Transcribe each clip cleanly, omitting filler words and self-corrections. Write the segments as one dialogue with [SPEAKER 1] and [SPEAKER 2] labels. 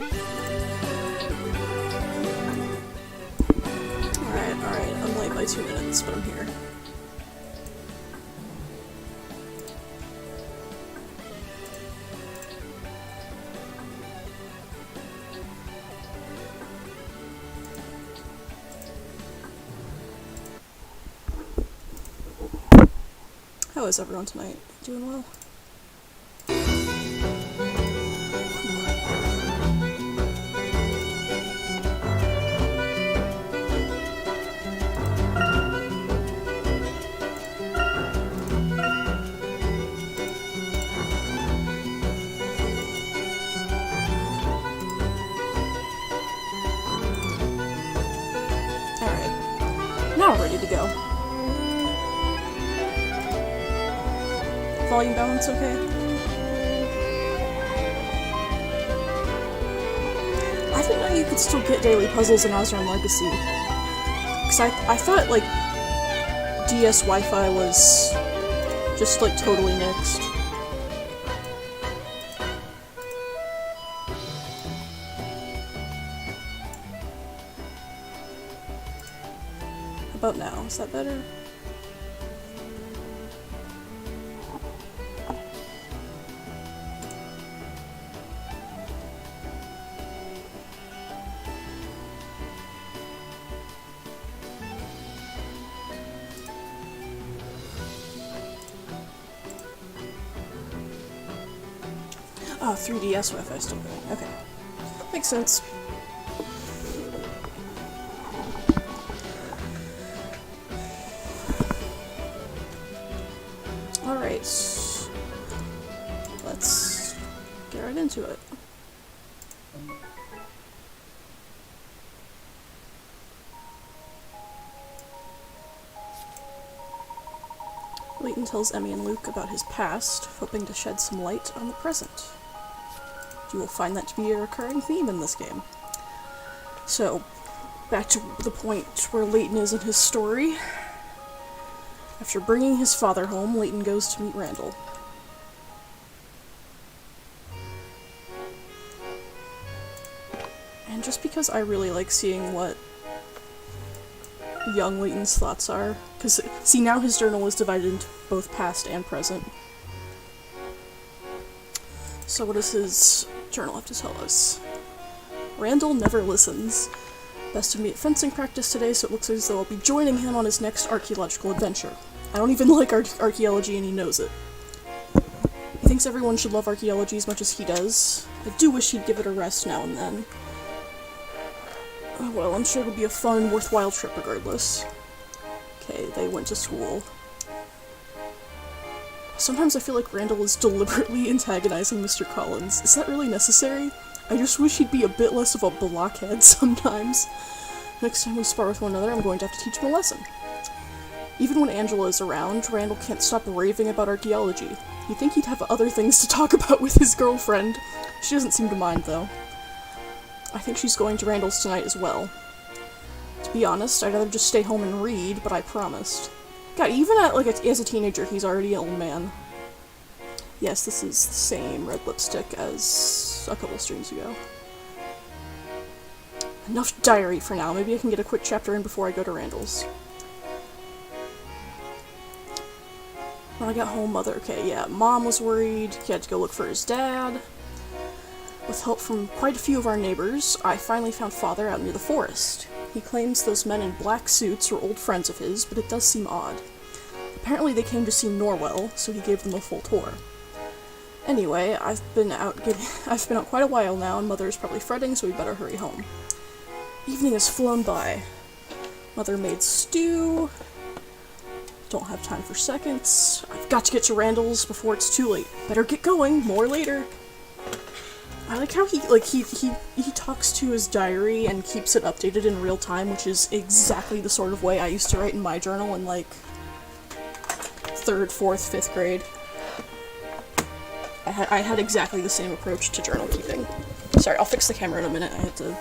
[SPEAKER 1] Alright, I'm late by 2 minutes, but I'm here. How is everyone tonight? Doing well? Alright. Now we're ready to go. Volume balance okay? I didn't know you could still get daily puzzles in Osram Legacy. Because I thought, like, DS Wi-Fi was just, like, totally nixed. How about now? Is that better? Oh, 3DS Wi-Fi still going. Okay. Makes sense. Alright. Let's get right into it. Layton tells Emmy and Luke about his past, hoping to shed some light on the present. You will find that to be a recurring theme in this game. So, back to the point where Layton is in his story. After bringing his father home, Layton goes to meet Randall. And just because I really like seeing what young Layton's thoughts are, because, see, now his journal is divided into both past and present. So what does his journal have to tell us? Randall never listens. Best of me at fencing practice today, so it looks as though I'll be joining him on his next archaeological adventure. I don't even like archaeology and he knows it. He thinks everyone should love archaeology as much as he does. I do wish he'd give it a rest now and then. Oh well, I'm sure it'll be a fun, worthwhile trip regardless. Okay, they went to school. Sometimes I feel like Randall is deliberately antagonizing Mr. Collins. Is that really necessary? I just wish he'd be a bit less of a blockhead sometimes. Next time we spar with one another, I'm going to have to teach him a lesson. Even when Angela is around, Randall can't stop raving about archaeology. You'd think he'd have other things to talk about with his girlfriend. She doesn't seem to mind, though. I think she's going to Randall's tonight as well. To be honest, I'd rather just stay home and read, but I promised. God, even as a teenager, he's already an old man. Yes, this is the same red lipstick as a couple streams ago. Enough diary for now. Maybe I can get a quick chapter in before I go to Randall's. When I got home, Mom was worried. He had to go look for his dad. With help from quite a few of our neighbors, I finally found Father out near the forest. He claims those men in black suits were old friends of his, but it does seem odd. Apparently they came to see Norwell, so he gave them a full tour. Anyway, I've been out quite a while now, and Mother is probably fretting, so we better hurry home. Evening has flown by. Mother made stew. Don't have time for seconds. I've got to get to Randall's before it's too late. Better get going. More later. I like how he talks to his diary and keeps it updated in real time, which is exactly the sort of way I used to write in my journal in, like, 3rd, 4th, 5th grade. I had exactly the same approach to journal keeping. Sorry, I'll fix the camera in a minute. I had to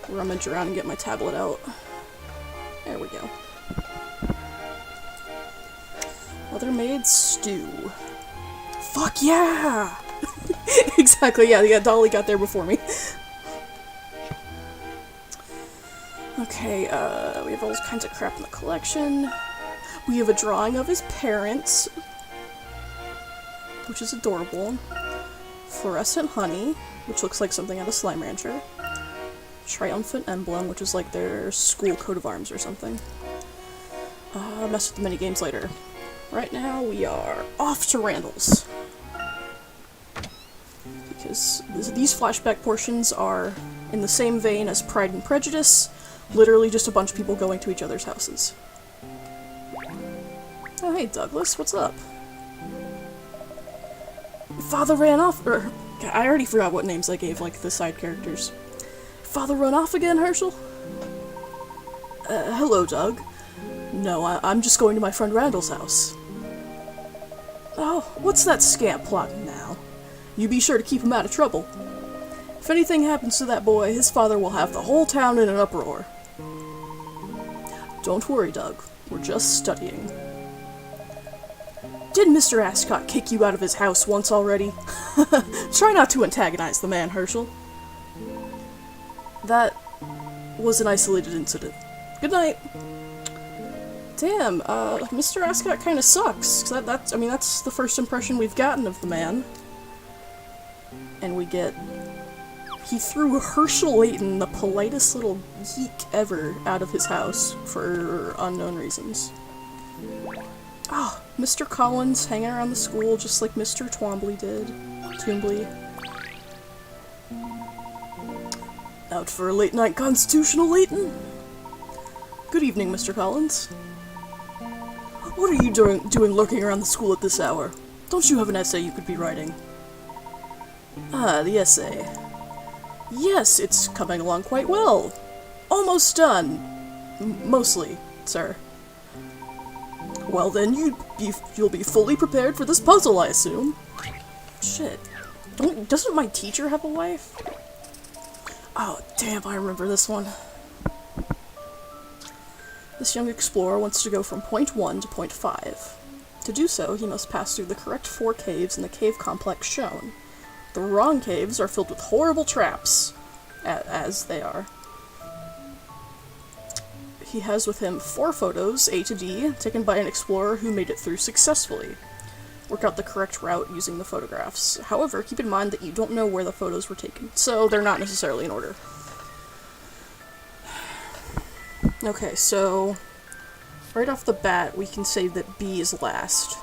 [SPEAKER 1] rummage around and get my tablet out. There we go. Mother made stew. Fuck yeah! Exactly, yeah, Dolly got there before me. Okay, we have all kinds of crap in the collection. We have a drawing of his parents, which is adorable. Fluorescent honey, which looks like something out of Slime Rancher. Triumphant emblem, which is like their school coat of arms or something. Mess with the mini games later. Right now, we are off to Randall's. Because these flashback portions are in the same vein as Pride and Prejudice, literally just a bunch of people going to each other's houses. Oh hey Douglas, what's up? Father ran off, I already forgot what names I gave, like, the side characters. Father run off again, Herschel? Hello, Doug. No, I'm just going to my friend Randall's house. Oh, what's that scamp plotting now? You be sure to keep him out of trouble. If anything happens to that boy, his father will have the whole town in an uproar. Don't worry, Doug. We're just studying. Did Mr. Ascot kick you out of his house once already? Try not to antagonize the man, Herschel. That was an isolated incident. Good night. Damn, Mr. Ascot kinda sucks. That's the first impression we've gotten of the man. And we get... He threw Herschel Layton, the politest little geek ever, out of his house for unknown reasons. Ah, Mr. Collins hanging around the school just like Mr. Twombly did. Twombly. Out for a late-night constitutional, Layton? Good evening, Mr. Collins. What are you doing lurking around the school at this hour? Don't you have an essay you could be writing? Ah, the essay. Yes, it's coming along quite well. Almost done. Mostly, sir. Well then, you'll be fully prepared for this puzzle, I assume. Shit. Doesn't my teacher have a wife? Oh, damn, I remember this one. This young explorer wants to go from point 1 to point 5. To do so, he must pass through the correct 4 caves in the cave complex shown. The wrong caves are filled with horrible traps, as they are. He has with him 4 photos, A to D, taken by an explorer who made it through successfully. Work out the correct route using the photographs. However, keep in mind that you don't know where the photos were taken, so they're not necessarily in order. Okay, so right off the bat, we can say that B is last,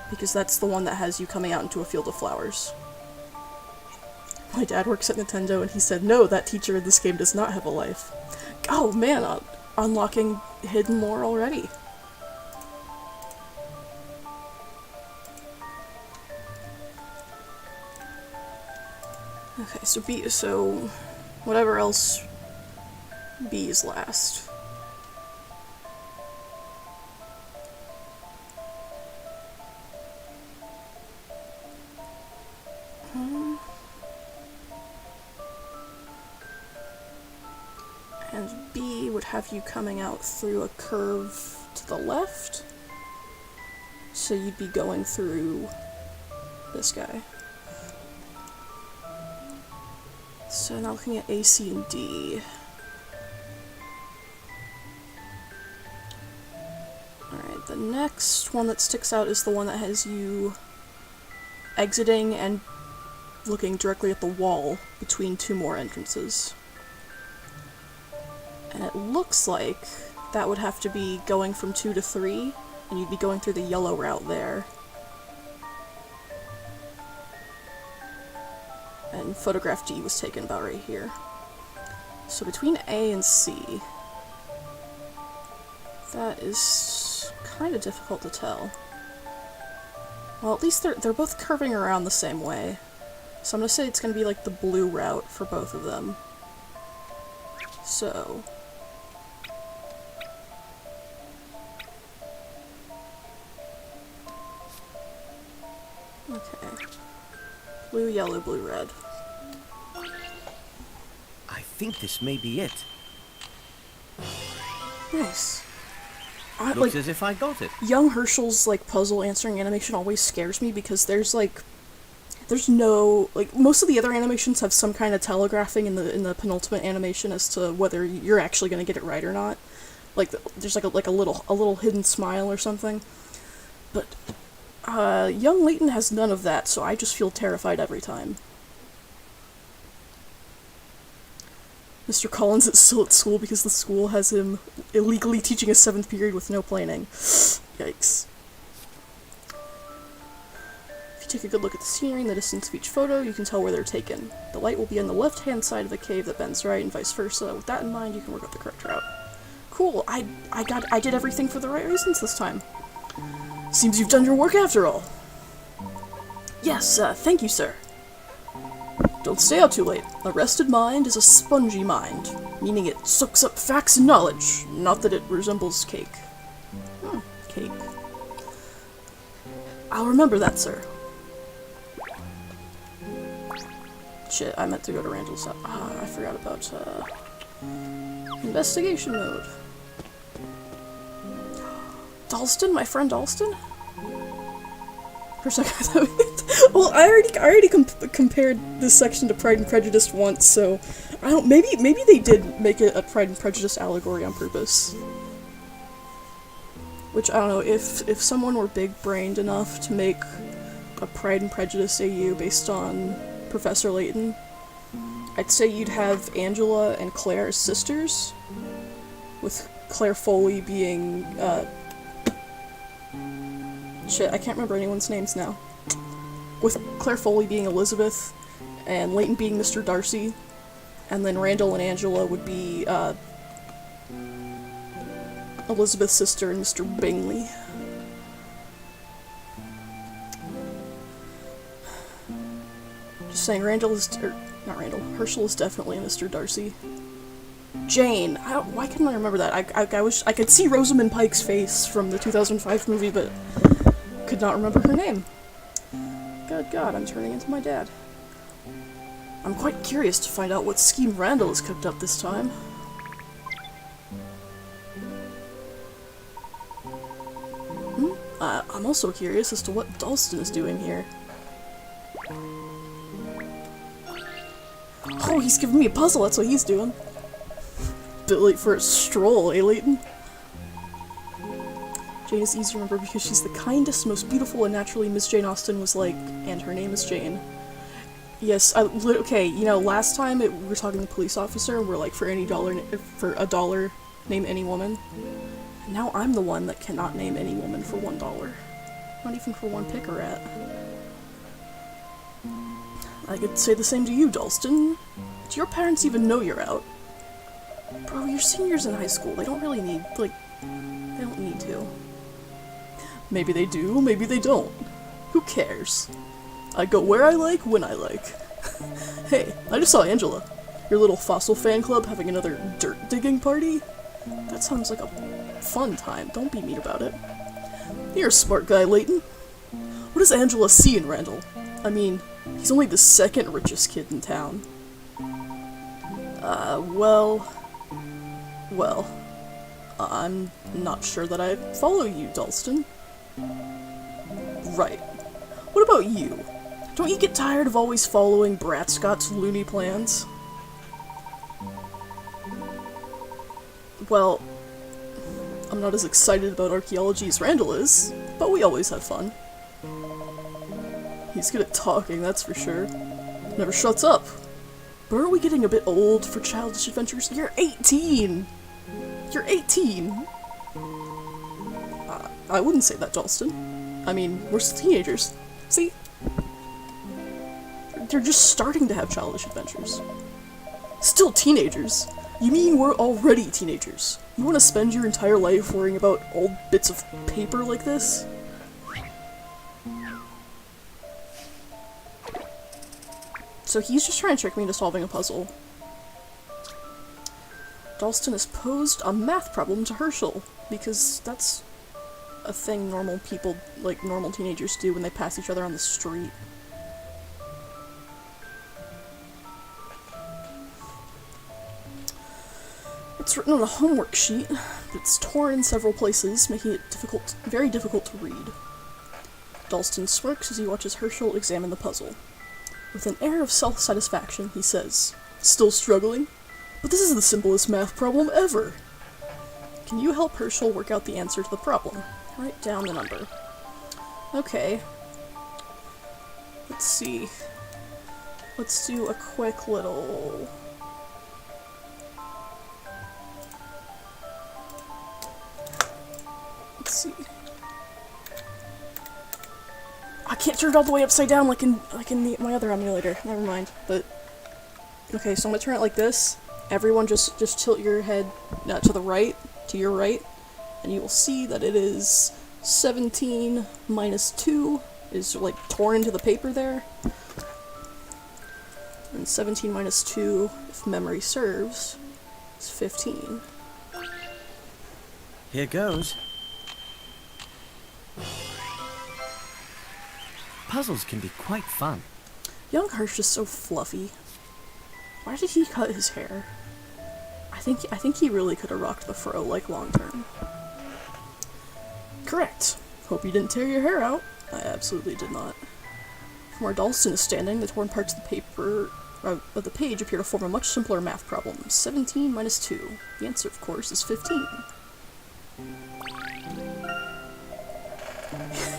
[SPEAKER 1] because that's the one that has you coming out into a field of flowers. My dad works at Nintendo, and he said, no, that teacher in this game does not have a life. Oh man, unlocking hidden lore already. Okay, so whatever else, B is last. And B would have you coming out through a curve to the left. So you'd be going through this guy. So now looking at A, C, and D. Alright, the next one that sticks out is the one that has you exiting and looking directly at the wall between 2 more entrances. And it looks like that would have to be going from 2 to 3, and you'd be going through the yellow route there. And photograph D was taken about right here. So between A and C, that is kind of difficult to tell. Well, at least they're both curving around the same way. So I'm gonna say it's gonna be like the blue route for both of them. So... okay. Blue, yellow, blue, red.
[SPEAKER 2] I think this may be it.
[SPEAKER 1] Nice.
[SPEAKER 2] Looks as if I got it.
[SPEAKER 1] Young Herschel's, like, puzzle answering animation always scares me because there's, like, there's no, like, most of the other animations have some kind of telegraphing in the penultimate animation as to whether you're actually going to get it right or not. Like, there's like a little hidden smile or something. But young Layton has none of that, so I just feel terrified every time. Mr. Collins is still at school because the school has him illegally teaching a 7th period with no planning. Yikes. If you take a good look at the scenery in the distance of each photo, you can tell where they're taken. The light will be on the left-hand side of the cave that bends right, and vice versa. With that in mind, you can work out the correct route. Cool, I did everything for the right reasons this time. Seems you've done your work after all. Yes, thank you, sir. Don't stay out too late. A rested mind is a spongy mind, meaning it soaks up facts and knowledge, not that it resembles cake. Cake. I'll remember that, sir. Shit, I meant to go to Randall's house. I forgot about, investigation mode. Dalston? My friend Dalston? For a second, I thought well, I already compared this section to Pride and Prejudice once, so I don't. Maybe they did make it a Pride and Prejudice allegory on purpose. Which I don't know. If someone were big-brained enough to make a Pride and Prejudice AU based on Professor Layton, I'd say you'd have Angela and Claire as sisters, with Claire Foley being shit, I can't remember anyone's names now. With Claire Foley being Elizabeth, and Layton being Mr. Darcy, and then Randall and Angela would be, Elizabeth's sister and Mr. Bingley. Just saying, Herschel is definitely Mr. Darcy. Jane. Why couldn't I remember that? I could see Rosamund Pike's face from the 2005 movie, but could not remember her name. Good God, I'm turning into my dad. I'm quite curious to find out what scheme Randall has cooked up this time. I'm also curious as to what Dalston is doing here. Oh, he's giving me a puzzle, that's what he's doing. Bit late for a stroll, eh, Layton? Jane is easy to remember because she's the kindest, most beautiful, and naturally Miss Jane Austen was like, and her name is Jane. Yes, okay, you know, last time we were talking to the police officer, and we're like, for a dollar, name any woman. And now I'm the one that cannot name any woman for $1. Not even for one pick or rat. I could say the same to you, Dalston. Do your parents even know you're out? Bro, you're seniors in high school. They don't really need, like, they don't need to. Maybe they do, maybe they don't. Who cares? I go where I like, when I like. Hey, I just saw Angela. Your little fossil fan club having another dirt-digging party? That sounds like a fun time. Don't be mean about it. You're a smart guy, Layton. What does Angela see in Randall? I mean, he's only the second richest kid in town. Well, I'm not sure that I follow you, Dalston. Right. What about you? Don't you get tired of always following Brat Scott's loony plans? Well, I'm not as excited about archaeology as Randall is, but we always have fun. He's good at talking, that's for sure. Never shuts up. But aren't we getting a bit old for childish adventures? You're 18! You're 18! I wouldn't say that, Dalston. I mean, we're still teenagers. See? They're just starting to have childish adventures. Still teenagers? You mean we're already teenagers? You want to spend your entire life worrying about old bits of paper like this? So he's just trying to trick me into solving a puzzle. Dalston has posed a math problem to Herschel, because that's a thing normal people, like normal teenagers do when they pass each other on the street. It's written on a homework sheet, but it's torn in several places, making it very difficult to read. Dalston smirks as he watches Herschel examine the puzzle. With an air of self-satisfaction, he says, "Still struggling? But this is the simplest math problem ever. Can you help Herschel work out the answer to the problem? Write down the number." Okay. Let's see. Let's do a quick little... Let's see. I can't turn it all the way upside down like in my other emulator. Never mind. But okay, so I'm gonna turn it like this. Everyone just tilt your head to the right, to your right, and you will see that it is 17 minus 2 is like torn into the paper there. And 17 minus 2, if memory serves, is 15.
[SPEAKER 2] Here goes. Puzzles can be quite fun.
[SPEAKER 1] Young Hirsch is so fluffy. Why did he cut his hair? I think he really could have rocked the fro, like, long term. Correct. Hope you didn't tear your hair out. I absolutely did not. From where Dalston is standing, the torn parts of the paper of the page appear to form a much simpler math problem. 17 minus 2. The answer, of course, is 15.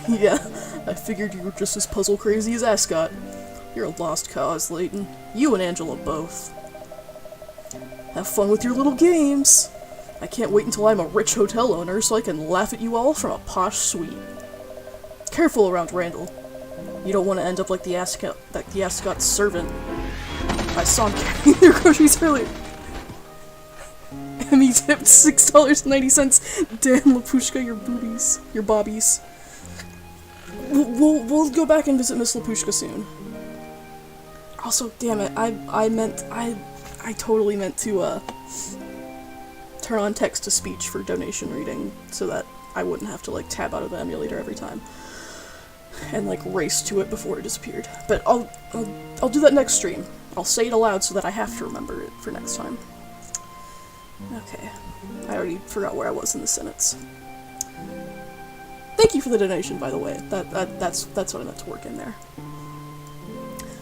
[SPEAKER 1] Yeah, I figured you were just as puzzle crazy as Ascot. You're a lost cause, Layton. You and Angela both. Have fun with your little games. I can't wait until I'm a rich hotel owner so I can laugh at you all from a posh suite. Careful around Randall. You don't want to end up like the Ascot servant. I saw him carrying their groceries earlier. Emmy tipped $6.90. Damn, Lapushka, your bobbies. We'll go back and visit Miss Lapushka soon. Also, damn it, I totally meant to, turn on text-to-speech for donation reading, so that I wouldn't have to, like, tab out of the emulator every time. And, like, race to it before it disappeared. But I'll do that next stream. I'll say it aloud so that I have to remember it for next time. Okay. I already forgot where I was in the sentence. Thank you for the donation, by the way. That's what I meant to work in there.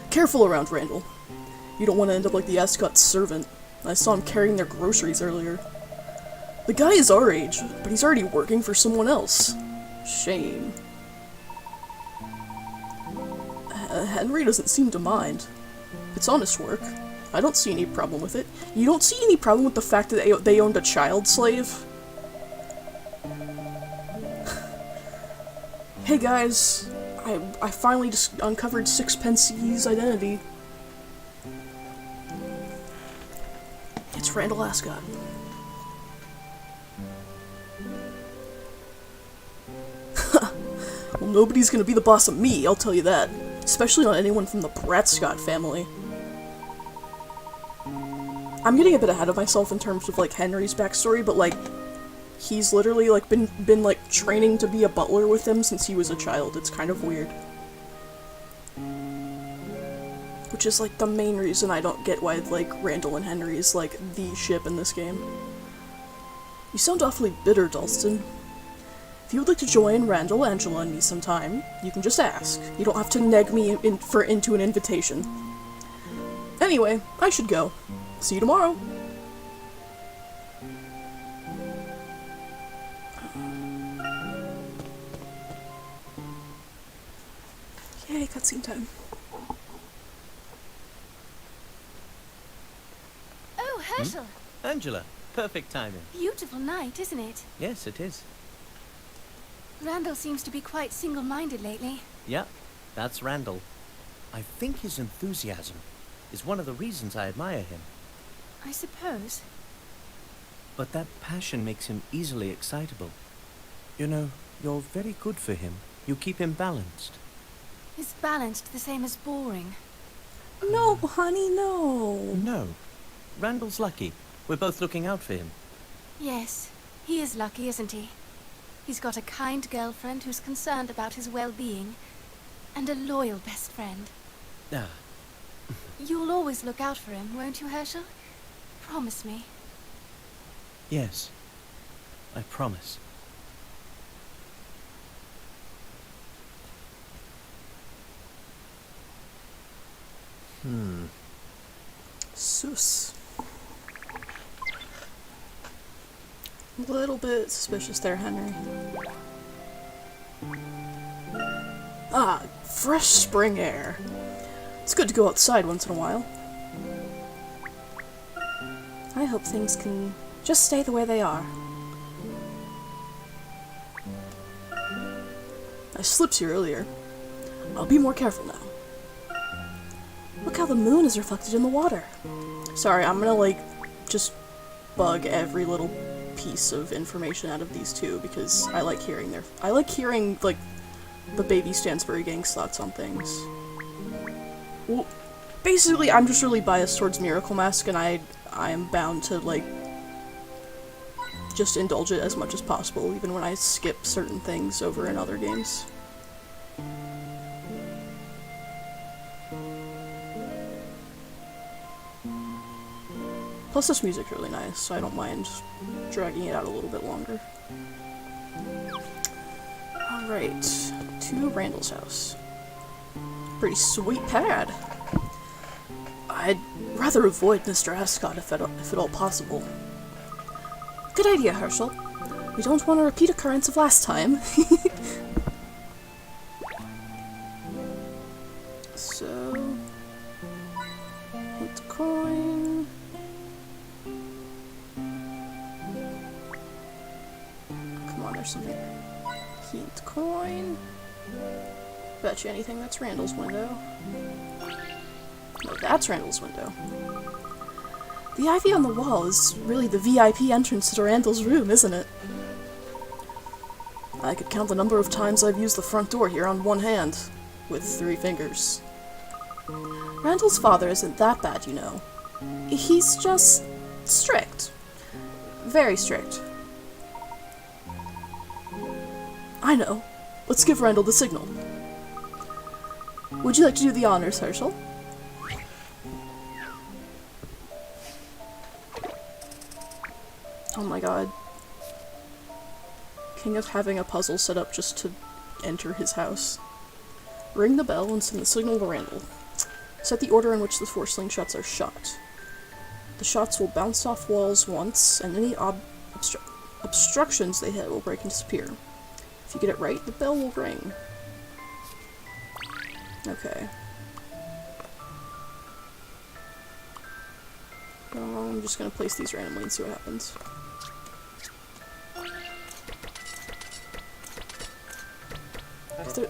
[SPEAKER 1] Careful around Randall. You don't want to end up like the Ascot servant. I saw him carrying their groceries earlier. The guy is our age, but he's already working for someone else. Shame. Henry doesn't seem to mind. It's honest work. I don't see any problem with it. You don't see any problem with the fact that they owned a child slave? Hey guys, I finally just uncovered Sixpence's identity. It's Randall Ascot. Well, nobody's gonna be the boss of me, I'll tell you that. Especially not anyone from the Bratscott family. I'm getting a bit ahead of myself in terms of, like, Henry's backstory, but, like, he's literally, like, been like, training to be a butler with him since he was a child. It's kind of weird. Which is, like, the main reason I don't get why, like, Randall and Henry is, like, the ship in this game. You sound awfully bitter, Dalston. If you would like to join Randall, Angela, and me sometime, you can just ask. You don't have to neg me into an invitation. Anyway, I should go. See you tomorrow. Yay, cutscene time.
[SPEAKER 3] Oh, Herschel!
[SPEAKER 2] Angela, perfect timing.
[SPEAKER 3] Beautiful night, isn't it?
[SPEAKER 2] Yes, it is.
[SPEAKER 3] Randall seems to be quite single-minded lately.
[SPEAKER 2] Yeah, that's Randall. I think his enthusiasm is one of the reasons I admire him.
[SPEAKER 3] I suppose.
[SPEAKER 2] But that passion makes him easily excitable. You know, you're very good for him. You keep him balanced.
[SPEAKER 3] Is balanced the same as boring?
[SPEAKER 1] No, honey, no.
[SPEAKER 2] No. Randall's lucky. We're both looking out for him.
[SPEAKER 3] Yes, he is lucky, isn't he? He's got a kind girlfriend who's concerned about his well-being, and a loyal best friend.
[SPEAKER 2] Ah.
[SPEAKER 3] You'll always look out for him, won't you, Herschel? Promise me.
[SPEAKER 2] Yes. I promise.
[SPEAKER 1] house. A little bit suspicious there, Henry. Ah, fresh spring air. It's good to go outside once in a while. I hope things can just stay the way they are. I slipped here earlier. I'll be more careful now. Look how the moon is reflected in the water. Sorry, I'm gonna, like, just bug every little piece of information out of these two, because I like hearing like, the baby Stansbury gang's thoughts on things. Well, basically, I'm just really biased towards Miracle Mask, and I am bound to, like, just indulge it as much as possible, even when I skip certain things over in other games. Plus, this music's really nice, so I don't mind dragging it out a little bit longer. Alright, to Randall's house. Pretty sweet pad. I'd rather avoid Mr. Ascot if at all possible. Good idea, Herschel. We don't want a repeat occurrence of last time. So... hit the coin... Come on, there's something. Heat coin. Bet you anything that's Randall's window. No, that's Randall's window. The ivy on the wall is really the VIP entrance to Randall's room, isn't it? I could count the number of times I've used the front door here on one hand, with 3 fingers. Randall's father isn't that bad, you know. He's just strict. Very strict. I know. Let's give Randall the signal. Would you like to do the honors, Herschel? Oh my god. King of having a puzzle set up just to enter his house. Ring the bell and send the signal to Randall. Set the order in which the 4 slingshots are shot. The shots will bounce off walls once, and any obstructions they hit will break and disappear. If you get it right, the bell will ring. Okay. I'm just gonna place these randomly and see what happens.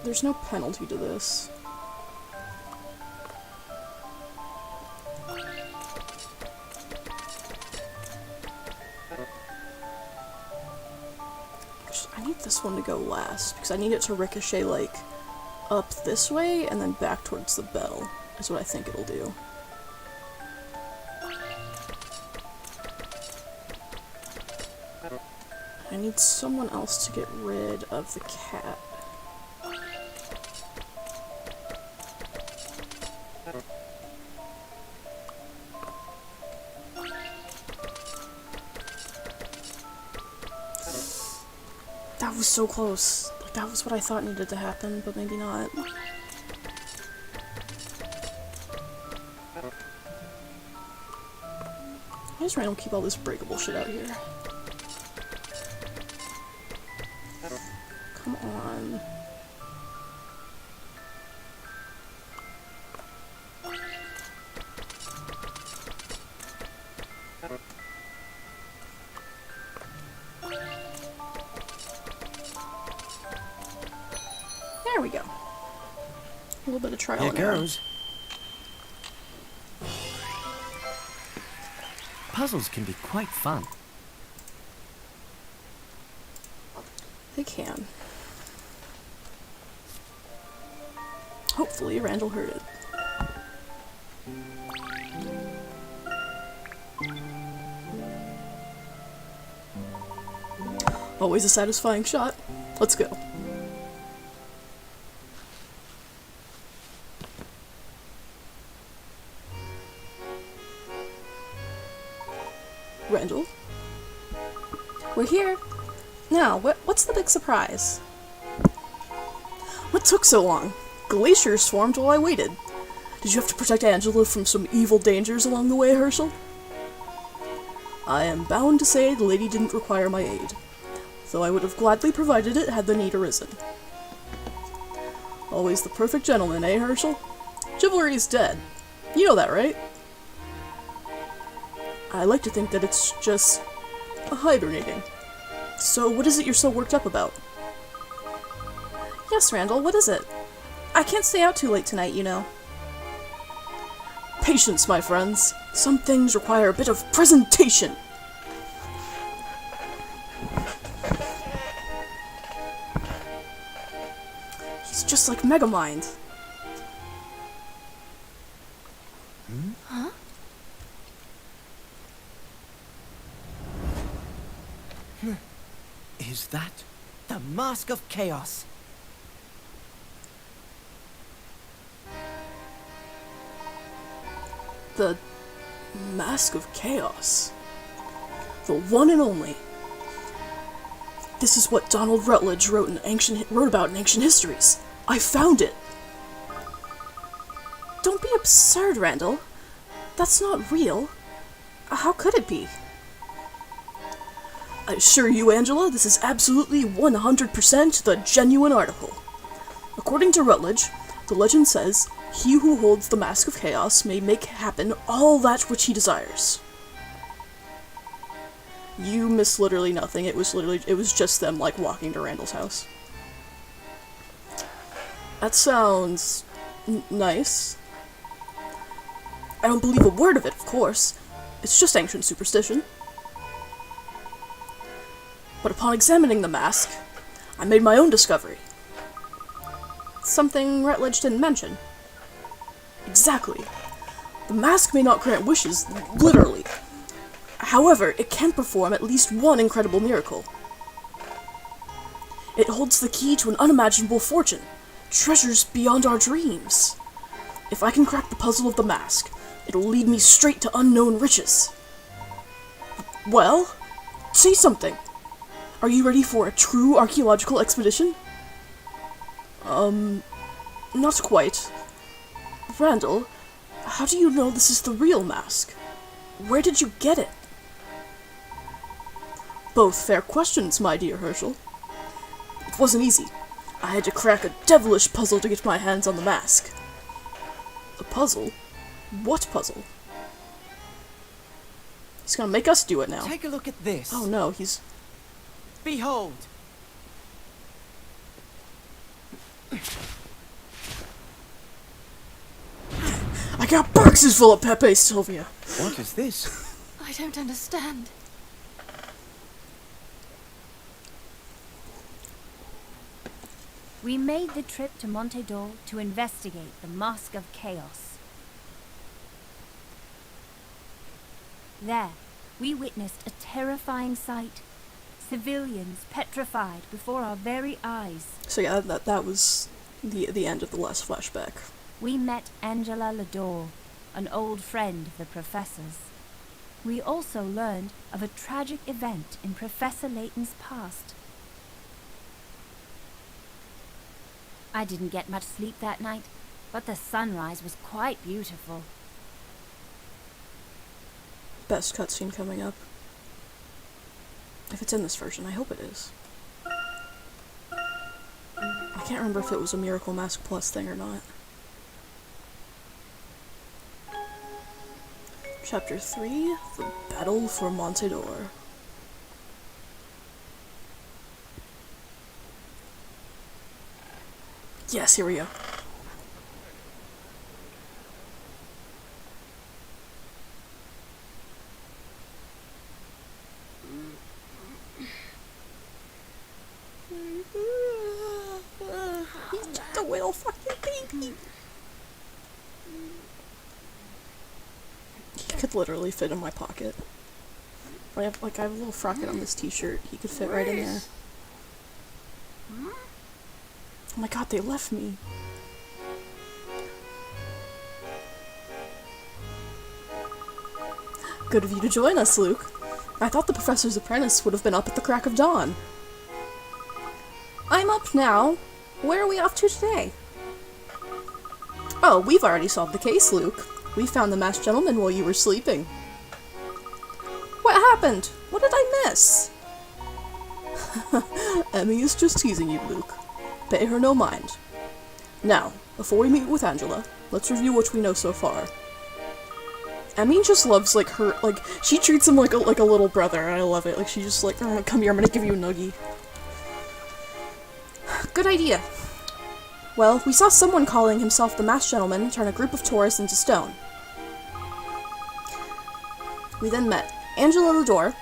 [SPEAKER 1] There's no penalty to this. I need this one to go last, because I need it to ricochet, like, up this way and then back towards the bell, is what I think it'll do. I need someone else to get rid of the cat. That was so close. Like, that was what I thought needed to happen, but maybe not. Why does Randall keep all this breakable shit out here? Come on. There we go. A little bit of trial and error. Here goes.
[SPEAKER 2] Puzzles can be quite fun.
[SPEAKER 1] They can. Hopefully Randall heard it. Always a satisfying shot. Let's go. Randall? We're here. Now, what's the big surprise? What took so long? Glaciers swarmed while I waited. Did you have to protect Angela from some evil dangers along the way, Herschel? I am bound to say the lady didn't require my aid, though I would have gladly provided it had the need arisen. Always the perfect gentleman, eh, Herschel? Chivalry's dead. You know that, right? I like to think that it's just hibernating. So what is it you're so worked up about? Yes, Randall, what is it? I can't stay out too late tonight, you know. Patience, my friends. Some things require a bit of presentation. He's just like Megamind.
[SPEAKER 3] Huh?
[SPEAKER 2] Is that the Mask of Chaos?
[SPEAKER 1] The Mask of Chaos. The one and only. This is what Donald Rutledge wrote about in ancient histories. I found it. Don't be absurd, Randall. That's not real. How could it be? I assure you, Angela, this is absolutely 100% the genuine article. According to Rutledge, the legend says, he who holds the Mask of Chaos may make happen all that which he desires. You missed literally nothing. It was just them, like, walking to Randall's house. That sounds nice. I don't believe a word of it, of course. It's just ancient superstition. But upon examining the mask, I made my own discovery. Something Rutledge didn't mention. Exactly. The mask may not grant wishes, literally. However, it can perform at least one incredible miracle. It holds the key to an unimaginable fortune, treasures beyond our dreams. If I can crack the puzzle of the mask, it'll lead me straight to unknown riches. Well, say something. Are you ready for a true archaeological expedition? Not quite. Randall, how do you know this is the real mask? Where did you get it? Both fair questions, my dear Herschel. It wasn't easy. I had to crack a devilish puzzle to get my hands on the mask. A puzzle? What puzzle? He's gonna make us do it now.
[SPEAKER 2] Take a look at this.
[SPEAKER 1] Oh no, he's...
[SPEAKER 2] Behold!
[SPEAKER 1] I got boxes full of Pepe, Sylvia!
[SPEAKER 2] What is this?
[SPEAKER 3] I don't understand.
[SPEAKER 4] We made the trip to Monte d'Or to investigate the Mask of Chaos. There, we witnessed a terrifying sight. Civilians petrified before our very eyes.
[SPEAKER 1] So yeah, that was the end of the last flashback.
[SPEAKER 4] We met Angela Lador, an old friend of the Professor's. We also learned of a tragic event in Professor Layton's past. I didn't get much sleep that night, but the sunrise was quite beautiful.
[SPEAKER 1] Best cutscene coming up. If it's in this version, I hope it is. I can't remember if it was a Miracle Mask Plus thing or not. Chapter 3, The Battle for Monte d'Or. Yes, here we go. He's just a little fucking baby. He could literally fit in my pocket. I have a little frocket on this t-shirt. He could fit right in there. Oh my god, they left me. Good of you to join us, Luke. I thought the Professor's apprentice would have been up at the crack of dawn. I'm up now. Where are we off to today? Oh, we've already solved the case, Luke. We found the masked gentleman while you were sleeping. What happened? What did I miss? Emmy is just teasing you, Luke. Pay her no mind. Now, before we meet with Angela, let's review what we know so far. Emmy just loves, like, her, like, she treats him like a little brother, and I love it. Like, she's just like, oh, come here, I'm gonna give you a nuggie. Good idea. Well, we saw someone calling himself the Masked Gentleman turn a group of tourists into stone. We then met Angela Lador,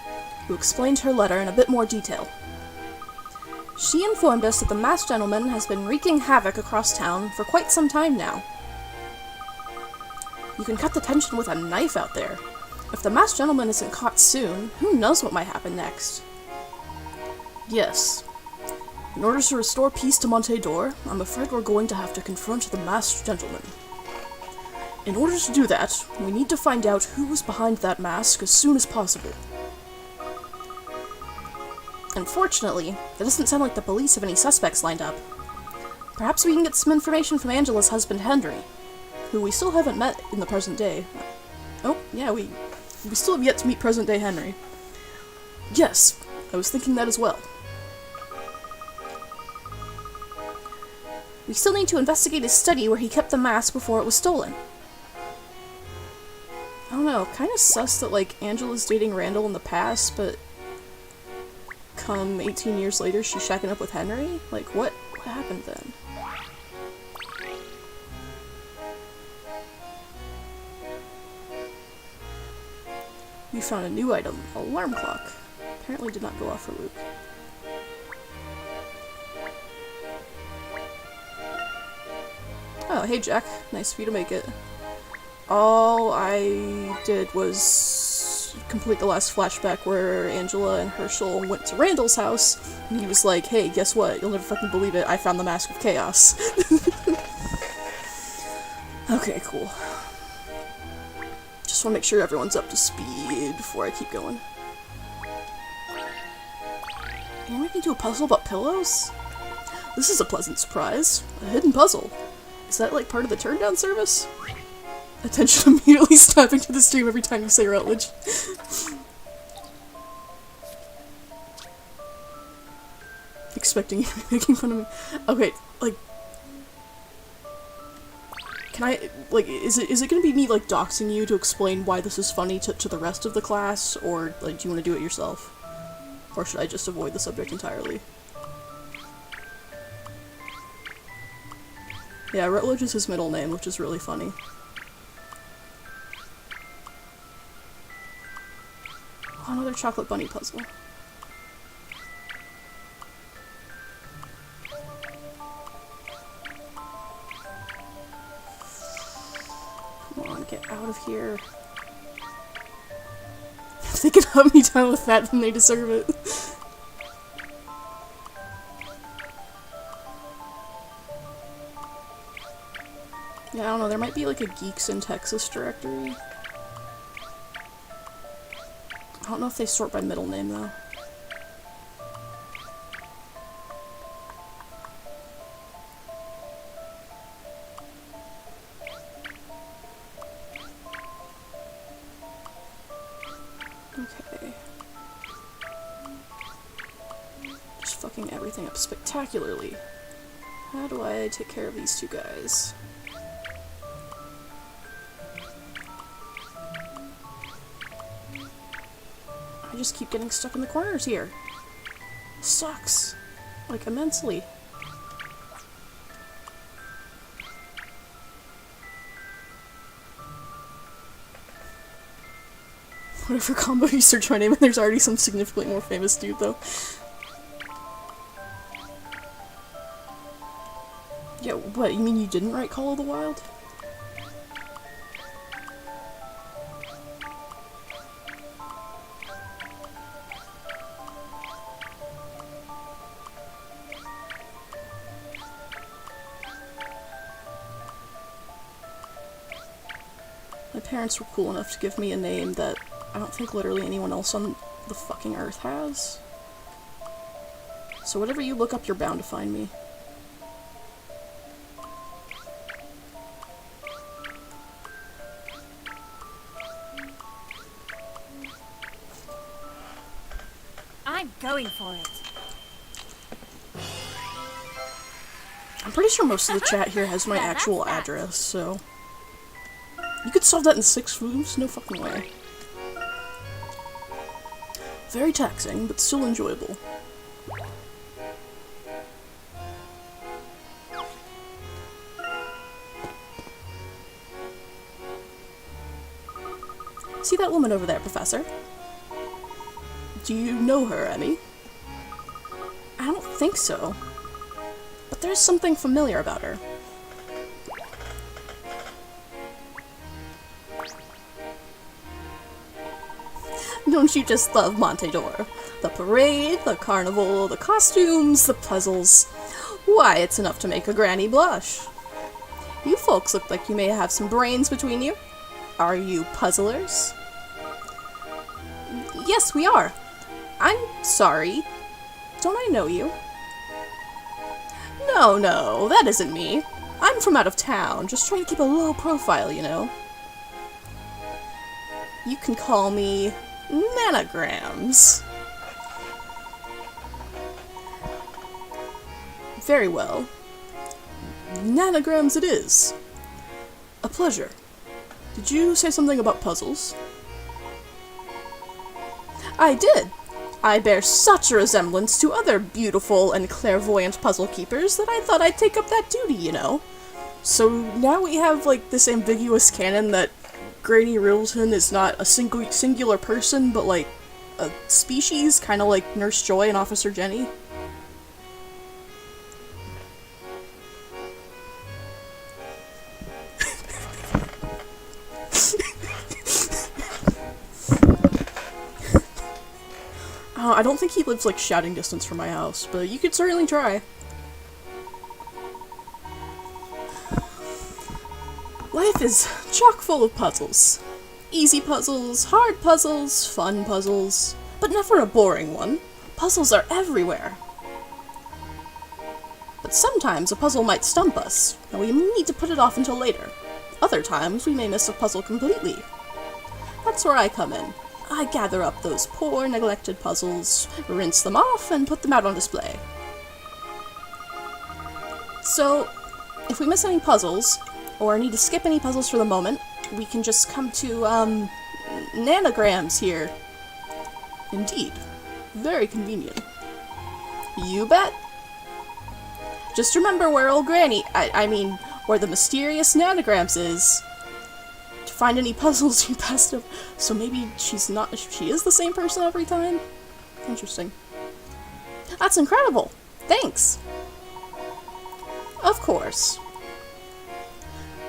[SPEAKER 1] who explained her letter in a bit more detail. She informed us that the Masked Gentleman has been wreaking havoc across town for quite some time now. You can cut the tension with a knife out there. If the Masked Gentleman isn't caught soon, who knows what might happen next? Yes. In order to restore peace to Monte d'Or, I'm afraid we're going to have to confront the Masked Gentleman. In order to do that, we need to find out who was behind that mask as soon as possible. Unfortunately, it doesn't sound like the police have any suspects lined up. Perhaps we can get some information from Angela's husband Henry, who we still haven't met in the present day. Oh, yeah, we still have yet to meet present-day Henry. Yes, I was thinking that as well. We still need to investigate his study where he kept the mask before it was stolen. I don't know, kinda sus that, like, Angela's dating Randall in the past, but come 18 years later she's shacking up with Henry? Like, what happened then? We found a new item, alarm clock. Apparently did not go off for Luke. Oh, hey Jack. Nice of you to make it. All I did was complete the last flashback where Angela and Herschel went to Randall's house, and he was like, hey, guess what? You'll never fucking believe it. I found the Mask of Chaos. Okay, cool. Just want to make sure everyone's up to speed before I keep going. Can we do a puzzle about pillows? This is a pleasant surprise. A hidden puzzle. Is that like part of the turn down service? Attention immediately snapping to the stream every time you say Rutledge. Expecting you to be making fun of me. Okay, like... Can I, like, is it gonna be me, like, doxing you to explain why this is funny to the rest of the class, or, like, do you want to do it yourself? Or should I just avoid the subject entirely? Yeah, Rutledge is his middle name, which is really funny. Oh, another chocolate bunny puzzle. Come on, get out of here. If they can hunt me down with that, then they deserve it. Yeah, I don't know, there might be like a Geeks in Texas directory. I don't know if they sort by middle name though. Okay. Just fucking everything up spectacularly. How do I take care of these two guys? I just keep getting stuck in the corners here. This sucks. Like, immensely. Whatever combo you search my name and there's already some significantly more famous dude, though. Yeah, what, you mean you didn't write Call of the Wild? My parents were cool enough to give me a name that I don't think literally anyone else on the fucking earth has. So whatever you look up, you're bound to find me.
[SPEAKER 4] going for it.
[SPEAKER 1] I'm pretty sure most of the chat here has my
[SPEAKER 4] Yeah, that's
[SPEAKER 1] actual
[SPEAKER 4] that.
[SPEAKER 1] address, so... You could solve that in 6 moves? No fucking way. Very taxing, but still enjoyable. See that woman over there, Professor? Do you know her, Emmy? I don't think so. But there's something familiar about her. Don't you just love Montedor? The parade, the carnival, the costumes, the puzzles. Why, it's enough to make a granny blush. You folks look like you may have some brains between you. Are you puzzlers? Yes, we are. I'm sorry. Don't I know you? No, that isn't me. I'm from out of town, just trying to keep a low profile, you know. You can call me Nanograms. Very well. Nanograms it is. A pleasure. Did you say something about puzzles? I did. I bear such a resemblance to other beautiful and clairvoyant puzzle keepers that I thought I'd take up that duty, you know. So now we have, like, this ambiguous canon that Granny Riddleton is not a singular person, but, like, a species, kind of like Nurse Joy and Officer Jenny. I don't think he lives, like, shouting distance from my house, but you could certainly try. Life is chock full of puzzles. Easy puzzles, hard puzzles, fun puzzles, but never a boring one. Puzzles are everywhere. But sometimes a puzzle might stump us, and we need to put it off until later. Other times we may miss a puzzle completely. That's where I come in. I gather up those poor, neglected puzzles, rinse them off, and put them out on display. So, if we miss any puzzles, or need to skip any puzzles for the moment, we can just come to, nanograms here. Indeed. Very convenient. You bet. Just remember where old Granny, I mean, where the mysterious nanograms is. To find any puzzles you passed up. So maybe she is the same person every time? Interesting. That's incredible. Thanks. Of course.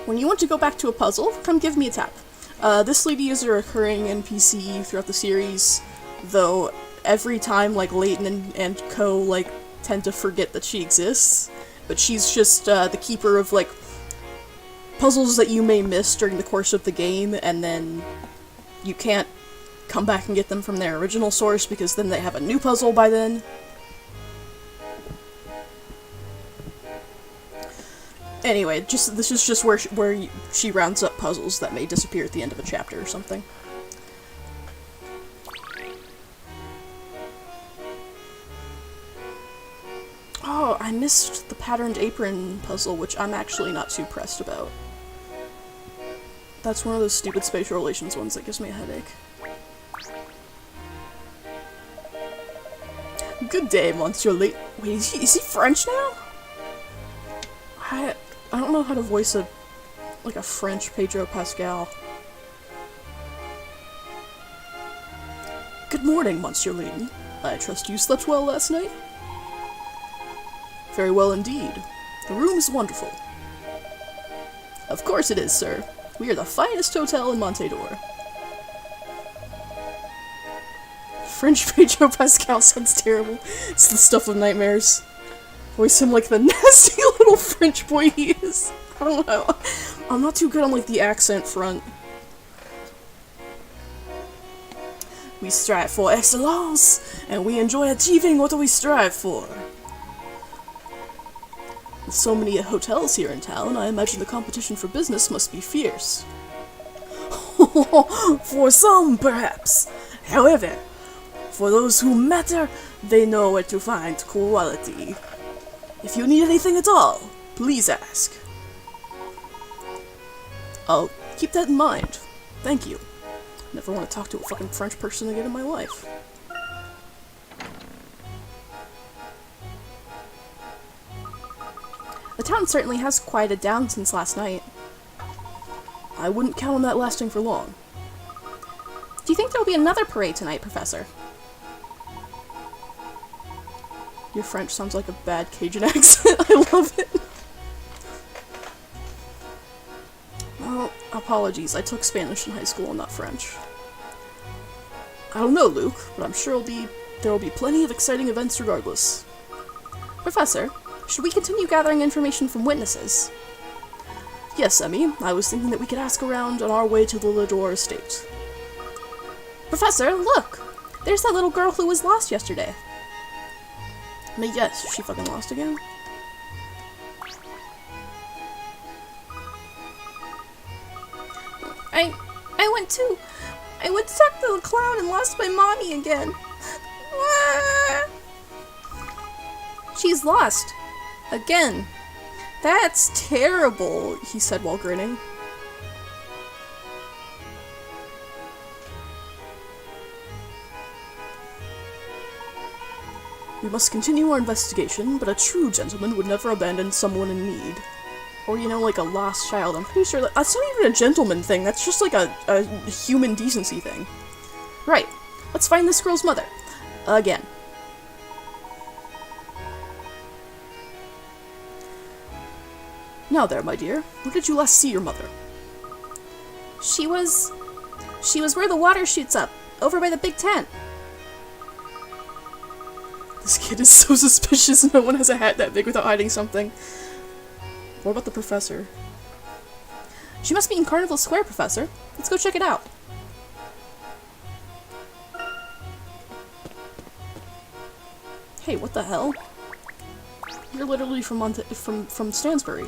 [SPEAKER 1] When you want to go back to a puzzle, come give me a tap. This lady is a recurring NPC throughout the series, though every time, like, Layton and co, like, tend to forget that she exists. But she's just, the keeper of, like, puzzles that you may miss during the course of the game, and then you can't come back and get them from their original source, because then they have a new puzzle by then. Anyway, this is just where she rounds up puzzles that may disappear at the end of a chapter or something. Oh, I missed the patterned apron puzzle, which I'm actually not too pressed about. That's one of those stupid spatial relations ones that gives me a headache. Good day, Monsieur Wait, is he French now? I don't know how to voice a French Pedro Pascal. Good morning, Monsieur Layton. I trust you slept well last night? Very well indeed. The room is wonderful. Of course it is, sir. We are the finest hotel in Montedor. French Pedro Pascal sounds terrible. It's the stuff of nightmares. Voice him like the nasty little French boy he is. I don't know. I'm not too good on, like, the accent front. We strive for excellence, and we enjoy achieving what we strive for. With so many hotels here in town, I imagine the competition for business must be fierce. For some, perhaps. However, for those who matter, They know where to find quality. If you need anything at all, please ask. I'll keep that in mind. Thank you. Never want to talk to a fucking French person again in my life. The town certainly has quieted down since last night. I wouldn't count on that lasting for long. Do you think there will be another parade tonight, Professor? Your French sounds like a bad Cajun accent. I love it. Well, apologies. I took Spanish in high school and not French. I don't know, Luke, but I'm sure there will be plenty of exciting events regardless. Professor, should we continue gathering information from witnesses? Yes, Emmy. I was thinking that we could ask around on our way to the Lador estate. Professor, look! There's that little girl who was lost yesterday. Let me guess, she fucking lost again? I went to talk to the clown and lost my mommy again. She's lost. Again. That's terrible, he said while grinning. We must continue our investigation, but a true gentleman would never abandon someone in need. Or, you know, like a lost child. I'm pretty sure that's not even a gentleman thing, that's just like a human decency thing. Right, let's find this girl's mother. Again. Now there, my dear, where did you last see your mother? She was where the water shoots up, over by the big tent. This kid is so suspicious. No one has a hat that big without hiding something. What about the professor? She must be in Carnival Square, Professor. Let's go check it out. Hey, what the hell? You're literally from Stansbury.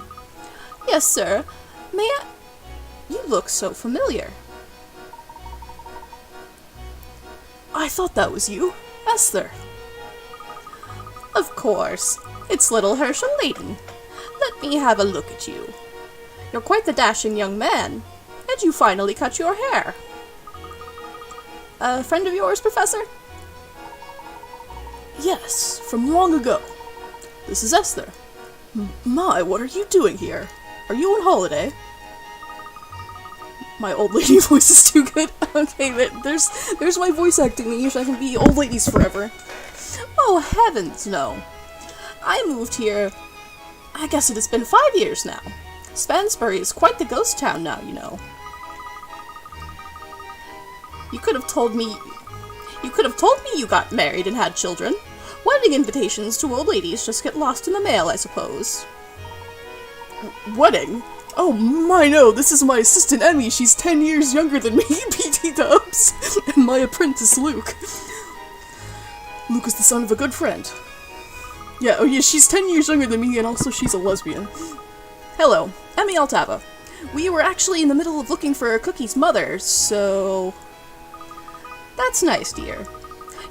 [SPEAKER 1] Yes, sir. May I? You look so familiar. I thought that was you, Esther. Of course. It's little Herschel Layton. Let me have a look at you. You're quite the dashing young man. And you finally cut your hair. A friend of yours, Professor? Yes, from long ago. This is Esther. My, what are you doing here? Are you on holiday? My old lady voice is too good. Okay, but there's my voice acting English. I can be old ladies forever. Oh, heavens, no. I moved here, I guess it has been 5 years now. Stansbury is quite the ghost town now, you know. You could have told me you got married and had children. Wedding invitations to old ladies just get lost in the mail, I suppose. Wedding? Oh my no, this is my assistant Emmy. She's 10 years younger than me, PT Dubs. And my apprentice Luke. Luke is the son of a good friend. Yeah, oh yeah, she's 10 years younger than me, and also she's a lesbian. Hello, Emmy Altava. We were actually in the middle of looking for Cookie's mother, so... That's nice, dear.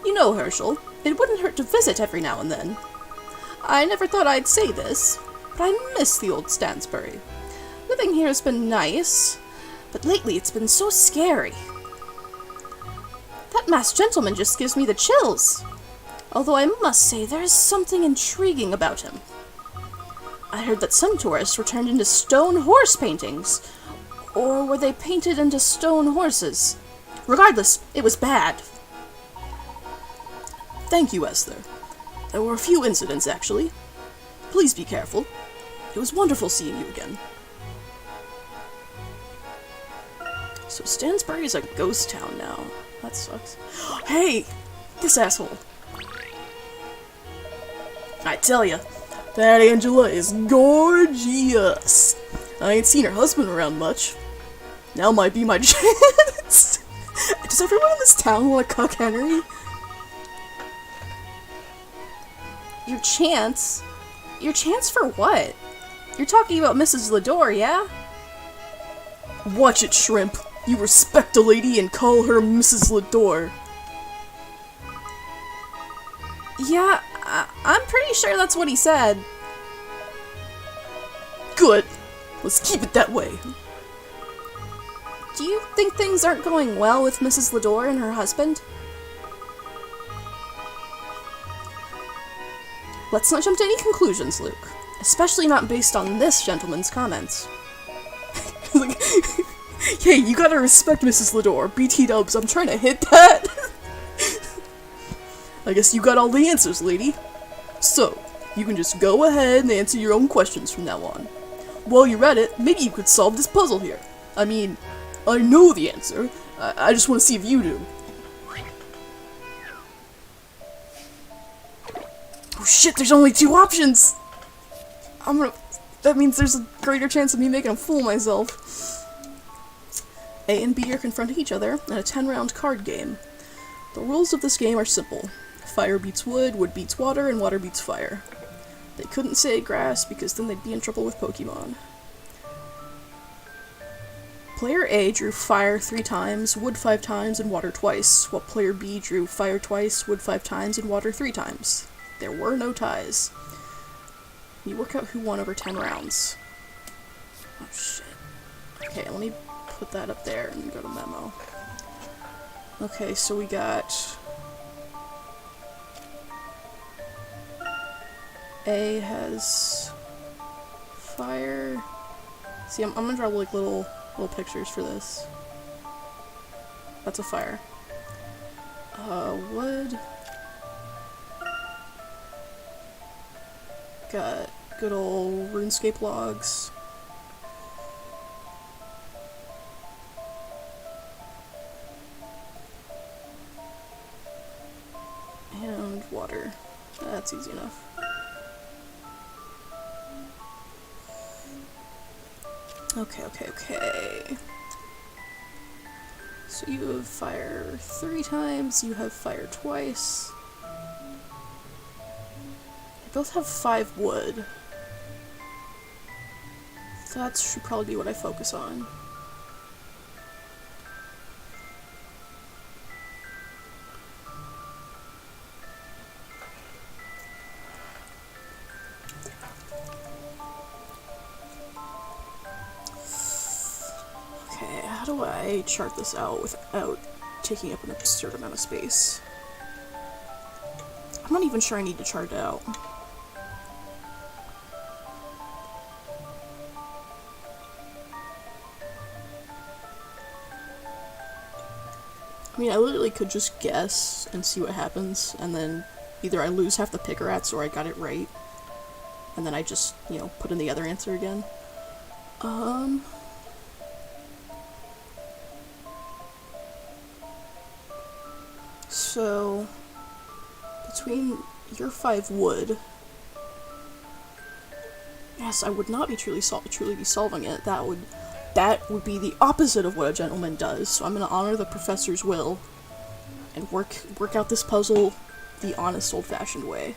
[SPEAKER 1] You know, Herschel, it wouldn't hurt to visit every now and then. I never thought I'd say this, but I miss the old Stansbury. Living here has been nice, but lately it's been so scary. That masked gentleman just gives me the chills. Although I must say there is something intriguing about him. I heard that some tourists were turned into stone horse paintings. Or were they painted into stone horses? Regardless, it was bad. Thank you, Esther. There were a few incidents, actually. Please be careful. It was wonderful seeing you again. So Stansbury is a ghost town now. That sucks. Hey! This asshole. I tell ya, that Angela is gorgeous. I ain't seen her husband around much. Now might be my chance. Does everyone in this town want to cuck Henry? Your chance? Your chance for what? You're talking about Mrs. Lador, yeah? Watch it, Shrimp. You respect a lady and call her Mrs. Lador. Yeah, I'm pretty sure that's what he said. Good. Let's keep it that way. Do you think things aren't going well with Mrs. Lador and her husband? Let's not jump to any conclusions, Luke. Especially not based on this gentleman's comments. Like, hey, you gotta respect Mrs. Lador. BT dubs, I'm trying to hit that. I guess you got all the answers, lady. So, you can just go ahead and answer your own questions from now on. While you're at it, maybe you could solve this puzzle here. I mean, I know the answer. I just want to see if you do. Oh shit, there's only 2 options! That means there's a greater chance of me making a fool of myself. A and B are confronting each other in a 10-round card game. The rules of this game are simple. Fire beats wood, wood beats water, and water beats fire. They couldn't say grass because then they'd be in trouble with Pokemon. Player A drew fire 3 times, wood 5 times, and water twice, while player B drew fire twice, wood 5 times, and water 3 times. There were no ties. You work out who won over 10 rounds. Oh shit. Okay, let me put that up there and go to memo. Okay, so we got... A has fire. See, I'm gonna draw like little pictures for this. That's a fire. Wood. Got good old RuneScape logs. And water. That's easy enough. Okay. So you have fire 3 times, you have fire twice. They both have 5 wood. That should probably be what I focus on. How do I chart this out without taking up an absurd amount of space? I'm not even sure I need to chart it out. I mean, I literally could just guess and see what happens, and then either I lose half the pick rats or I got it right, and then I just, you know, put in the other answer again. So, between your 5 wood, yes, I would not be truly be solving it. That would be the opposite of what a gentleman does. So I'm going to honor the professor's will and work out this puzzle the honest, old-fashioned way.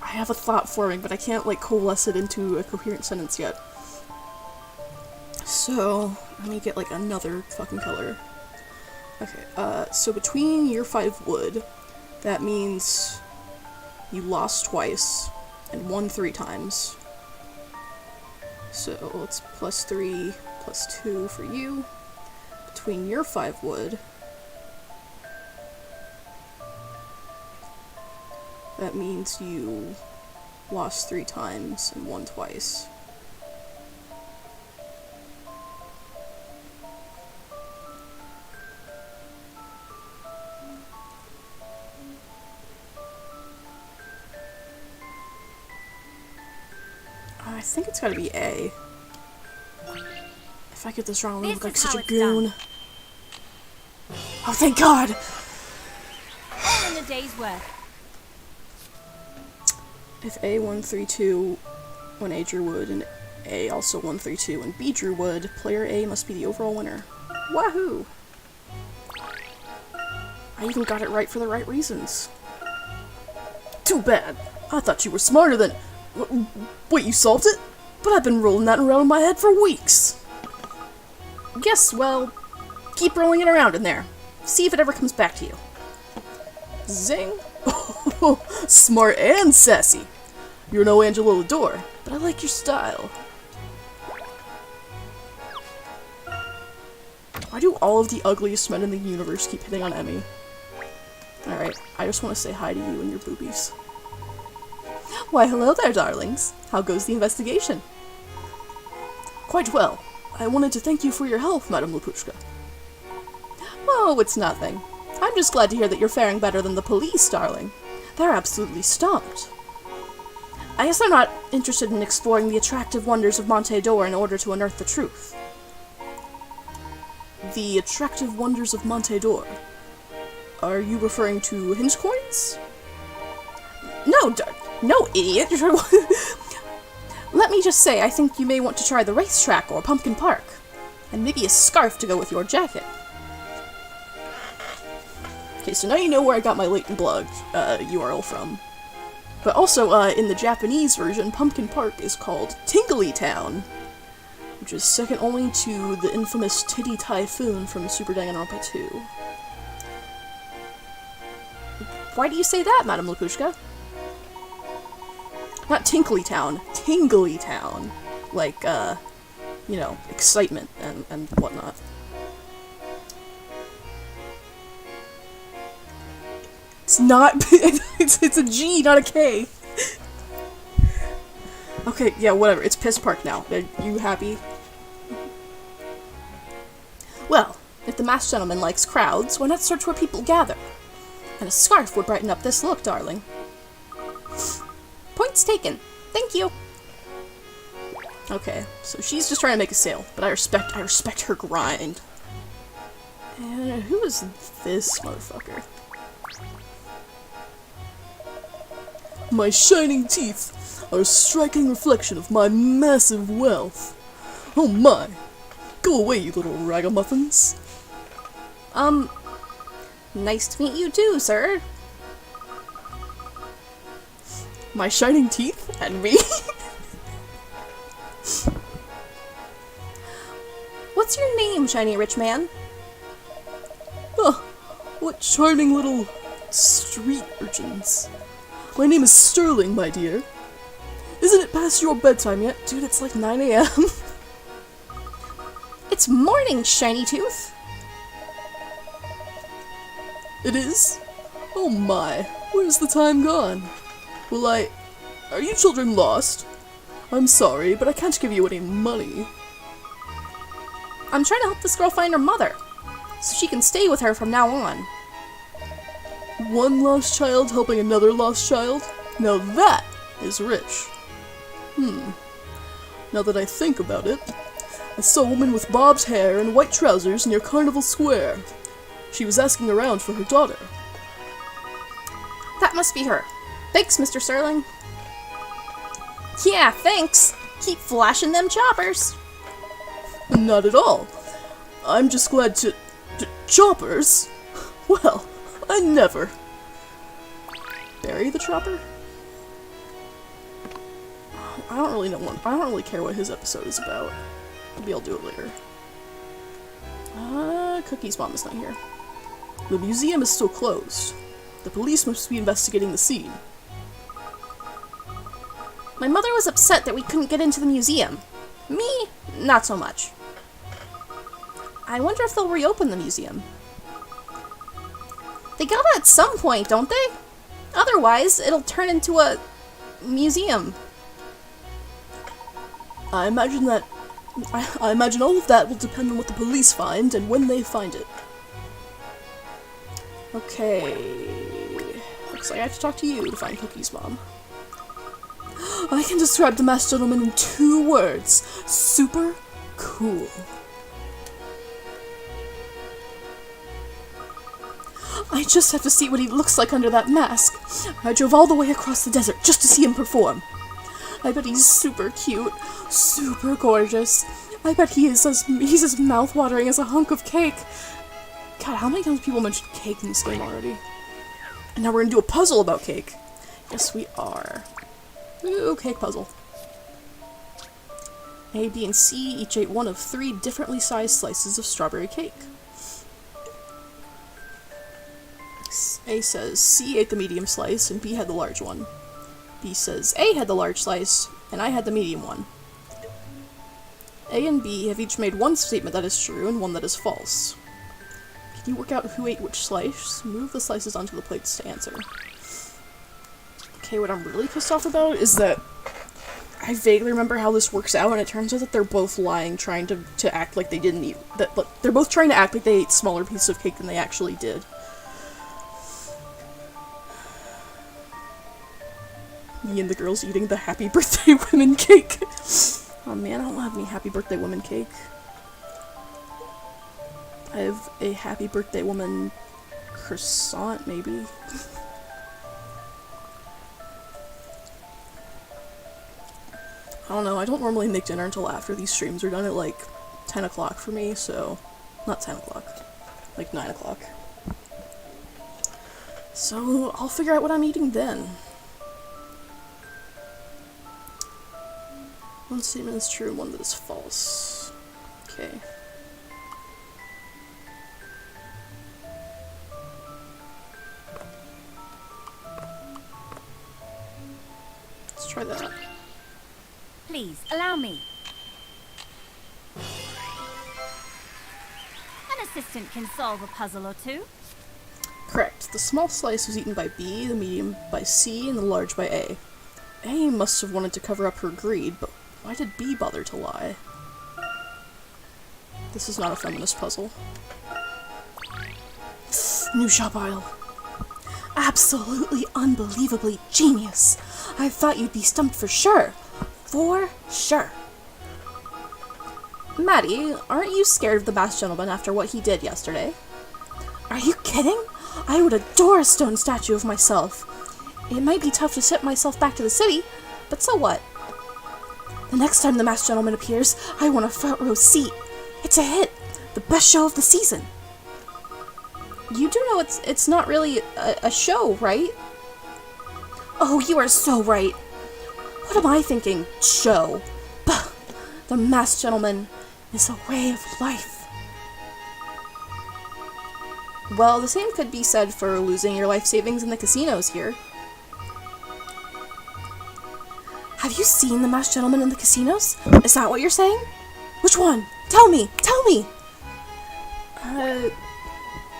[SPEAKER 1] I have a thought forming, but I can't, like, coalesce it into a coherent sentence yet. So, let me get, like, another fucking color. Okay, so between your 5 wood, that means you lost twice and won 3 times. So, it's +3, +2 for you. Between your 5 wood, that means you lost 3 times and won twice. I think it's gotta be A. If I get this wrong, I'm gonna look like such a goon. Oh, thank God!
[SPEAKER 4] All in a day's work.
[SPEAKER 1] If A 132 when A drew wood, and A also 132 when B drew wood, player A must be the overall winner. Wahoo! I even got it right for the right reasons. Too bad. I thought you were smarter than... Wait, you solved it? But I've been rolling that around in my head for weeks. Yes, well, keep rolling it around in there. See if it ever comes back to you. Zing. Oh, smart and sassy. You're no Angela Lador, but I like your style. Why do all of the ugliest men in the universe keep hitting on Emmy? Alright, I just want to say hi to you and your boobies. Why, hello there, darlings. How goes the investigation? Quite well. I wanted to thank you for your help, Madame Lapushka. Oh, it's nothing. I'm just glad to hear that you're faring better than the police, darling. They're absolutely stumped. I guess they're not interested in exploring the attractive wonders of Monte d'Or in order to unearth the truth. The attractive wonders of Monte d'Or? Are you referring to hinge coins? No, idiot! Let me just say, I think you may want to try the racetrack or Pumpkin Park. And maybe a scarf to go with your jacket. Okay, so now you know where I got my Layton blog URL from. But also, in the Japanese version, Pumpkin Park is called Tingly Town, which is second only to the infamous Titty Typhoon from Super Danganronpa 2. Why do you say that, Madame Lapushka? Not Tinkly Town, Tingly Town. Like, you know, excitement and whatnot. It's not, it's a G, not a K. Okay, yeah, whatever, it's Piss Park now. Are you happy? Well, if the masked gentleman likes crowds, why not search where people gather? And a scarf would brighten up this look, darling. Points taken. Thank you. Okay, so she's just trying to make a sale, but I respect her grind. And who is this motherfucker? My shining teeth are a striking reflection of my massive wealth. Oh my! Go away, you little ragamuffins.
[SPEAKER 3] Nice to meet you too, sir.
[SPEAKER 1] My shining teeth and me?
[SPEAKER 3] What's your name, shiny rich man?
[SPEAKER 1] Oh, what charming little street urchins. My name is Sterling, my dear. Isn't it past your bedtime yet? Dude, it's like 9 AM.
[SPEAKER 3] It's morning, shiny tooth.
[SPEAKER 1] It is? Oh my, where's the time gone? Well, are you children lost? I'm sorry, but I can't give you any money.
[SPEAKER 3] I'm trying to help this girl find her mother, so she can stay with her from now on.
[SPEAKER 1] One lost child helping another lost child? Now that is rich. Now that I think about it, I saw a woman with bobbed hair and white trousers near Carnival Square. She was asking around for her daughter.
[SPEAKER 3] That must be her. Thanks, Mr. Sterling. Yeah, thanks. Keep flashing them choppers.
[SPEAKER 1] Not at all. I'm just glad to... Choppers? Well, I never. Bury the chopper? I don't really know one. I don't really care what his episode is about. Maybe I'll do it later. Cookie's mom is not here. The museum is still closed. The police must be investigating the scene.
[SPEAKER 3] My mother was upset that we couldn't get into the museum. Me, not so much. I wonder if they'll reopen the museum. They gotta at some point, don't they? Otherwise, it'll turn into a museum.
[SPEAKER 1] I imagine all of that will depend on what the police find and when they find it. Okay. Looks like I have to talk to you to find Cookie's mom. I can describe the masked gentleman in 2 words. Super cool. I just have to see what he looks like under that mask. I drove all the way across the desert just to see him perform. I bet he's super cute, super gorgeous. I bet he's as mouth-watering as a hunk of cake. God, how many times people mentioned cake in this game already? And now we're gonna do a puzzle about cake. Yes, we are. Ooh, cake puzzle. A, B, and C each ate one of 3 differently sized slices of strawberry cake. A says C ate the medium slice and B had the large one. B says A had the large slice and I had the medium one. A and B have each made one statement that is true and one that is false. Can you work out who ate which slice? Move the slices onto the plates to answer. Okay, what I'm really pissed off about is that I vaguely remember how this works out, and it turns out that they're both lying, trying to act like they didn't eat. They're both trying to act like they ate smaller pieces of cake than they actually did. Me and the girls eating the Happy Birthday Women cake. Oh man, I don't have any Happy Birthday Woman cake. I have a Happy Birthday Woman croissant, maybe. I don't know, I don't normally make dinner until after these streams are done at like 10 o'clock for me, so... Not 10 o'clock. Like 9 o'clock. So, I'll figure out what I'm eating then. One statement is true and one that is false. Okay. Let's try that.
[SPEAKER 4] Please, allow me. An assistant can solve a puzzle or two.
[SPEAKER 1] Correct. The small slice was eaten by B, the medium by C, and the large by A. A must have wanted to cover up her greed, but why did B bother to lie? This is not a feminist puzzle. New shop aisle. Absolutely unbelievably genius. I thought you'd be stumped for sure. For sure. Maddie, aren't you scared of the masked gentleman after what he did yesterday? Are you kidding? I would adore a stone statue of myself. It might be tough to ship myself back to the city, but so what? The next time the masked gentleman appears, I want a front row seat. It's a hit. The best show of the season. You do know it's not really a show, right? Oh, you are so right. What am I thinking? Show. Bah! The masked gentleman is a way of life. Well, the same could be said for losing your life savings in the casinos here. Have you seen the masked gentleman in the casinos? Is that what you're saying? Which one? Tell me! Tell me!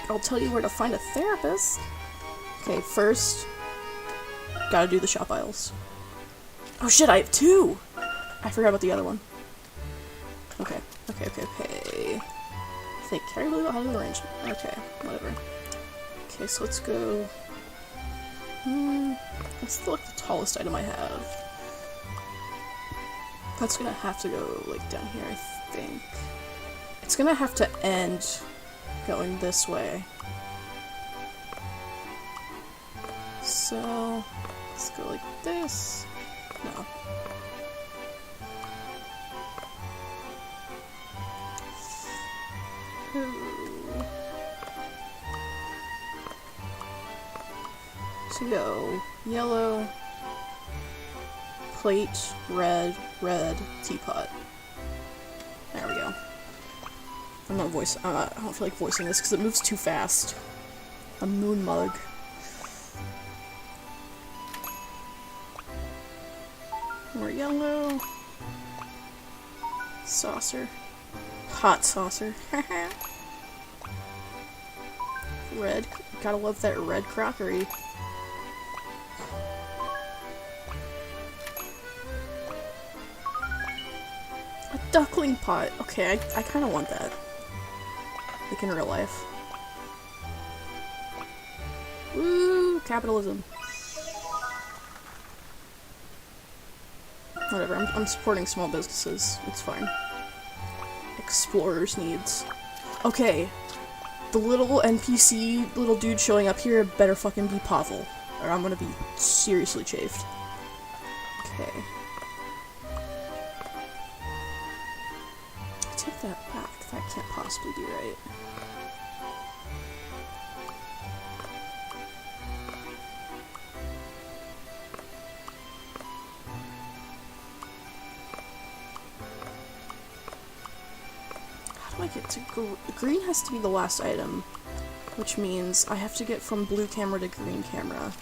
[SPEAKER 1] I'll tell you where to find a therapist. Okay, first, gotta do the shop aisles. Oh shit, I have 2! I forgot about the other one. Okay. I think Carrie Blue has an arrangement. Okay, whatever. Okay, so let's go... That's like the tallest item I have. That's gonna have to go, like, down here, I think. It's gonna have to end going this way. So, let's go like this. No. Ooh. So go yellow, plate, red, teapot. There we go. I don't feel like voicing this because it moves too fast. A moon mug. More yellow. Saucer. Hot saucer. Red. Gotta love that red crockery. A duckling pot. Okay, I kinda want that. Like in real life. Woo! Capitalism. Whatever, I'm supporting small businesses. It's fine. Explorers' needs. Okay. The little NPC, little dude showing up here better fucking be Pavel. Or I'm gonna be seriously chafed. Okay. Take that back. That can't possibly be right. do I get to green has to be the last item, which means I have to get from blue camera to green camera.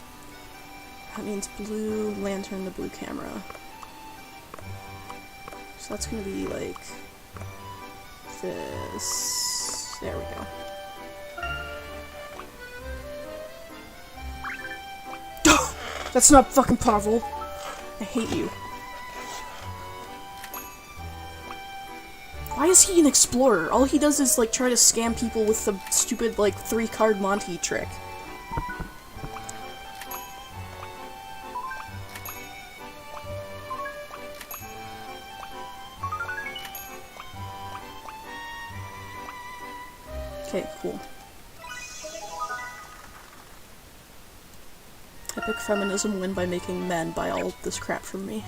[SPEAKER 1] That means blue lantern to blue camera. So that's gonna be like this. There we go. That's not fucking Pavel. I hate you. Why is he an explorer? All he does is like try to scam people with the stupid like 3-card Monty trick. Okay, cool. Epic feminism win by making men buy all this crap from me.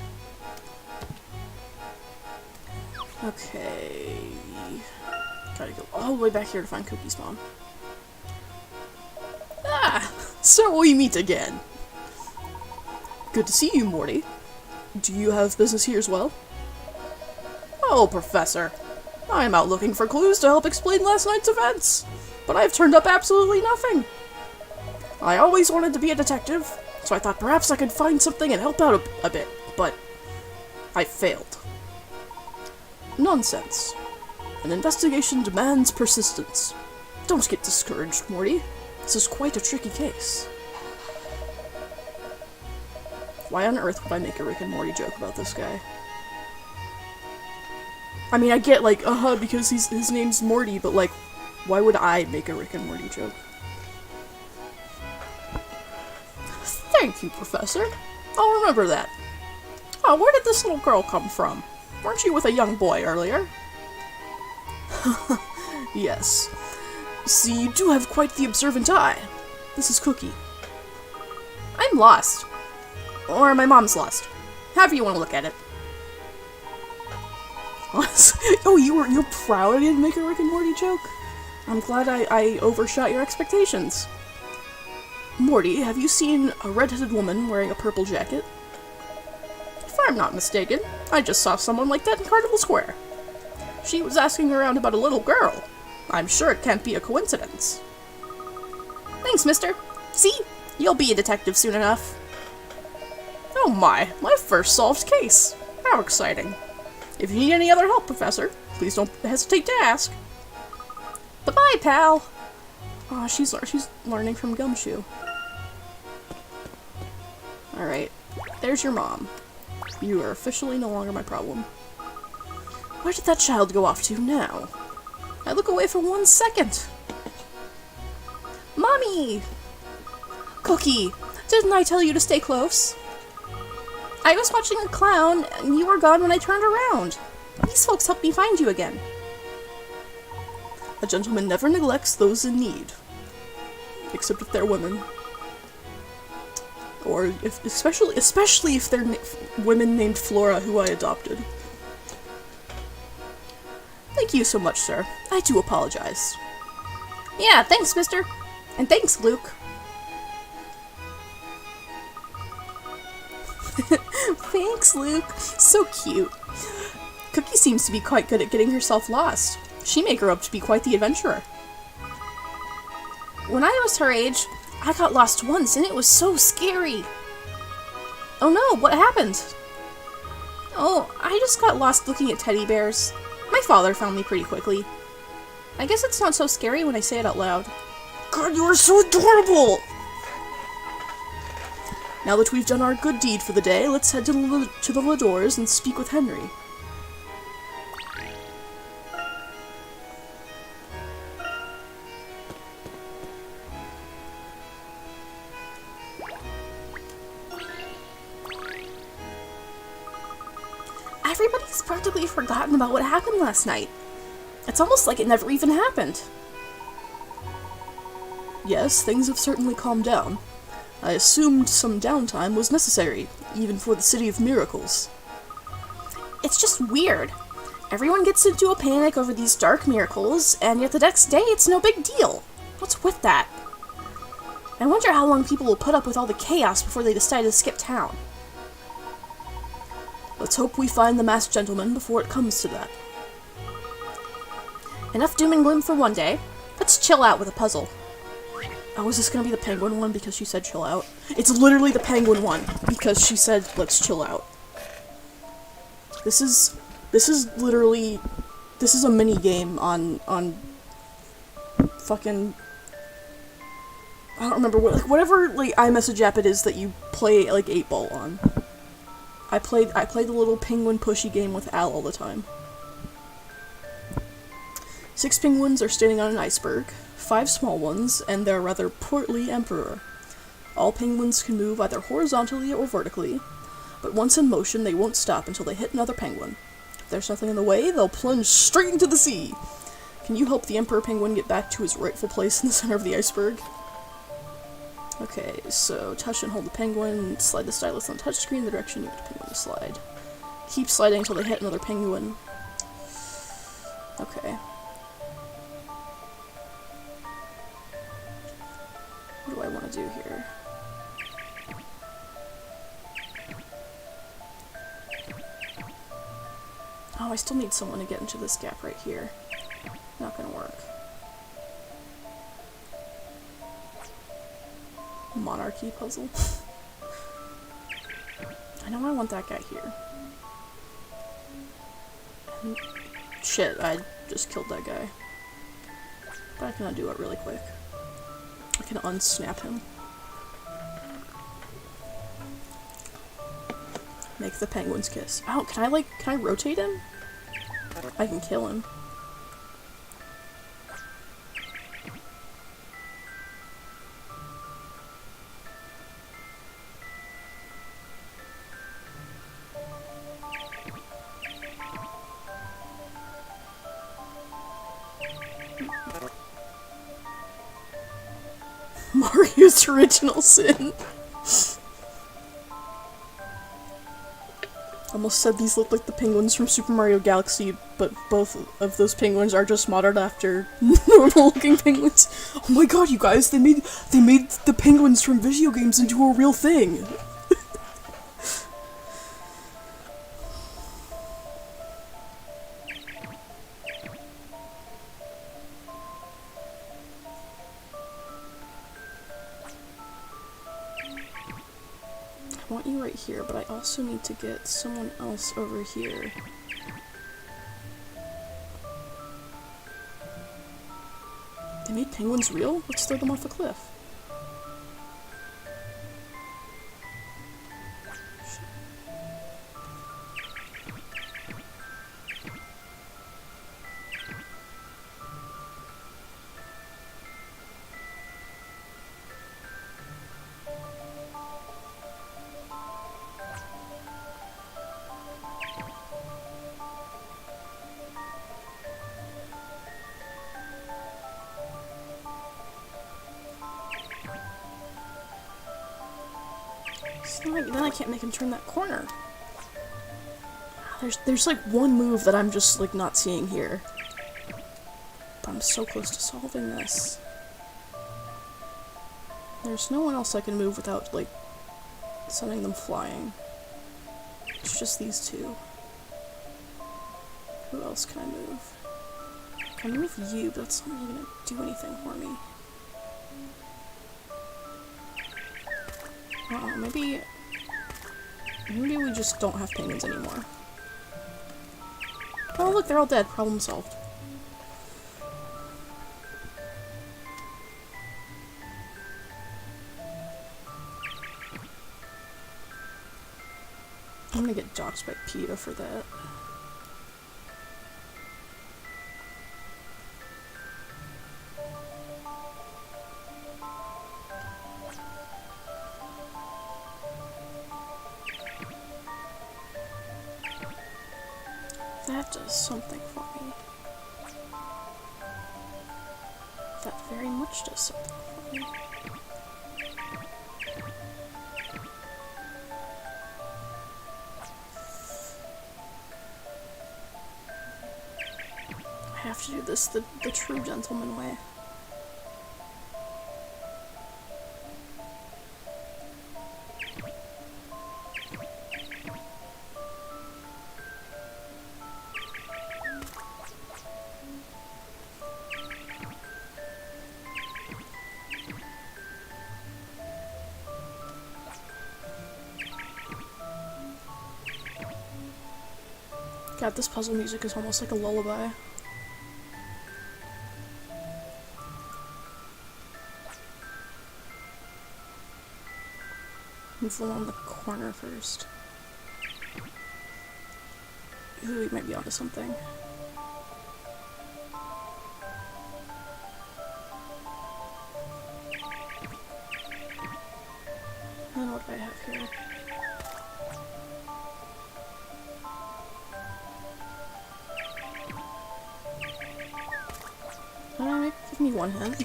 [SPEAKER 1] Okay. Gotta go all the way back here to find Cookie's mom. Ah! So we meet again! Good to see you, Morty. Do you have business here as well? Oh, Professor. I'm out looking for clues to help explain last night's events, but I've turned up absolutely nothing. I always wanted to be a detective, so I thought perhaps I could find something and help out a bit, but I failed. Nonsense. An investigation demands persistence. Don't get discouraged, Morty. This is quite a tricky case. Why on earth would I make a Rick and Morty joke about this guy? I mean, I get, like, because his name's Morty, but, like, why would I make a Rick and Morty joke? Thank you, Professor. I'll remember that. Oh, where did this little girl come from? Weren't you with a young boy earlier? Yes. See, you do have quite the observant eye. This is Cookie. I'm lost. Or my mom's lost. However you want to look at it. Oh, you're proud I didn't make a Rick and Morty joke? I'm glad I overshot your expectations. Morty, have you seen a red-headed woman wearing a purple jacket? If I'm not mistaken, I just saw someone like that in Carnival Square. She was asking around about a little girl. I'm sure it can't be a coincidence. Thanks, mister. See? You'll be a detective soon enough. Oh my first solved case. How exciting. If you need any other help, Professor, please don't hesitate to ask. Bye-bye, pal. Aw, she's learning from Gumshoe. Alright, there's your mom. You are officially no longer my problem. Where did that child go off to now? I look away for 1 second. Mommy! Cookie, didn't I tell you to stay close? I was watching a clown, and you were gone when I turned around. These folks helped me find you again. A gentleman never neglects those in need. Except if they're women. Or, especially if they're women named Flora, who I adopted. Thank you so much, sir. I do apologize. Yeah, thanks, mister. And thanks, Luke. Thanks, Luke. So cute. Cookie seems to be quite good at getting herself lost. She may grow up to be quite the adventurer. When I was her age, I got lost once and it was so scary. Oh no, what happened? Oh, I just got lost looking at teddy bears. My father found me pretty quickly. I guess it's not so scary when I say it out loud. God, you are so adorable! Now that we've done our good deed for the day, let's head to the Ladors and speak with Henry. Everybody's practically forgotten about what happened last night. It's almost like it never even happened. Yes, things have certainly calmed down. I assumed some downtime was necessary, even for the City of Miracles. It's just weird. Everyone gets into a panic over these dark miracles, and yet the next day it's no big deal. What's with that? I wonder how long people will put up with all the chaos before they decide to skip town. Let's hope we find the masked gentleman before it comes to that. Enough doom and gloom for one day. Let's chill out with a puzzle. Oh, is this gonna be the penguin one because she said chill out? It's literally the penguin one because she said let's chill out. This is literally, this is a mini game on fucking, I don't remember what, whatever like iMessage app it is that you play like 8-ball on. I play the little penguin pushy game with Al all the time. 6 penguins are standing on an iceberg, 5 small ones, and their rather portly emperor. All penguins can move either horizontally or vertically, but once in motion they won't stop until they hit another penguin. If there's nothing in the way, they'll plunge straight into the sea. Can you help the emperor penguin get back to his rightful place in the center of the iceberg? Okay, so touch and hold the penguin, slide the stylus on the touchscreen in the direction you want the penguin to slide. Keep sliding until they hit another penguin. Okay. What do I want to do here? Oh, I still need someone to get into this gap right here. Not gonna work. Monarchy puzzle. I know I want that guy here. And shit, I just killed that guy. But I can undo it really quick. I can unsnap him. Make the penguins kiss. Oh, can I rotate him? I can kill him. Mario's original sin. Almost said these look like the penguins from Super Mario Galaxy, but both of those penguins are just modeled after normal-looking penguins. Oh my god, you guys! They made the penguins from video games into a real thing. I want you right here, but I also need to get someone else over here. They made penguins real? Let's throw them off a cliff. Then I can't make him turn that corner. There's like one move that I'm just like not seeing here. But I'm so close to solving this. There's no one else I can move without like sending them flying. It's just these two. Who else can I move? I can move you, but that's not really gonna do anything for me. Maybe we just don't have penguins anymore. Oh look, they're all dead. Problem solved. I'm gonna get doxed by PETA for that. That does something for me. That very much does something for me. I have to do this the true gentleman way. God, this puzzle music is almost like a lullaby. Move along the corner first. Ooh, we might be onto something. And what do I have here? Give me one hint.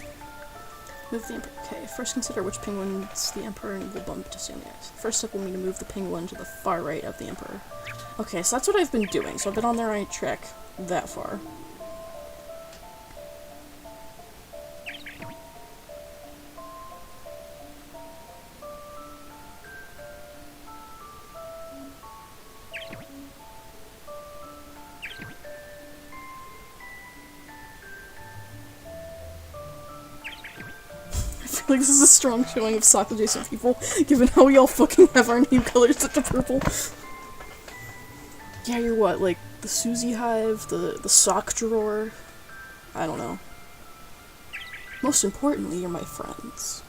[SPEAKER 1] Move the Emperor. Okay, first consider which penguins the Emperor will bump to stand next. First step will be to move the penguin to the far right of the Emperor. Okay, so that's what I've been doing, so I've been on the right track that far. I feel like this is a strong showing of sock adjacent people, given how we all fucking have our name colors set to purple. Yeah, you're what, like, the Susie Hive, the sock drawer? I don't know. Most importantly, you're my friends.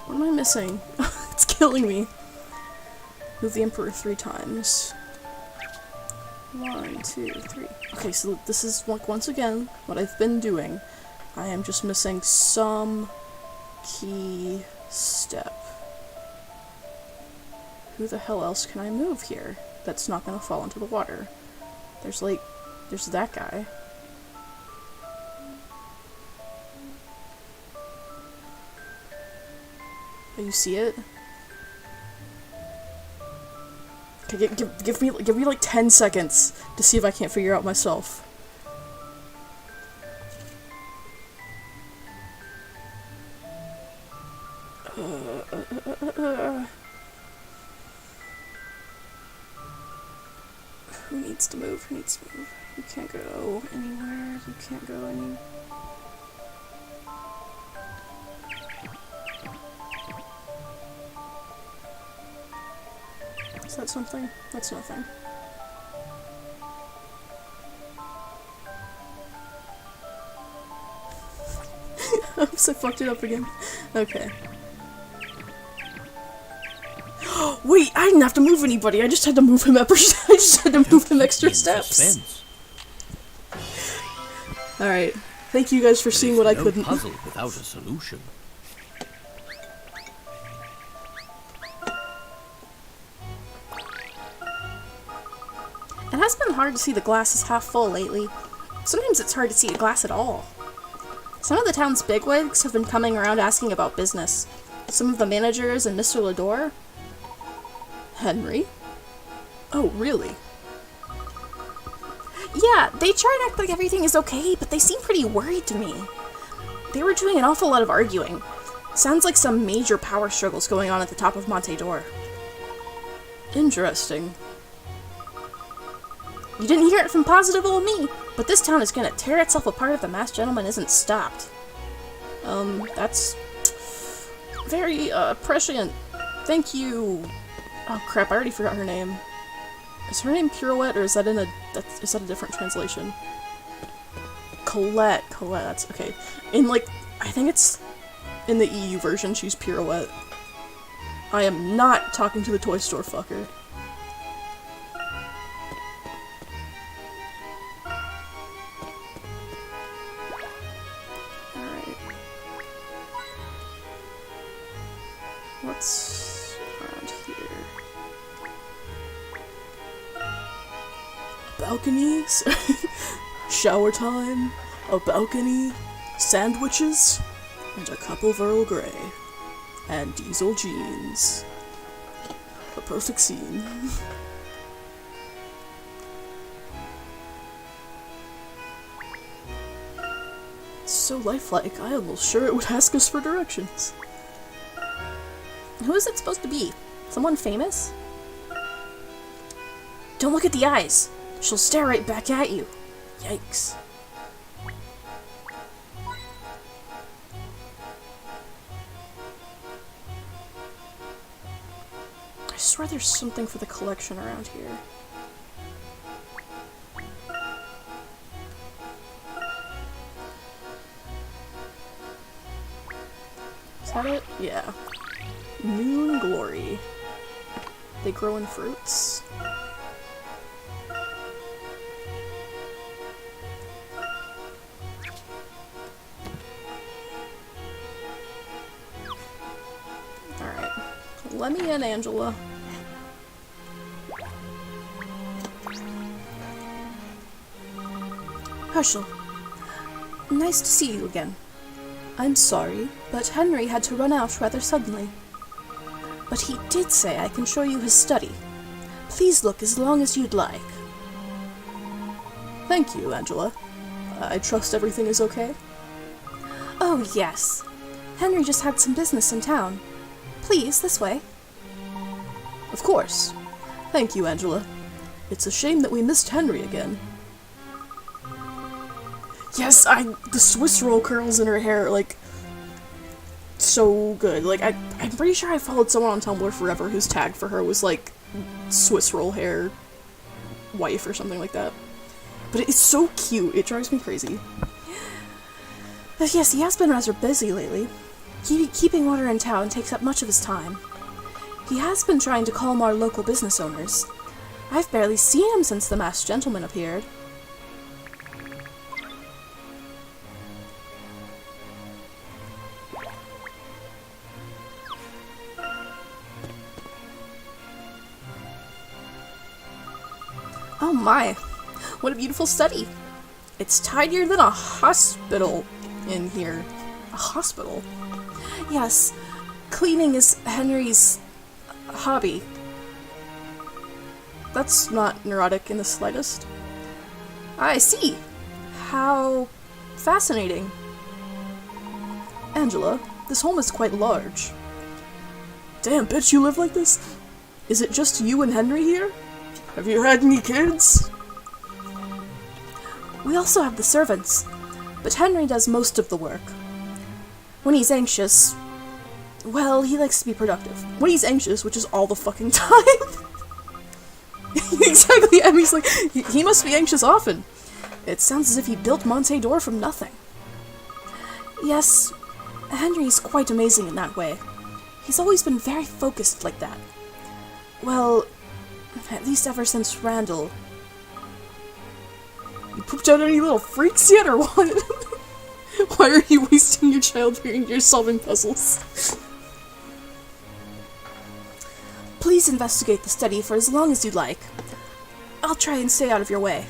[SPEAKER 1] What am I missing? It's killing me. Move the Emperor 3 times. 1, 2, 3. Okay, so this is, once again, what I've been doing. I am just missing some key step. Who the hell else can I move here that's not gonna fall into the water? There's that guy. Oh, you see it? Okay, give me like 10 seconds to see if I can't figure out myself. Who needs to move? Who needs to move? You can't go anywhere. You can't go any. Is that something? That's nothing. Oops, I fucked it up again. Okay. Wait, I didn't have to move anybody. I just had to move him I just had to move him extra steps. Alright. Thank you guys for seeing what I couldn't.
[SPEAKER 2] Puzzle without a solution.
[SPEAKER 1] It has been hard to see the glass as half full lately. Sometimes it's hard to see a glass at all. Some of the town's bigwigs have been coming around asking about business. Some of the managers and Mr. Lador. Henry? Oh, really? Yeah, they try to act like everything is okay, but they seem pretty worried to me. They were doing an awful lot of arguing. Sounds like some major power struggles going on at the top of Monte d'Or. Interesting. You didn't hear it from positive old me, but this town is gonna tear itself apart if the masked gentleman isn't stopped. That's very, prescient. Thank you. Oh crap, I already forgot her name. Is her name Pirouette, or is that is that a different translation? Colette, that's okay. I think it's in the EU version, she's Pirouette. I am not talking to the toy store fucker. Alright. What's around here? Balcony? Shower time? A balcony? Sandwiches? And a cup of Earl Grey. And diesel jeans. A perfect scene. It's so lifelike, I was sure it would ask us for directions. Who is it supposed to be? Someone famous? Don't look at the eyes! She'll stare right back at you. Yikes. I swear there's something for the collection around here. Is that it? Yeah. Moon Glory. They grow in fruits. Alright. Let me in, Angela. Herschel. Nice to see you again. I'm sorry, but Henry had to run out rather suddenly. But he did say I can show you his study. Please look as long as you'd like. Thank you, Angela. I trust everything is okay? Oh, yes. Henry just had some business in town. Please, this way. Of course. Thank you, Angela. It's a shame that we missed Henry again. Yes, the Swiss roll curls in her hair, like, so good. Like, I'm pretty sure I followed someone on Tumblr forever whose tag for her was, like, Swiss roll hair wife or something like that. But it's so cute, it drives me crazy. But yes, he has been rather busy lately. Keeping order in town takes up much of his time. He has been trying to calm our local business owners. I've barely seen him since the masked gentleman appeared. Oh my, what a beautiful study. It's tidier than a hospital in here. A hospital? Yes, cleaning is Henry's hobby. That's not neurotic in the slightest. I see. How fascinating. Angela, this home is quite large. Damn, bitch, you live like this? Is it just you and Henry here? Have you had any kids? We also have the servants, but Henry does most of the work. When he's anxious, well, he likes to be productive. When he's anxious, which is all the fucking time. Exactly, Emmy's like, he must be anxious often. It sounds as if he built Monte d'Or from nothing. Yes, Henry's quite amazing in that way. He's always been very focused like that. Well, at least ever since Randall. You pooped out any little freaks yet, or what? Why are you wasting your child hearing you're solving puzzles? Please investigate the study for as long as you'd like. I'll try and stay out of your way.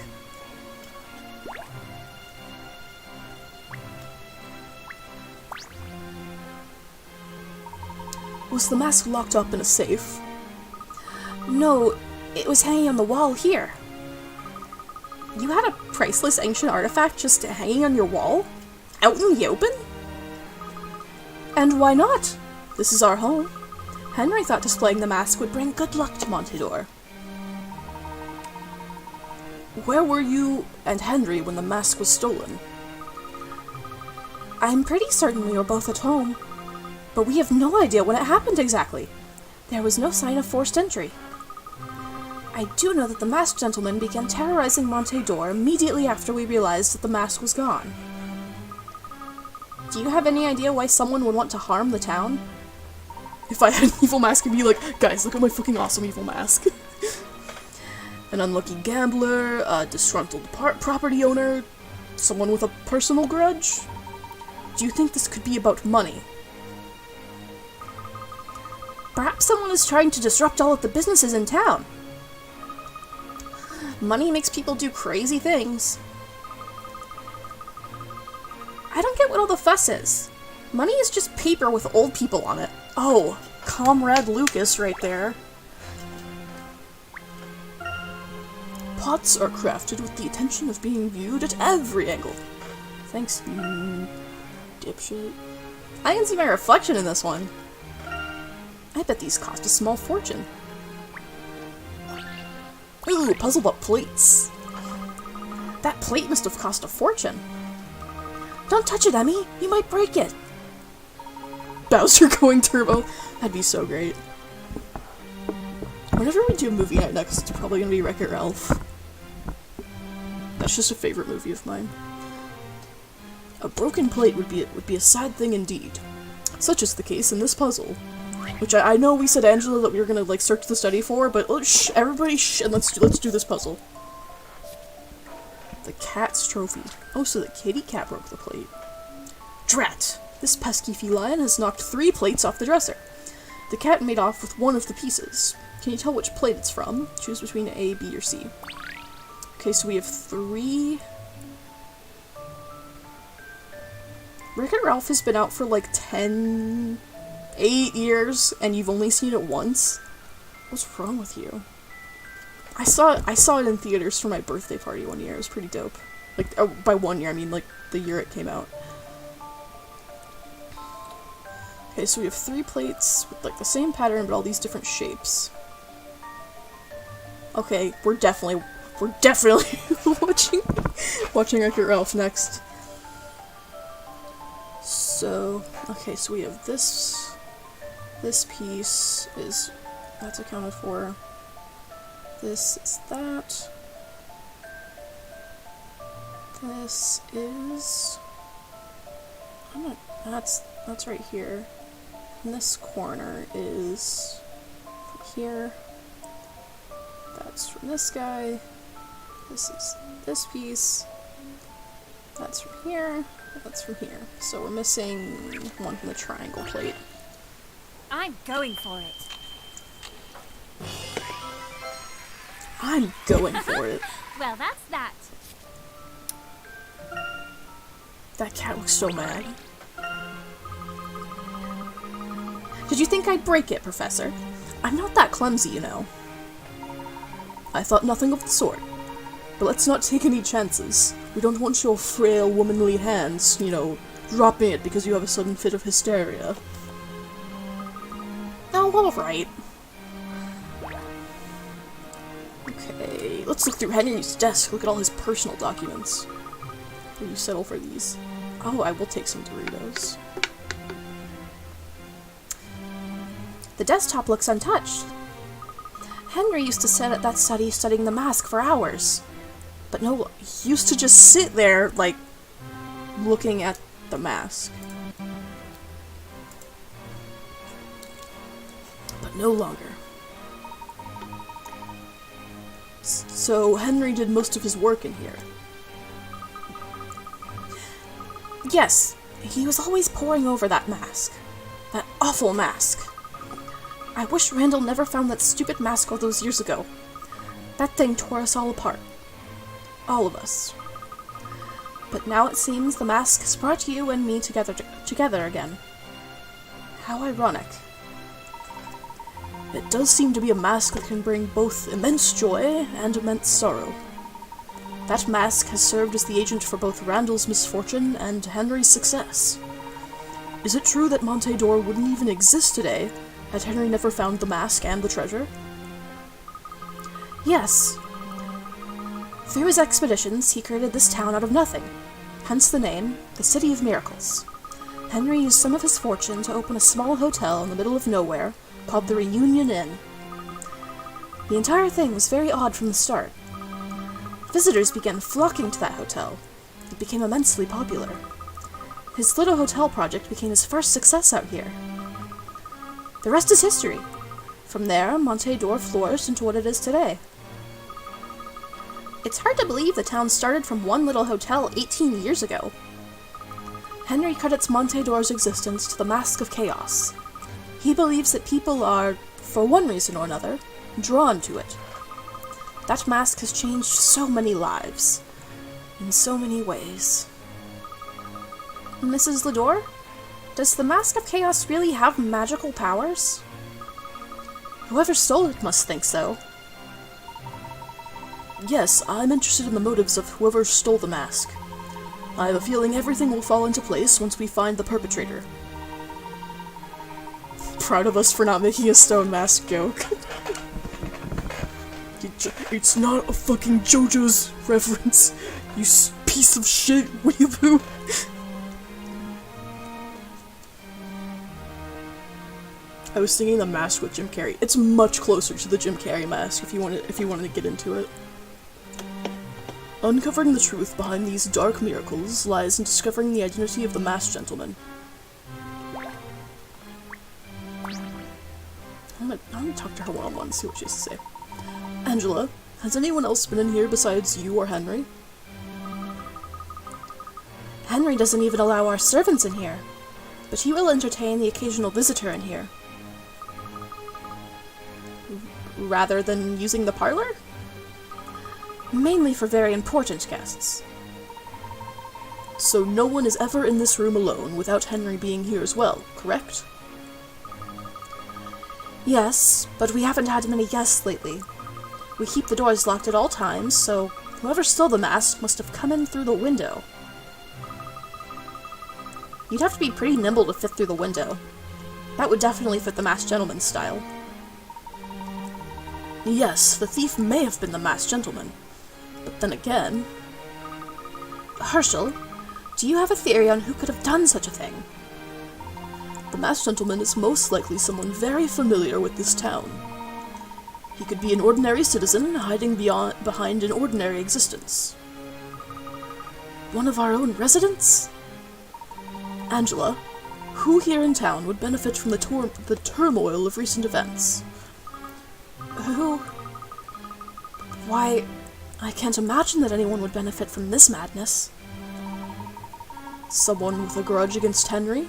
[SPEAKER 1] Was the mask locked up in a safe? No, it was hanging on the wall here. You had a priceless ancient artifact just hanging on your wall? Out in the open? And why not? This is our home. Henry thought displaying the mask would bring good luck to Monte d'Or. Where were you and Henry when the mask was stolen? I'm pretty certain we were both at home, but we have no idea when it happened exactly. There was no sign of forced entry. I do know that the masked gentleman began terrorizing Monte d'Or immediately after we realized that the mask was gone. Do you have any idea why someone would want to harm the town? If I had an evil mask, I'd be like, guys, look at my fucking awesome evil mask. An unlucky gambler, a disgruntled property owner, someone with a personal grudge? Do you think this could be about money? Perhaps someone is trying to disrupt all of the businesses in town. Money makes people do crazy things. I don't get what all the fuss is. Money is just paper with old people on it. Oh, Comrade Lucas right there. Pots are crafted with the intention of being viewed at every angle. Thanks, you dipshit. I can see my reflection in this one. I bet these cost a small fortune. Ooh, puzzle about plates. That plate must have cost a fortune. Don't touch it, Emmy! You might break it! Bowser going turbo. That'd be so great. Whenever we do a movie night next, it's probably gonna be Wreck-It Ralph. That's just a favorite movie of mine. A broken plate would be a sad thing indeed. Such is the case in this puzzle. Which I know we said, Angela, that we were gonna, like, search the study for, but shh, everybody shh, and let's do this puzzle. The cat's trophy. Oh, so the kitty cat broke the plate. Drat! This pesky feline has knocked 3 plates off the dresser. The cat made off with one of the pieces. Can you tell which plate it's from? Choose between A, B, or C. Okay, so we have 3... Wreck-It Ralph has been out for like 8 years, and you've only seen it once? What's wrong with you? I saw it in theaters for my birthday party one year. It was pretty dope. Like, oh, by 1 year, I mean like the year it came out. Okay, so we have 3 plates with like the same pattern but all these different shapes. Okay, we're definitely watching Wreck-It Ralph next. So, okay, so we have this piece that's accounted for. This is that. This is... that's right here. And this corner is from here. That's from this guy. This is this piece. That's from here. That's from here. So we're missing one from the triangle plate.
[SPEAKER 4] I'm going for it.
[SPEAKER 1] I'm going for it.
[SPEAKER 4] Well, that's that.
[SPEAKER 1] That cat looks so mad. Did you think I'd break it, Professor? I'm not that clumsy, you know. I thought nothing of the sort. But let's not take any chances. We don't want your frail, womanly hands, you know, dropping it because you have a sudden fit of hysteria. Oh, alright. Okay, let's look through Henry's desk. Look at all his personal documents. Will you settle for these? Oh, I will take some Doritos. The desktop looks untouched. Henry used to sit at that study studying the mask for hours. But no, he used to just sit there, like, looking at the mask. But no longer. So Henry did most of his work in here. Yes, he was always poring over that mask. That awful mask. I wish Randall never found that stupid mask all those years ago. That thing tore us all apart. All of us. But now it seems the mask has brought you and me together again. How ironic. It does seem to be a mask that can bring both immense joy and immense sorrow. That mask has served as the agent for both Randall's misfortune and Henry's success. Is it true that Monte d'Or wouldn't even exist today had Henry never found the mask and the treasure? Yes. Through his expeditions, he created this town out of nothing, hence the name, the City of Miracles. Henry used some of his fortune to open a small hotel in the middle of nowhere called the Reunion Inn. The entire thing was very odd from the start. Visitors began flocking to that hotel. It became immensely popular. His little hotel project became his first success out here. The rest is history. From there, Monte d'Or flourished into what it is today. It's hard to believe the town started from one little hotel 18 years ago. Henry credits Monte d'Or's existence to the Mask of Chaos. He believes that people are, for one reason or another, drawn to it. That mask has changed so many lives, in so many ways. Mrs. Lador, does the Mask of Chaos really have magical powers? Whoever stole it must think so. Yes, I'm interested in the motives of whoever stole the mask. I have a feeling everything will fall into place once we find the perpetrator. proud of us for not making a stone mask joke. It's not a fucking JoJo's reference, you piece of shit, weeaboo. I was thinking the mask with Jim Carrey. It's much closer to the Jim Carrey mask if you wanted to get into it. Uncovering the truth behind these dark miracles lies in discovering the identity of the masked gentleman. I'm gonna talk to her one-on-one, see what she has to say. Angela, has anyone else been in here besides you or Henry?
[SPEAKER 5] Henry doesn't even allow our servants in here, but he will entertain the occasional visitor in here.
[SPEAKER 1] Rather than using the parlor?
[SPEAKER 5] Mainly for very important guests.
[SPEAKER 1] So no one is ever in this room alone without Henry being here as well, correct?
[SPEAKER 5] Yes, but we haven't had many guests lately. We keep the doors locked at all times, so whoever stole the mask must have come in through the window.
[SPEAKER 1] You'd have to be pretty nimble to fit through the window. That would definitely fit the masked gentleman's style. Yes, the thief may have been the masked gentleman. But then again...
[SPEAKER 5] Herschel, do you have a theory on who could have done such a thing?
[SPEAKER 1] The masked gentleman is most likely someone very familiar with this town. He could be an ordinary citizen hiding behind an ordinary existence.
[SPEAKER 5] One of our own residents?
[SPEAKER 1] Angela, who here in town would benefit from the turmoil of recent events?
[SPEAKER 5] Who? Why, I can't imagine that anyone would benefit from this madness.
[SPEAKER 1] Someone with a grudge against Henry?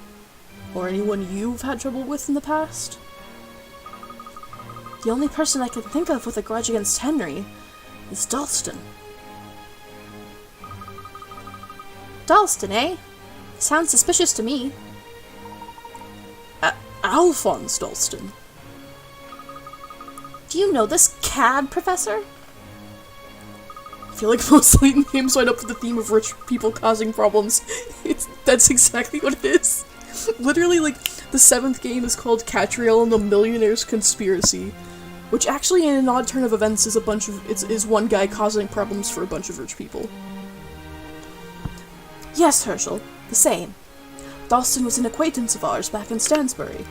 [SPEAKER 1] Or anyone you've had trouble with in the past?
[SPEAKER 5] The only person I can think of with a grudge against Henry is Dalston. Dalston, eh? Sounds suspicious to me.
[SPEAKER 1] Alphonse Dalston.
[SPEAKER 5] Do you know this cad, Professor?
[SPEAKER 1] I feel like most Layton games wind up with the theme of rich people causing problems. That's exactly what it is. Literally, like, the 7th game is called Catriel and the Millionaire's Conspiracy, which actually, in an odd turn of events, is one guy causing problems for a bunch of rich people.
[SPEAKER 5] Yes, Herschel, the same.
[SPEAKER 1] Dalston was an acquaintance of ours back in Stansbury.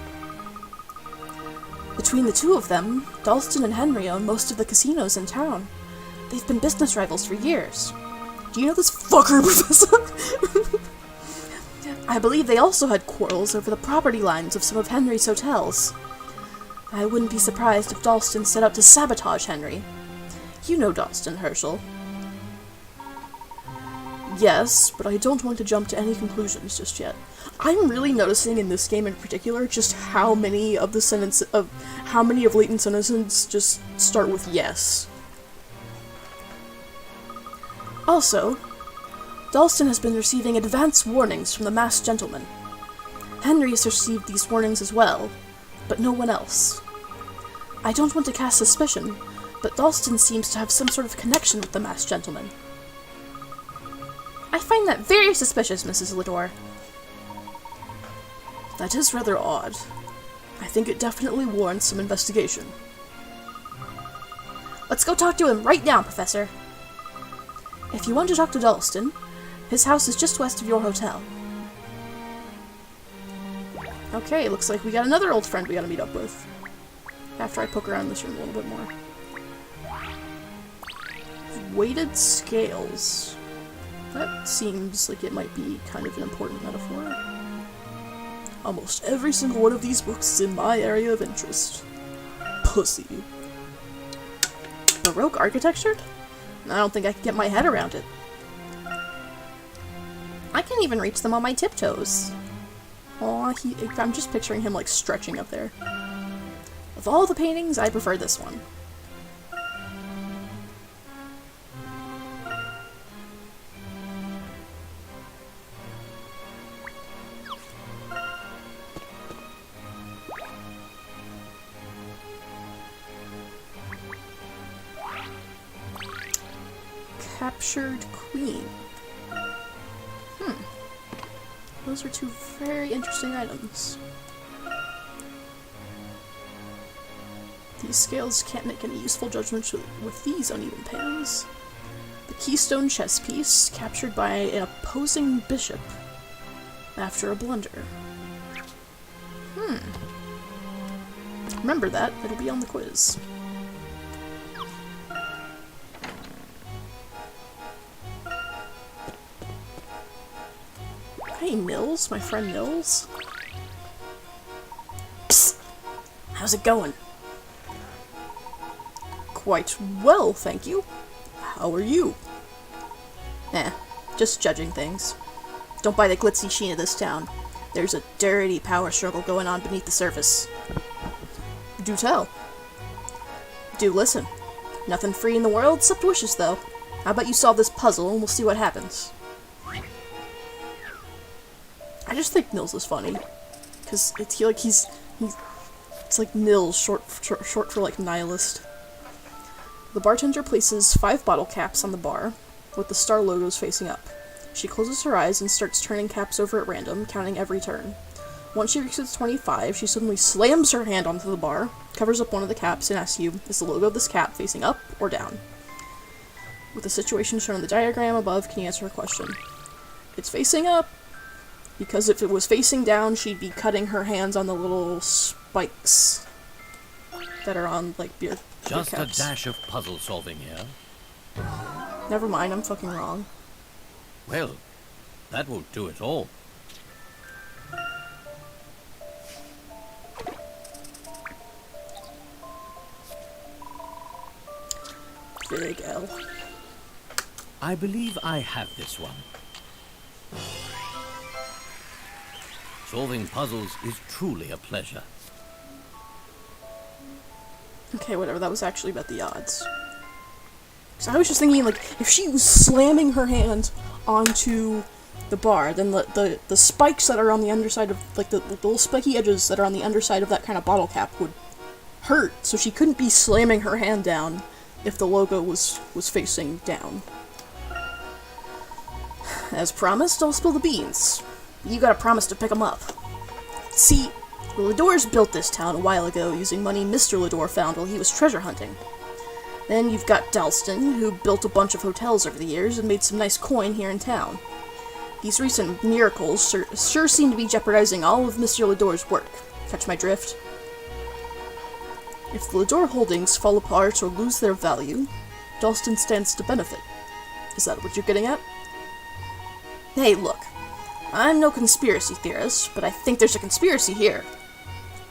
[SPEAKER 5] Between the two of them, Dalston and Henry own most of the casinos in town. They've been business rivals for years.
[SPEAKER 1] Do you know this fucker, Professor?
[SPEAKER 5] I believe they also had quarrels over the property lines of some of Henry's hotels. I wouldn't be surprised if Dalston set out to sabotage Henry. You know Dalston, Herschel.
[SPEAKER 1] Yes, but I don't want to jump to any conclusions just yet. I'm really noticing in this game in particular just how many of Layton's sentences just start with yes.
[SPEAKER 5] Also, Dalston has been receiving advance warnings from the masked gentleman. Henry has received these warnings as well, but no one else. I don't want to cast suspicion, but Dalston seems to have some sort of connection with the masked gentleman. I find that very suspicious, Mrs. Lador.
[SPEAKER 1] That is rather odd. I think it definitely warrants some investigation.
[SPEAKER 5] Let's go talk to him right now, Professor. If you want to talk to Dalston, his house is just west of your hotel.
[SPEAKER 1] Okay, looks like we got another old friend we gotta meet up with. After I poke around this room a little bit more. Weighted scales. That seems like it might be kind of an important metaphor. Almost every single one of these books is in my area of interest. Pussy. Baroque architecture? I don't think I can get my head around it. I can't even reach them on my tiptoes. Aw, I'm just picturing him like stretching up there. Of all the paintings, I prefer this one. Captured Queen. Those are two very interesting items.
[SPEAKER 5] These scales can't make any useful judgments with these uneven pans. The keystone chess piece, captured by an opposing bishop after a blunder. Remember that, it'll be on the quiz. Hey Nils, my friend Nils. Psst! How's it going? Quite well, thank you. How are you? Just judging things. Don't buy the glitzy sheen of this town. There's a dirty power struggle going on beneath the surface. Do tell. Do listen. Nothing free in the world except wishes, though. How about you solve this puzzle and we'll see what happens? I just think Nils is funny. Because it's it's like Nils, short for like nihilist. The bartender places 5 bottle caps on the bar, with the star logos facing up. She closes her eyes and starts turning caps over at random, counting every turn. Once she reaches 25, she suddenly slams her hand onto the bar, covers up one of the caps, and asks you, is the logo of this cap facing up or down? With the situation shown in the diagram above, can you answer her question? It's facing up, because if it was facing down, she'd be cutting her hands on the little spikes that are on, like, beer
[SPEAKER 6] Just
[SPEAKER 5] caps.
[SPEAKER 6] a dash of puzzle solving here.
[SPEAKER 5] Never mind, I'm fucking wrong.
[SPEAKER 6] Well, that won't do it all.
[SPEAKER 5] Big L.
[SPEAKER 6] I believe I have this one. Solving puzzles is truly a pleasure.
[SPEAKER 5] Okay, whatever, that was actually about the odds. So I was just thinking, like, if she was slamming her hand onto the bar, then the spikes that are on the underside of, like, the little spiky edges that are on the underside of that kind of bottle cap would hurt, so she couldn't be slamming her hand down if the logo was facing down. As promised, I'll spill the beans. You gotta promise to pick them up. See, the Ladors built this town a while ago using money Mr. Lador found while he was treasure hunting. Then you've got Dalston, who built a bunch of hotels over the years and made some nice coin here in town. These recent miracles sure seem to be jeopardizing all of Mr. Lador's work. Catch my drift? If the Lador holdings fall apart or lose their value, Dalston stands to benefit. Is that what you're getting at? Hey, look. I'm no conspiracy theorist, but I think there's a conspiracy here.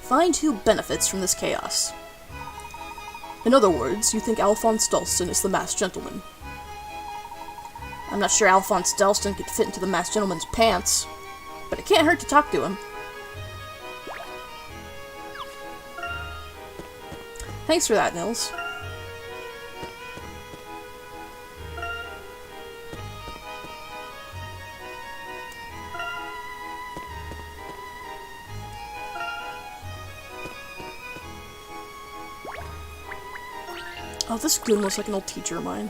[SPEAKER 5] Find who benefits from this chaos. In other words, you think Alphonse Dalston is the masked gentleman. I'm not sure Alphonse Dalston could fit into the masked gentleman's pants, but it can't hurt to talk to him. Thanks for that, Nils. Oh, this goon looks like an old teacher of mine.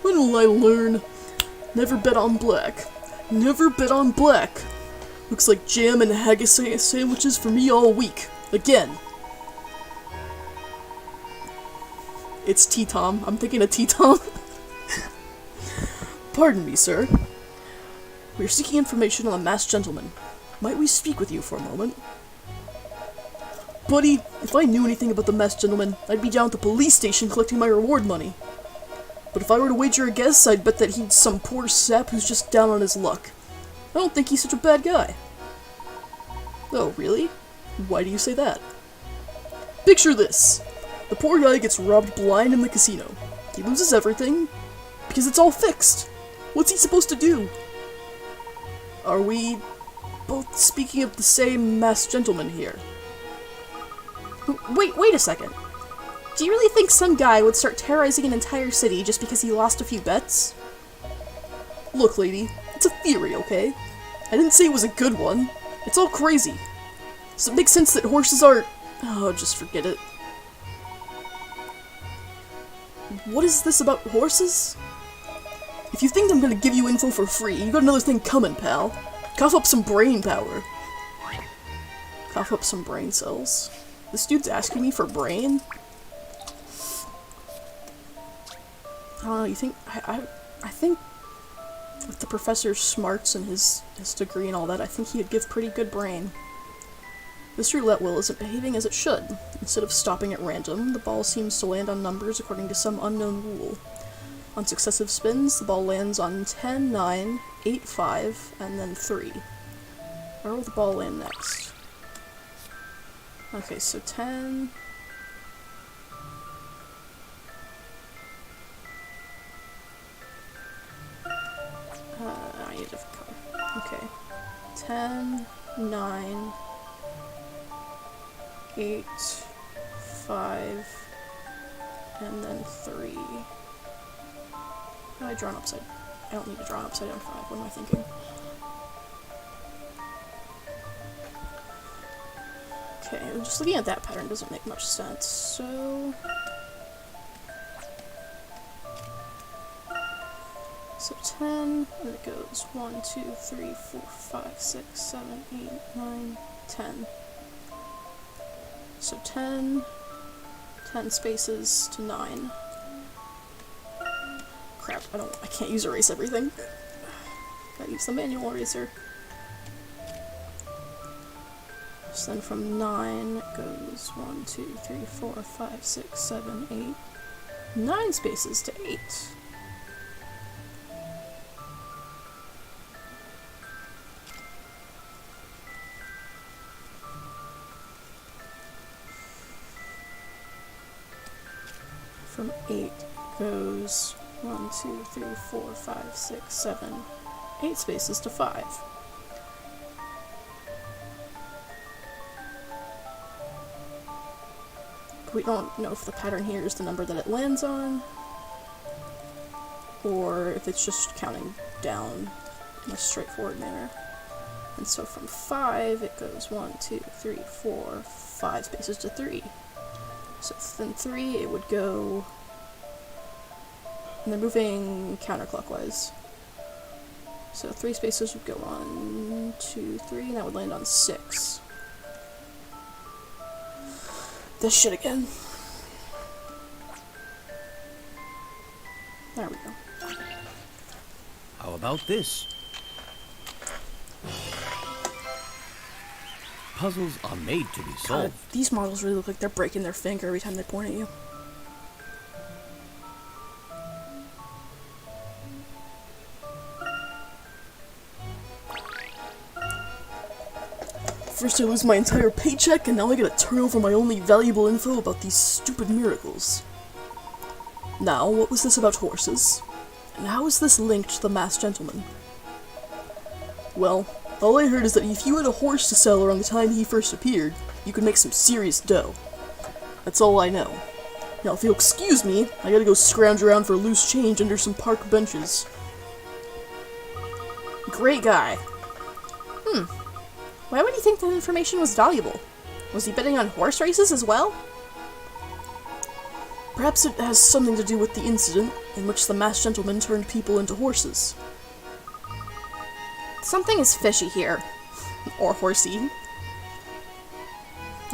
[SPEAKER 5] When will I learn? Never bet on black. Never bet on black. Looks like jam and haggis sandwiches for me all week. Again. It's T-Tom. I'm thinking of T-Tom. Pardon me, sir. We are seeking information on the masked gentleman. Might we speak with you for a moment? Buddy, if I knew anything about the masked gentleman, I'd be down at the police station collecting my reward money. But if I were to wager a guess, I'd bet that he's some poor sap who's just down on his luck. I don't think he's such a bad guy. Oh, really? Why do you say that? Picture this. The poor guy gets robbed blind in the casino. He loses everything, because it's all fixed. What's he supposed to do? Are we both speaking of the same masked gentleman here? Wait a second. Do you really think some guy would start terrorizing an entire city just because he lost a few bets? Look, lady, it's a theory, okay? I didn't say it was a good one. It's all crazy. Does it make sense that horses are... Oh, just forget it. What is this about horses? If you think I'm gonna give you info for free, you got another thing coming, pal. Cough up some brain power. Cough up some brain cells. This dude's asking me for brain? I don't know, you think... I think with the professor's smarts and his degree and all that, I think he'd give pretty good brain. This roulette wheel isn't behaving as it should. Instead of stopping at random, the ball seems to land on numbers according to some unknown rule. On successive spins, the ball lands on 10, 9, 8, 5, and then 3. Where will the ball land next? Okay, so 10... I need a different color. Okay. 10, 9, 8, 5, and then 3. How do I draw an upside? I don't need to draw an upside down 5. What am I thinking? Okay, just looking at that pattern doesn't make much sense, so... So 10, and it goes 1, 2, 3, 4, 5, 6, 7, 8, 9, 10. So 10 spaces to 9. Crap, I can't use erase everything. Gotta use the manual eraser. So then from 9 it goes 1, 2, 3, 4, 5, 6, 7, 8. 9 spaces to 8. From 8 goes 1, 2, 3, 4, 5, 6, 7, 8 spaces to 5. But we don't know if the pattern here is the number that it lands on, or if it's just counting down in a straightforward manner. And so from 5, it goes 1, 2, 3, 4, 5 spaces to 3. So then 3, it would go... And they're moving counterclockwise. So 3 spaces would go 1, 2, 3, and that would land on 6. This shit again. There we go.
[SPEAKER 2] How about this? Puzzles are made to be solved.
[SPEAKER 5] These models really look like they're breaking their finger every time they point at you. First I lose my entire paycheck, and now I gotta turn over my only valuable info about these stupid miracles. Now, what was this about horses? And how is this linked to the masked gentleman? Well, all I heard is that if you had a horse to sell around the time he first appeared, you could make some serious dough. That's all I know. Now, if you'll excuse me, I gotta go scrounge around for loose change under some park benches. Great guy. Why would he think that information was valuable? Was he betting on horse races as well? Perhaps it has something to do with the incident in which the masked gentleman turned people into horses. Something is fishy here. Or horsey.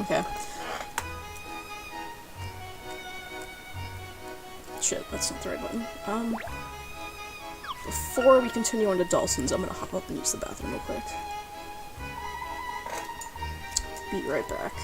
[SPEAKER 5] Okay. Shit, that's not the right button. Before we continue on to Dawson's, I'm gonna hop up and use the bathroom real quick. Be right back.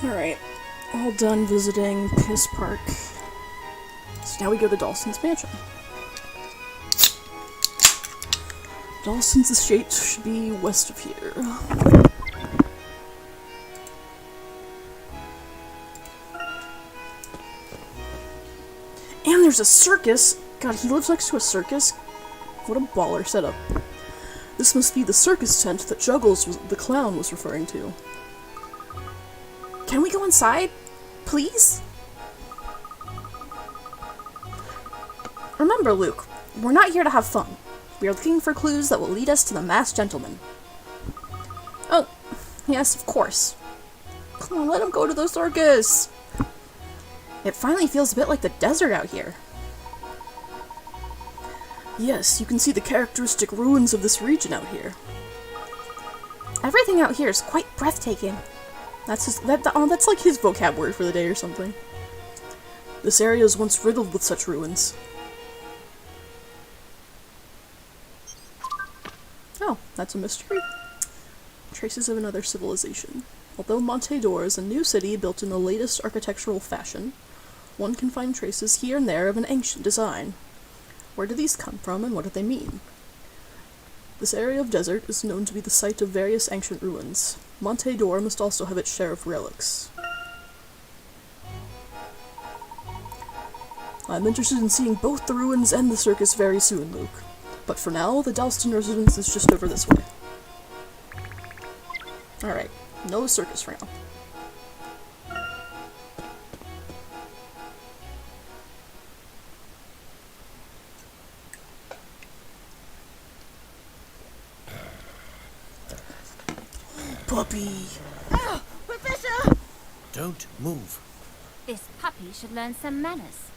[SPEAKER 1] Alright, all done visiting Piss Park. So now we go to Dalston's mansion. Dalston's estate should be west of here. And there's a circus! God, he lives next to a circus? What a baller setup. This must be the circus tent that Juggles the clown was referring to. Can we go inside? Please? Remember, Luke, we're not here to have fun. We are looking for clues that will lead us to the masked gentleman. Oh, yes, of course. Come on, let him go to the circus! It finally feels a bit like the desert out here. Yes, you can see the characteristic ruins of this region out here. Everything out here is quite breathtaking. That's like his vocab word for the day or something. This area was once riddled with such ruins. Oh, that's a mystery. Traces of another civilization. Although Monte d'Or is a new city built in the latest architectural fashion, one can find traces here and there of an ancient design. Where do these come from, and what do they mean? This area of desert is known to be the site of various ancient ruins. Monte d'Or must also have its share of relics. I'm interested in seeing both the ruins and the circus very soon, Luke. But for now, the Dalston residence is just over this way. Alright, no circus for now. Puppy!
[SPEAKER 3] Oh, Professor!
[SPEAKER 2] Don't move.
[SPEAKER 4] This puppy should learn some manners.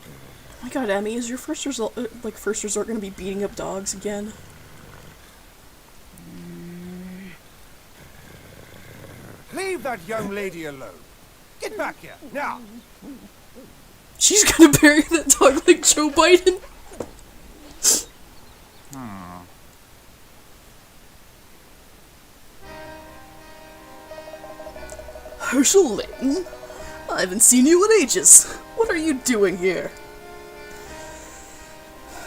[SPEAKER 1] Oh my god, Emmy, is your first resort gonna be beating up dogs again?
[SPEAKER 7] Leave that young lady alone. Get back here, now!
[SPEAKER 1] She's gonna bury that dog like Joe Biden! Herschel Layton? I haven't seen you in ages. What are you doing here?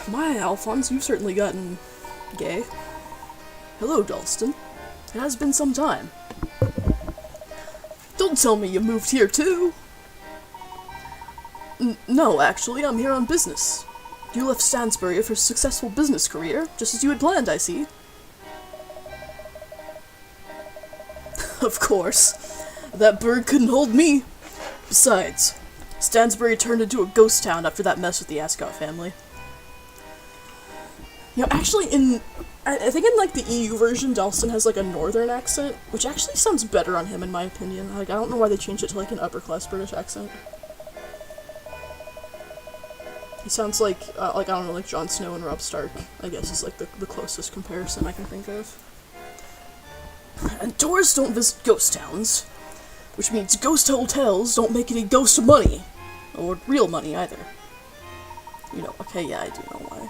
[SPEAKER 1] My, Alphonse, you've certainly gotten gay. Hello, Dalston. It has been some time. Don't tell me you moved here too! No, actually, I'm here on business. You left Stansbury for a successful business career, just as you had planned, I see. Of course. That bird couldn't hold me. Besides, Stansbury turned into a ghost town after that mess with the Ascot family. You know, actually, I think in, like, the EU version, Dalston has, like, a northern accent, which actually sounds better on him, in my opinion. Like, I don't know why they changed it to, like, an upper-class British accent. He sounds like, I don't know, like Jon Snow and Robb Stark, I guess, is, like, the closest comparison I can think of. And tourists don't visit ghost towns, which means ghost hotels don't make any ghost money. Or real money, either. You know, okay, yeah, I do know why.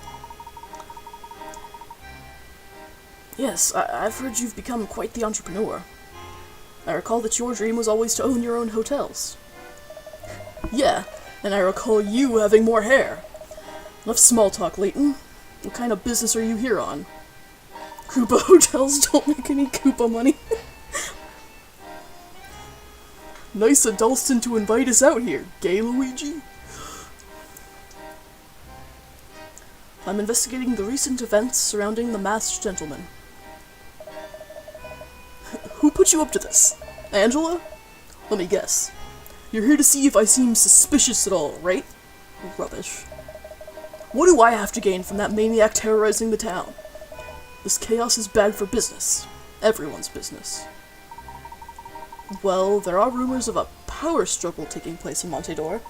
[SPEAKER 1] Yes, I've heard you've become quite the entrepreneur. I recall that your dream was always to own your own hotels. Yeah, and I recall you having more hair. Enough small talk, Layton. What kind of business are you here on? Koopa hotels don't make any Koopa money. Nice of Dalston to invite us out here, gay Luigi. I'm investigating the recent events surrounding the masked gentleman. Who put you up to this? Angela? Let me guess. You're here to see if I seem suspicious at all, right? Rubbish. What do I have to gain from that maniac terrorizing the town? This chaos is bad for business. Everyone's business. Well, there are rumors of a power struggle taking place in Monte d'Or.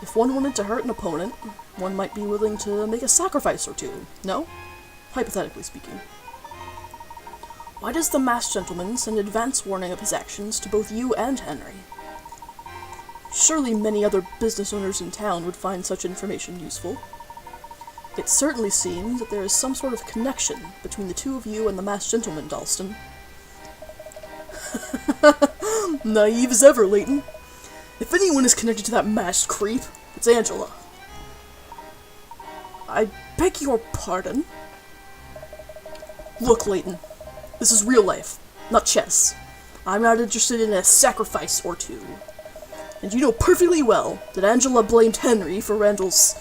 [SPEAKER 1] If one wanted to hurt an opponent, one might be willing to make a sacrifice or two, no? Hypothetically speaking. Why does the masked gentleman send advance warning of his actions to both you and Henry? Surely many other business owners in town would find such information useful. It certainly seems that there is some sort of connection between the two of you and the masked gentleman, Dalston.
[SPEAKER 5] Naive as ever, Layton. If anyone is connected to that masked creep, it's Angela. I beg your pardon? Look, Layton. This is real life, not chess. I'm not interested in a sacrifice or two. And you know perfectly well that Angela blamed Henry for Randall's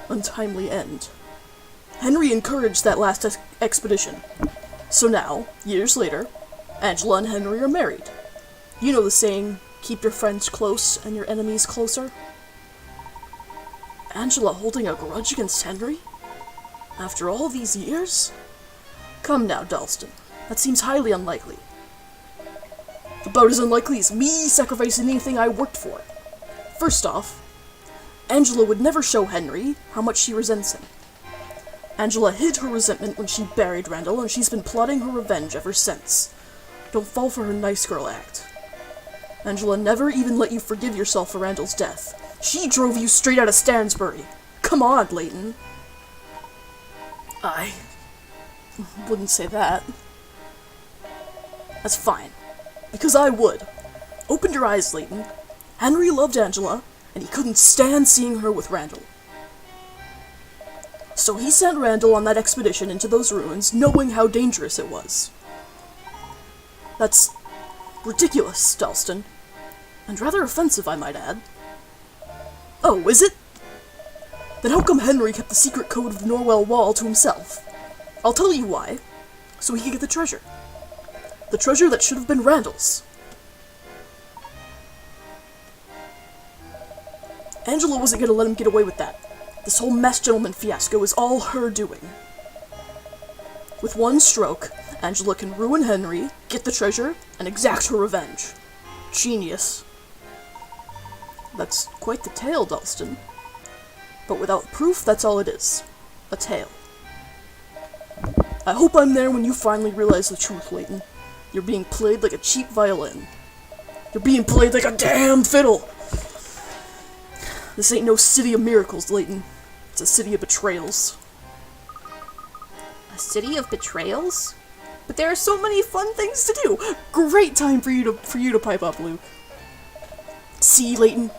[SPEAKER 5] untimely end. Henry encouraged that last expedition. So now, years later, Angela and Henry are married. You know the saying, keep your friends close and your enemies closer? Angela holding a grudge against Henry? After all these years? Come now, Dalston. That seems highly unlikely. About as unlikely as me sacrificing anything I worked for. First off, Angela would never show Henry how much she resents him. Angela hid her resentment when she buried Randall, and she's been plotting her revenge ever since. Don't fall for her nice girl act. Angela never even let you forgive yourself for Randall's death. She drove you straight out of Stansbury. Come on, Layton. I wouldn't say that. That's fine. Because I would. Open your eyes, Layton. Henry loved Angela, and he couldn't stand seeing her with Randall. So he sent Randall on that expedition into those ruins, knowing how dangerous it was. That's ridiculous, Dalston. And rather offensive, I might add. Oh, is it? Then how come Henry kept the secret code of the Norwell Wall to himself? I'll tell you why. So he could get the treasure. The treasure that should have been Randall's. Angela wasn't gonna let him get away with that. This whole masked gentleman fiasco is all her doing. With one stroke, Angela can ruin Henry, get the treasure, and exact her revenge. Genius. That's quite the tale, Dalston. But without proof, that's all it is. A tale. I hope I'm there when you finally realize the truth, Layton. You're being played like a cheap violin. You're being played like a damn fiddle! This ain't no city of miracles, Layton. It's a city of betrayals.
[SPEAKER 1] A city of betrayals? But there are so many fun things to do! Great time for you to pipe up, Luke.
[SPEAKER 5] See, Layton?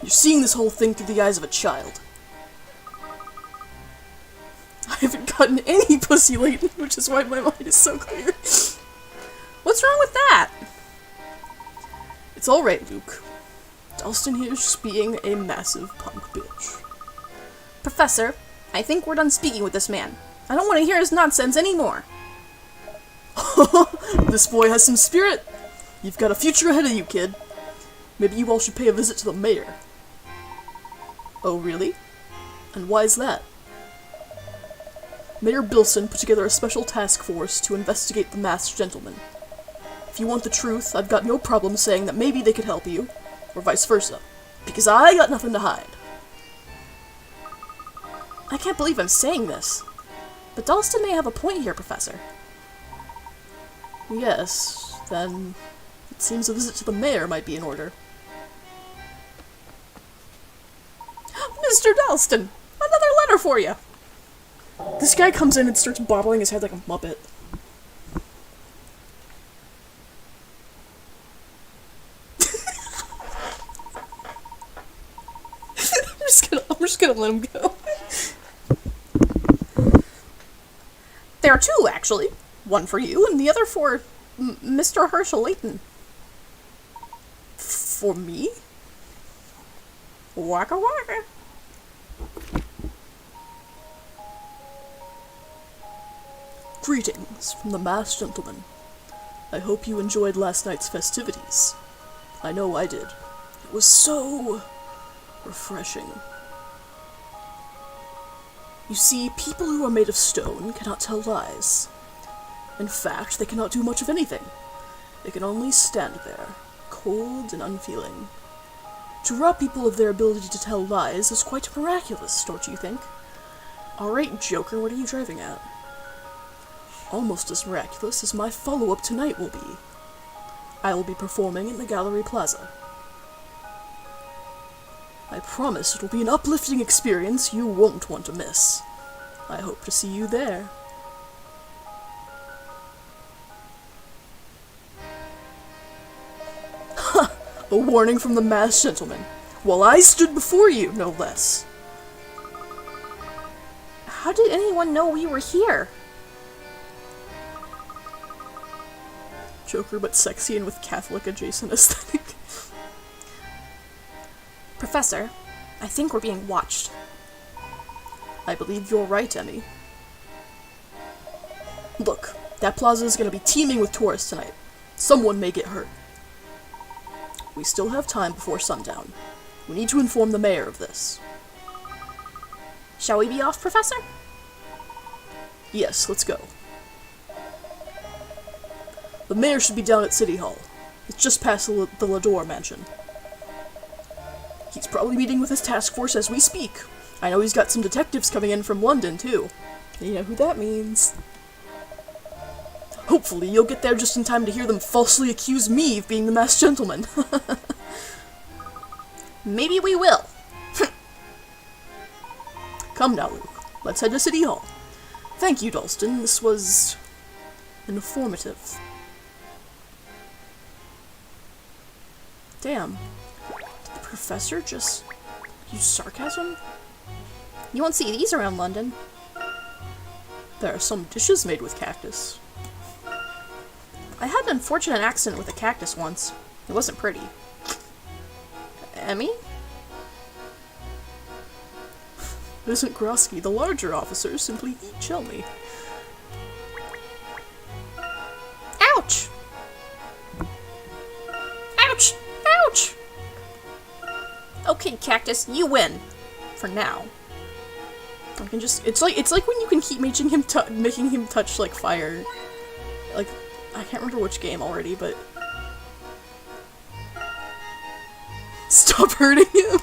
[SPEAKER 5] You're seeing this whole thing through the eyes of a child.
[SPEAKER 1] I haven't gotten any pussy, Layton, which is why my mind is so clear. What's wrong with that?
[SPEAKER 5] It's alright, Luke. Dalston here is just being a massive punk bitch.
[SPEAKER 1] Professor, I think we're done speaking with this man. I don't want to hear his nonsense anymore.
[SPEAKER 5] This boy has some spirit. You've got a future ahead of you, kid. Maybe you all should pay a visit to the mayor. Oh, really? And why's that? Mayor Bilson put together a special task force to investigate the masked gentleman. If you want the truth, I've got no problem saying that maybe they could help you, or vice versa, because I got nothing to hide.
[SPEAKER 1] I can't believe I'm saying this, but Dalston may have a point here, Professor.
[SPEAKER 5] Yes, then it seems a visit to the mayor might be in order.
[SPEAKER 1] Mr. Dalston, another letter for you!
[SPEAKER 5] This guy comes in and starts bobbling his head like a muppet.
[SPEAKER 1] I'm just gonna let him go. There are two, actually. One for you, and the other for Mr. Herschel Layton.
[SPEAKER 5] For me?
[SPEAKER 1] Waka waka.
[SPEAKER 5] Greetings from the masked gentleman. I hope you enjoyed last night's festivities. I know I did. It was so refreshing. You see, people who are made of stone cannot tell lies. In fact, they cannot do much of anything. They can only stand there, cold and unfeeling. To rob people of their ability to tell lies is quite miraculous, don't you think? Alright, Joker, what are you driving at? Almost as miraculous as my follow-up tonight will be. I will be performing in the Gallery Plaza. I promise it will be an uplifting experience you won't want to miss. I hope to see you there. A warning from the masked gentleman. While I stood before you, no less.
[SPEAKER 1] How did anyone know we were here?
[SPEAKER 5] Joker, but sexy and with Catholic-adjacent aesthetic.
[SPEAKER 1] Professor, I think we're being watched.
[SPEAKER 5] I believe you're right, Emmy. Look, that plaza is going to be teeming with tourists tonight. Someone may get hurt. We still have time before sundown. We need to inform the mayor of this.
[SPEAKER 1] Shall we be off, Professor?
[SPEAKER 5] Yes, let's go. The mayor should be down at City Hall. It's just past the Lador mansion. He's probably meeting with his task force as we speak. I know he's got some detectives coming in from London, too. You know who that means. Hopefully you'll get there just in time to hear them falsely accuse me of being the masked gentleman.
[SPEAKER 1] Maybe we will.
[SPEAKER 5] Come now, Luke. Let's head to City Hall. Thank you, Dalston. This was informative. Damn. Did the professor just use sarcasm?
[SPEAKER 1] You won't see these around London.
[SPEAKER 5] There are some dishes made with cactus.
[SPEAKER 1] I had an unfortunate accident with a cactus once. It wasn't pretty. Emmy?
[SPEAKER 5] Isn't Grosky the larger officer? Simply eat Chelmy.
[SPEAKER 1] Ouch! Ouch! Ouch! Okay, Cactus, you win. For now.
[SPEAKER 5] I can just— it's like when you can keep making him touch like fire. Like, I can't remember which game already, but stop hurting him.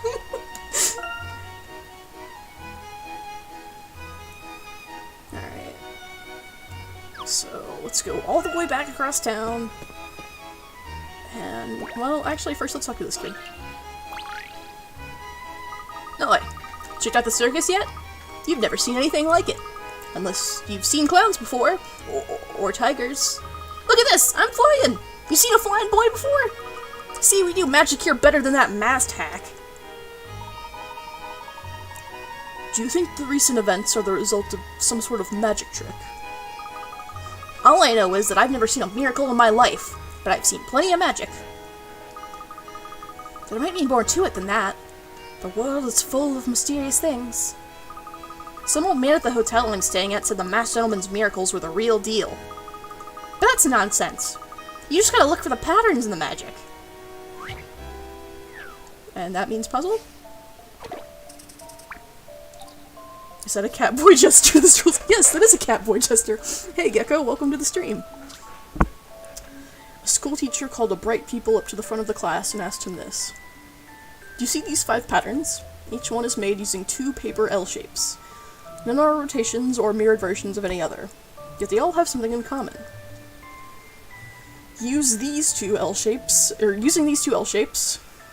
[SPEAKER 1] Alright. So, let's go all the way back across town. And, well, actually, first let's talk to this kid. No way. Checked out the circus yet? You've never seen anything like it. Unless you've seen clowns before. Or tigers. Look at this! I'm flying! You seen a flying boy before? See, we do magic here better than that masked hack.
[SPEAKER 5] Do you think the recent events are the result of some sort of magic trick?
[SPEAKER 1] All I know is that I've never seen a miracle in my life, but I've seen plenty of magic. There might be more to it than that. The world is full of mysterious things. Some old man at the hotel I'm staying at said the masked gentleman's miracles were the real deal. But that's nonsense. You just gotta look for the patterns in the magic.
[SPEAKER 5] And that means puzzle? Is that a Catboy gesture? Yes, that is a Catboy gesture. Hey Gecko, welcome to the stream. A school teacher called a bright pupil up to the front of the class and asked him this. Do you see these 5 patterns? Each one is made using 2 paper L shapes. None are rotations or mirrored versions of any other, yet they all have something in common. Using these 2 L shapes,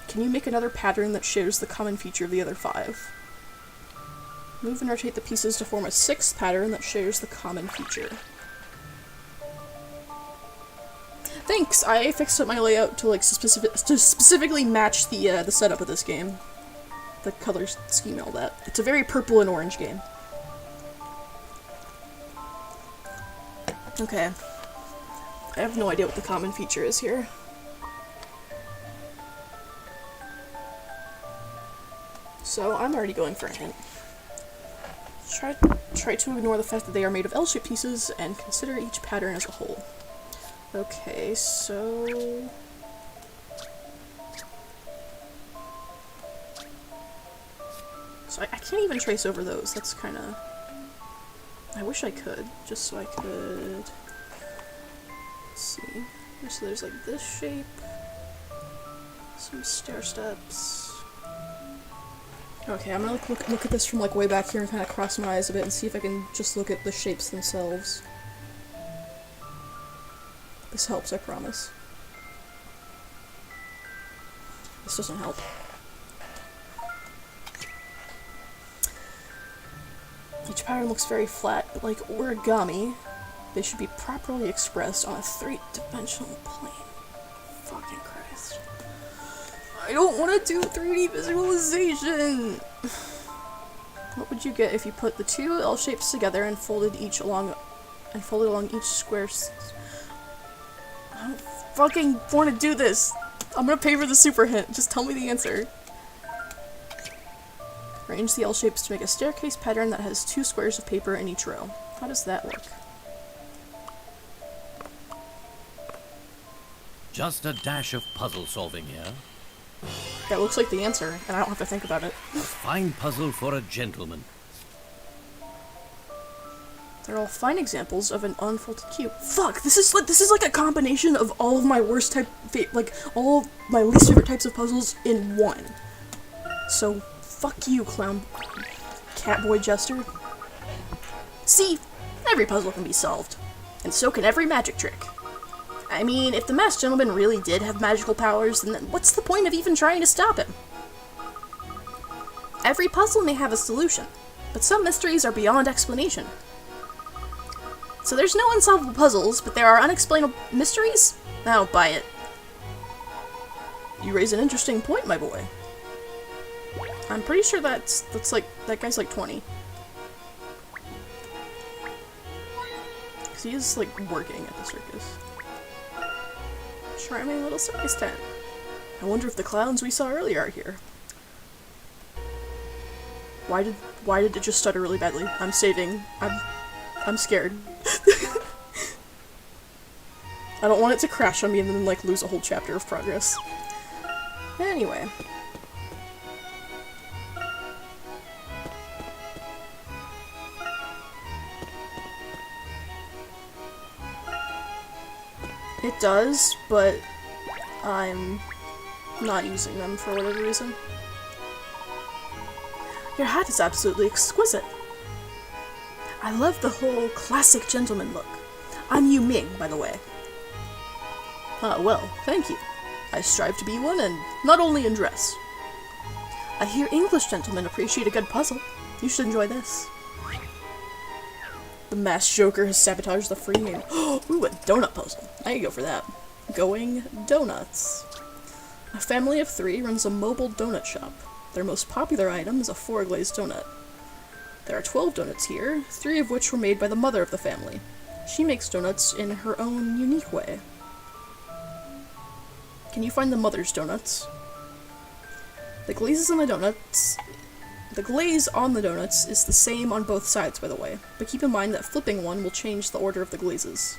[SPEAKER 5] can you make another pattern that shares the common feature of the other 5? Move and rotate the pieces to form a 6th pattern that shares the common feature. Thanks! I fixed up my layout to specifically match the setup of this game. The color scheme and all that. It's a very purple and orange game. Okay. I have no idea what the common feature is here. So I'm already going for a hint. Try to ignore the fact that they are made of L-shaped pieces and consider each pattern as a whole. Okay, so I can't even trace over those. That's kind of— I wish I could, just so I could— let's see. So there's like this shape, some stair steps. Okay, I'm gonna look at this from like way back here and kind of cross my eyes a bit and see if I can just look at the shapes themselves. This helps, I promise. This doesn't help. Each pattern looks very flat, but like origami, they should be properly expressed on a 3-dimensional plane. Fucking Christ.
[SPEAKER 1] I don't want to do 3D visualization! What would you get if you put the two L shapes together and folded along each square? I don't fucking want to do this. I'm gonna pay for the super hint. Just tell me the answer. Arrange the L shapes to make a staircase pattern that has 2 squares of paper in each row. How does that look?
[SPEAKER 6] Just a dash of puzzle solving here.
[SPEAKER 1] That looks like the answer, and I don't have to think about it.
[SPEAKER 6] A fine puzzle for a gentleman.
[SPEAKER 1] They're all fine examples of an unfolded cube. Fuck! This is like a combination of all of my worst all of my least favorite types of puzzles in one. So, fuck you, clown catboy jester. See, every puzzle can be solved, and so can every magic trick. I mean, if the masked gentleman really did have magical powers, then what's the point of even trying to stop him? Every puzzle may have a solution, but some mysteries are beyond explanation. So there's no unsolvable puzzles, but there are unexplainable mysteries? I don't buy it. You raise an interesting point, my boy. I'm pretty sure that guy's like 20. Because he is like working at the circus. Charming little circus tent. I wonder if the clowns we saw earlier are here. Why did it just stutter really badly? I'm saving. I'm scared. I don't want it to crash on me and then like lose a whole chapter of progress. Anyway. It does, but I'm not using them for whatever reason. Your hat is absolutely exquisite. I love the whole classic gentleman look. I'm Yu Ming, by the way. Ah, well, thank you. I strive to be one, and not only in dress. I hear English gentlemen appreciate a good puzzle. You should enjoy this. The masked joker has sabotaged the free game. Ooh, a donut puzzle. I can go for that. Going donuts. A family of 3 runs a mobile donut shop. Their most popular item is a 4-glazed donut. There are 12 donuts here, 3 of which were made by the mother of the family. She makes donuts in her own unique way. Can you find the mother's donuts? The glaze on the donuts is the same on both sides, by the way, but keep in mind that flipping one will change the order of the glazes.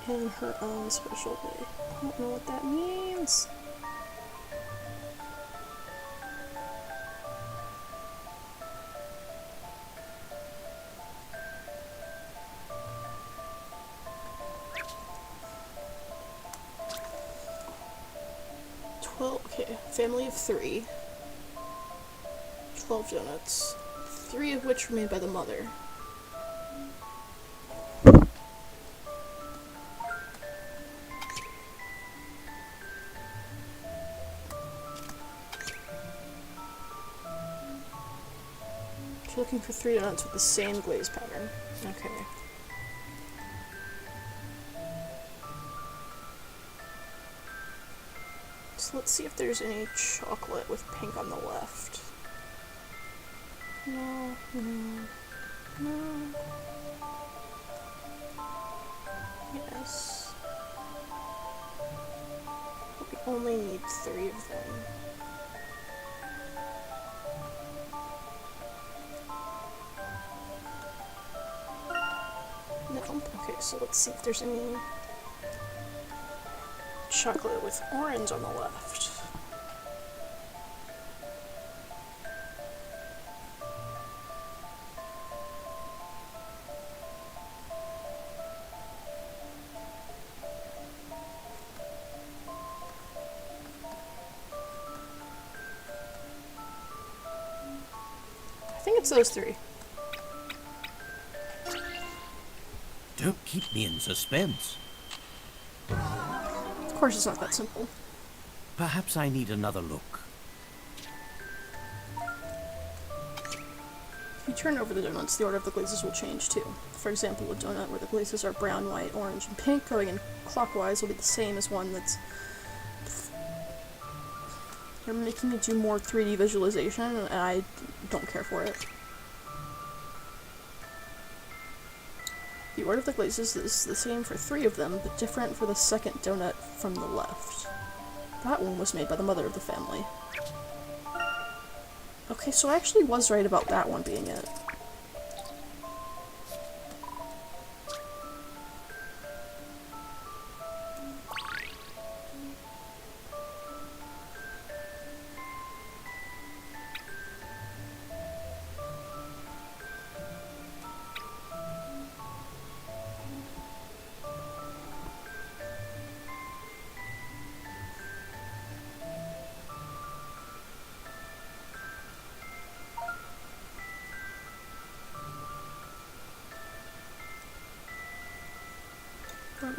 [SPEAKER 1] In her own special way. I don't know what that means. Okay, family of 3. 12 donuts. 3 of which were made by the mother. Looking for 3 donuts with the same glaze pattern. Okay. So let's see if there's any chocolate with pink on the left. No, no, no. Yes. We only need 3 of them. No. Okay, so let's see if there's any chocolate with orange on the left. I think it's those 3.
[SPEAKER 6] Don't keep me in suspense.
[SPEAKER 1] Of course it's not that simple.
[SPEAKER 6] Perhaps I need another look.
[SPEAKER 1] If you turn over the donuts, the order of the glazes will change too. For example, a donut where the glazes are brown, white, orange, and pink going in clockwise will be the same as one that's... You're making me do more 3D visualization, and I don't care for it. The order of the glazes is the same for 3 of them, but different for the second donut from the left. That one was made by the mother of the family. Okay, so I actually was right about that one being it.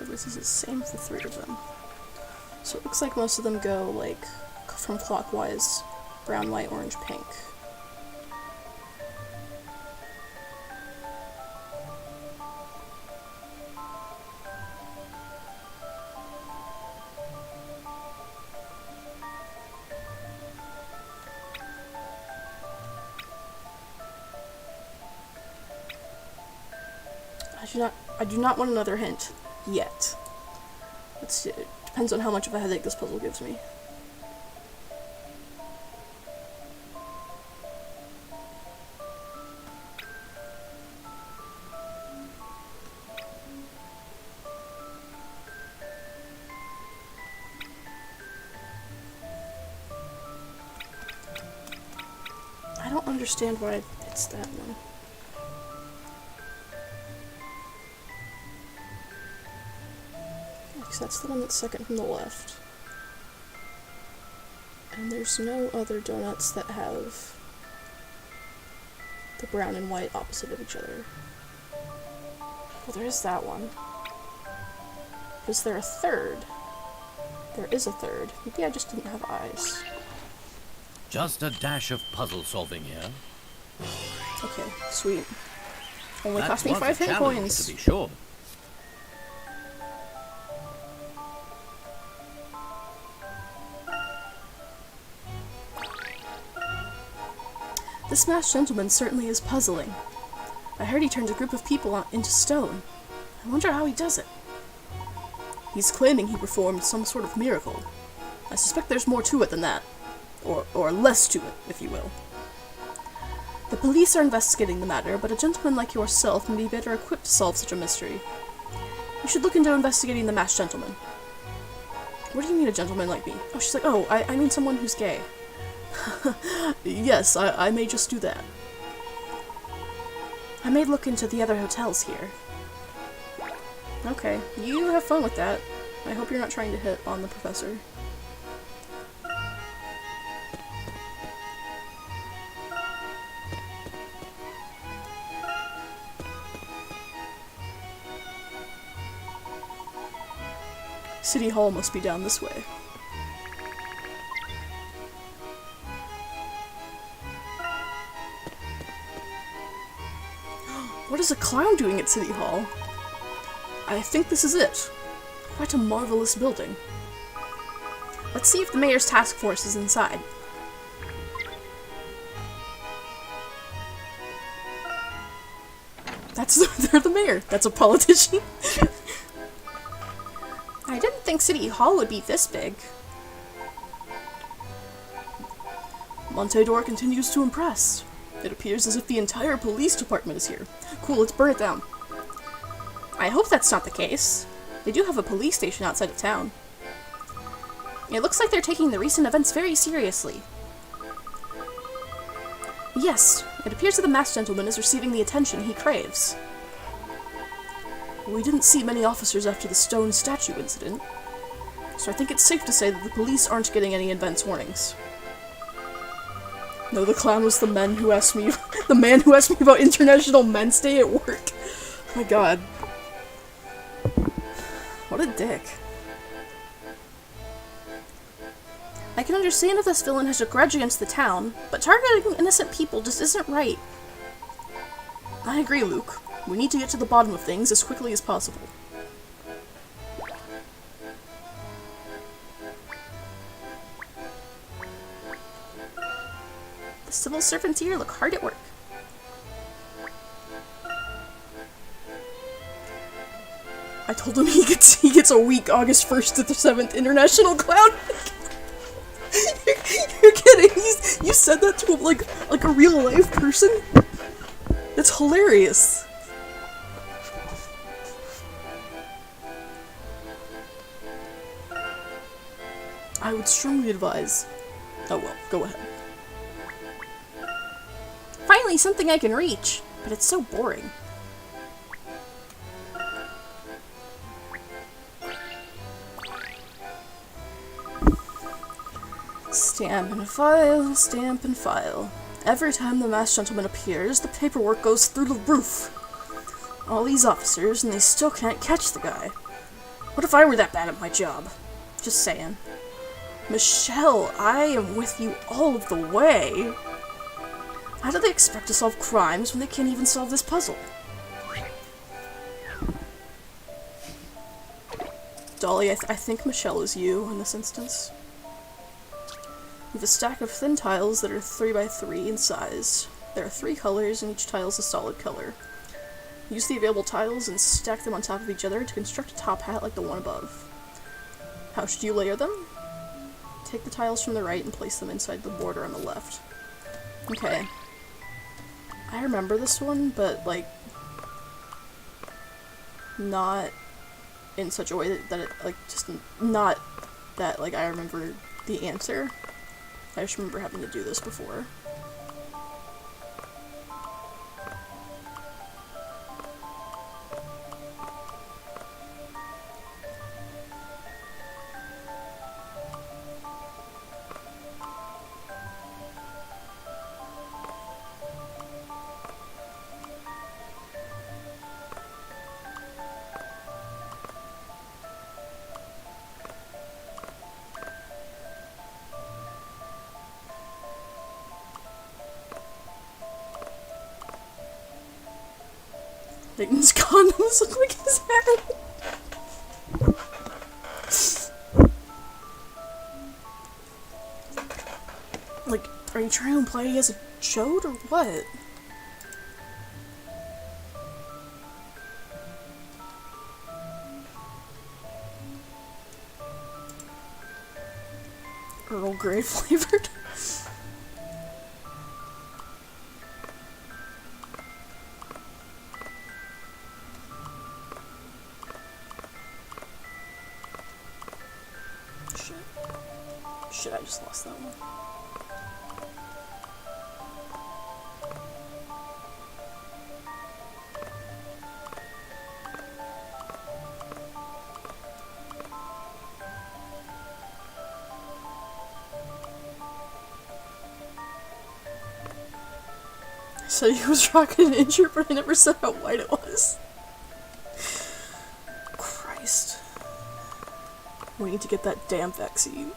[SPEAKER 1] This is the same for 3 of them. So it looks like most of them go, like, from clockwise, brown, white, orange, pink. I do not want another hint. Yet. Let's see. It depends on how much of a headache this puzzle gives me. I don't understand why it's that one. That's the one that's second from the left. And there's no other donuts that have the brown and white opposite of each other. Well, there is that one. Is there a third? There is a third. Maybe I just didn't have eyes.
[SPEAKER 6] Just a dash of puzzle solving here.
[SPEAKER 1] Okay, sweet. Only
[SPEAKER 6] That
[SPEAKER 1] cost me
[SPEAKER 6] was
[SPEAKER 1] 5
[SPEAKER 6] a
[SPEAKER 1] hit
[SPEAKER 6] challenge,
[SPEAKER 1] coins.
[SPEAKER 6] to be sure.
[SPEAKER 1] This masked gentleman certainly is puzzling. I heard he turned a group of people into stone. I wonder how he does it. He's claiming he performed some sort of miracle. I suspect there's more to it than that. Or less to it, if you will. The police are investigating the matter, but a gentleman like yourself may be better equipped to solve such a mystery. You should look into investigating the masked gentleman. What do you mean a gentleman like me? Oh, she's like, oh, I mean someone who's gay. Yes, I may just do that. I may look into the other hotels here. Okay, you have fun with that. I hope you're not trying to hit on the professor. City Hall must be down this way. What is a clown doing at City Hall? I think this is it. Quite a marvelous building. Let's see if the mayor's task force is inside. They're the mayor. That's a politician. I didn't think City Hall would be this big. Montedor continues to impress. It appears as if the entire police department is here. Cool, let's burn it down. I hope that's not the case. They do have a police station outside of town. It looks like they're taking the recent events very seriously. Yes, it appears that the masked gentleman is receiving the attention he craves. We didn't see many officers after the stone statue incident, so I think it's safe to say that the police aren't getting any advance warnings. No, the clown was the man who asked me about International Men's Day at work. Oh my god.
[SPEAKER 5] What a dick. I can understand if this villain has a grudge against the town, but targeting innocent people just isn't right. I agree, Luke. We need to get to the bottom of things as quickly as possible. The civil servants here look hard at work. I told him he gets a week August 1st to the 7th International Clown. You're kidding. You said that to him like a real life person? That's hilarious. I would strongly advise. Oh well, go ahead. Finally, something I can reach, but it's so boring. Stamp and file, stamp and file. Every time the masked gentleman appears, the paperwork goes through the roof. All these officers, and they still can't catch the guy. What if I were that bad at my job? Just saying. Michelle, I am with you all of the way. How do they expect to solve crimes when they can't even solve this puzzle? Dolly, I think Michelle is you in this instance. You have a stack of thin tiles that are 3 by 3 in size. There are 3 colors, and each tile is a solid color. Use the available tiles and stack them on top of each other to construct a top hat like the one above. How should you layer them? Take the tiles from the right and place them inside the border on the left. Okay. I remember this one, but, like, not in such a way that it, like, just not that, like, I remember the answer. I just remember having to do this before. Layton's condoms look like his head. Like, are you trying to imply he has a chode or what? Earl Grey flavored? Shit, I just lost that one. I said he was rocking an injured, but I never said how white it was. Christ. We need to get that damn vaccine.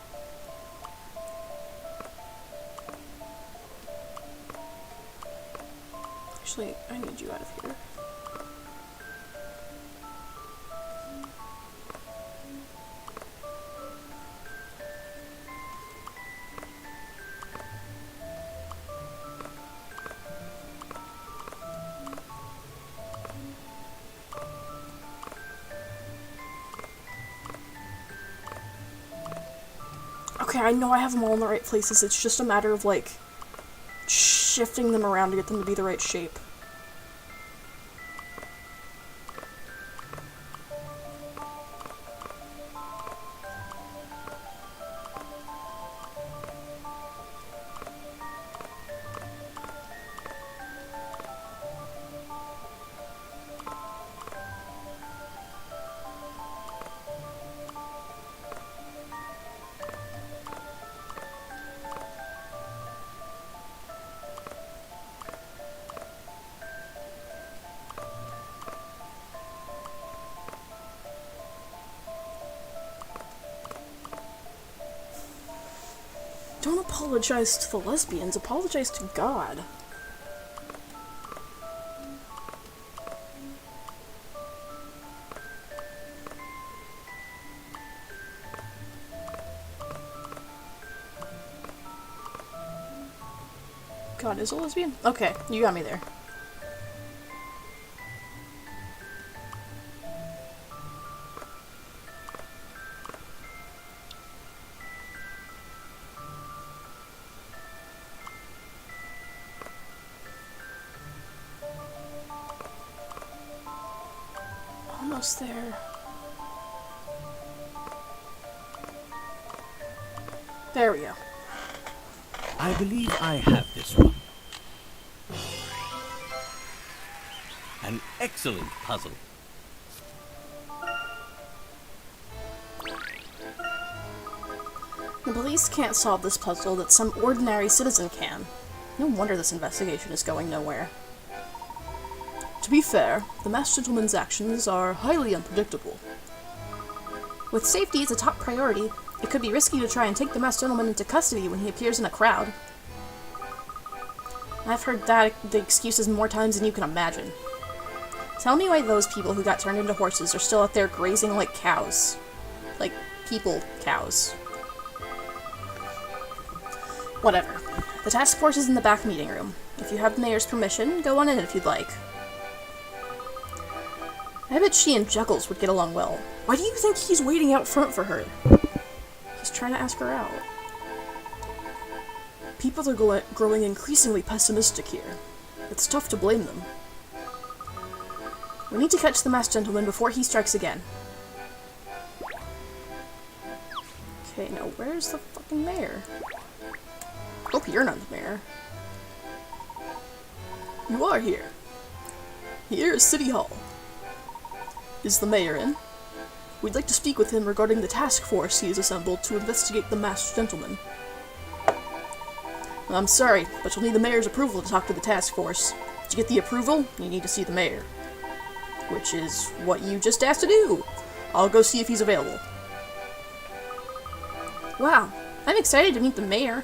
[SPEAKER 5] Actually, I need you out of here. Okay, I know I have them all in the right places, it's just a matter of, like, shifting them around to get them to be the right shape. Don't apologize to the lesbians, apologize to God. God is a lesbian? Okay, you got me there. Almost there. There we go.
[SPEAKER 6] I believe I have this one. An excellent puzzle.
[SPEAKER 5] The police can't solve this puzzle that some ordinary citizen can. No wonder this investigation is going nowhere. To be fair, the masked gentleman's actions are highly unpredictable. With safety as a top priority, it could be risky to try and take the masked gentleman into custody when he appears in a crowd. I've heard the excuses more times than you can imagine. Tell me why those people who got turned into horses are still out there grazing like cows. Like, people cows. Whatever. The task force is in the back meeting room. If you have the mayor's permission, go on in if you'd like. I bet she and Juggles would get along well. Why do you think he's waiting out front for her? He's trying to ask her out. People are growing increasingly pessimistic here. It's tough to blame them. We need to catch the masked gentleman before he strikes again. Okay, now where's the fucking mayor? Hope you're not the mayor. You are here. Here is City Hall. Is the mayor in? We'd like to speak with him regarding the task force he has assembled to investigate the masked gentleman. I'm sorry, but you'll need the mayor's approval to talk to the task force. To get the approval, you need to see the mayor. Which is what you just asked to do. I'll go see if he's available. Wow, I'm excited to meet the mayor.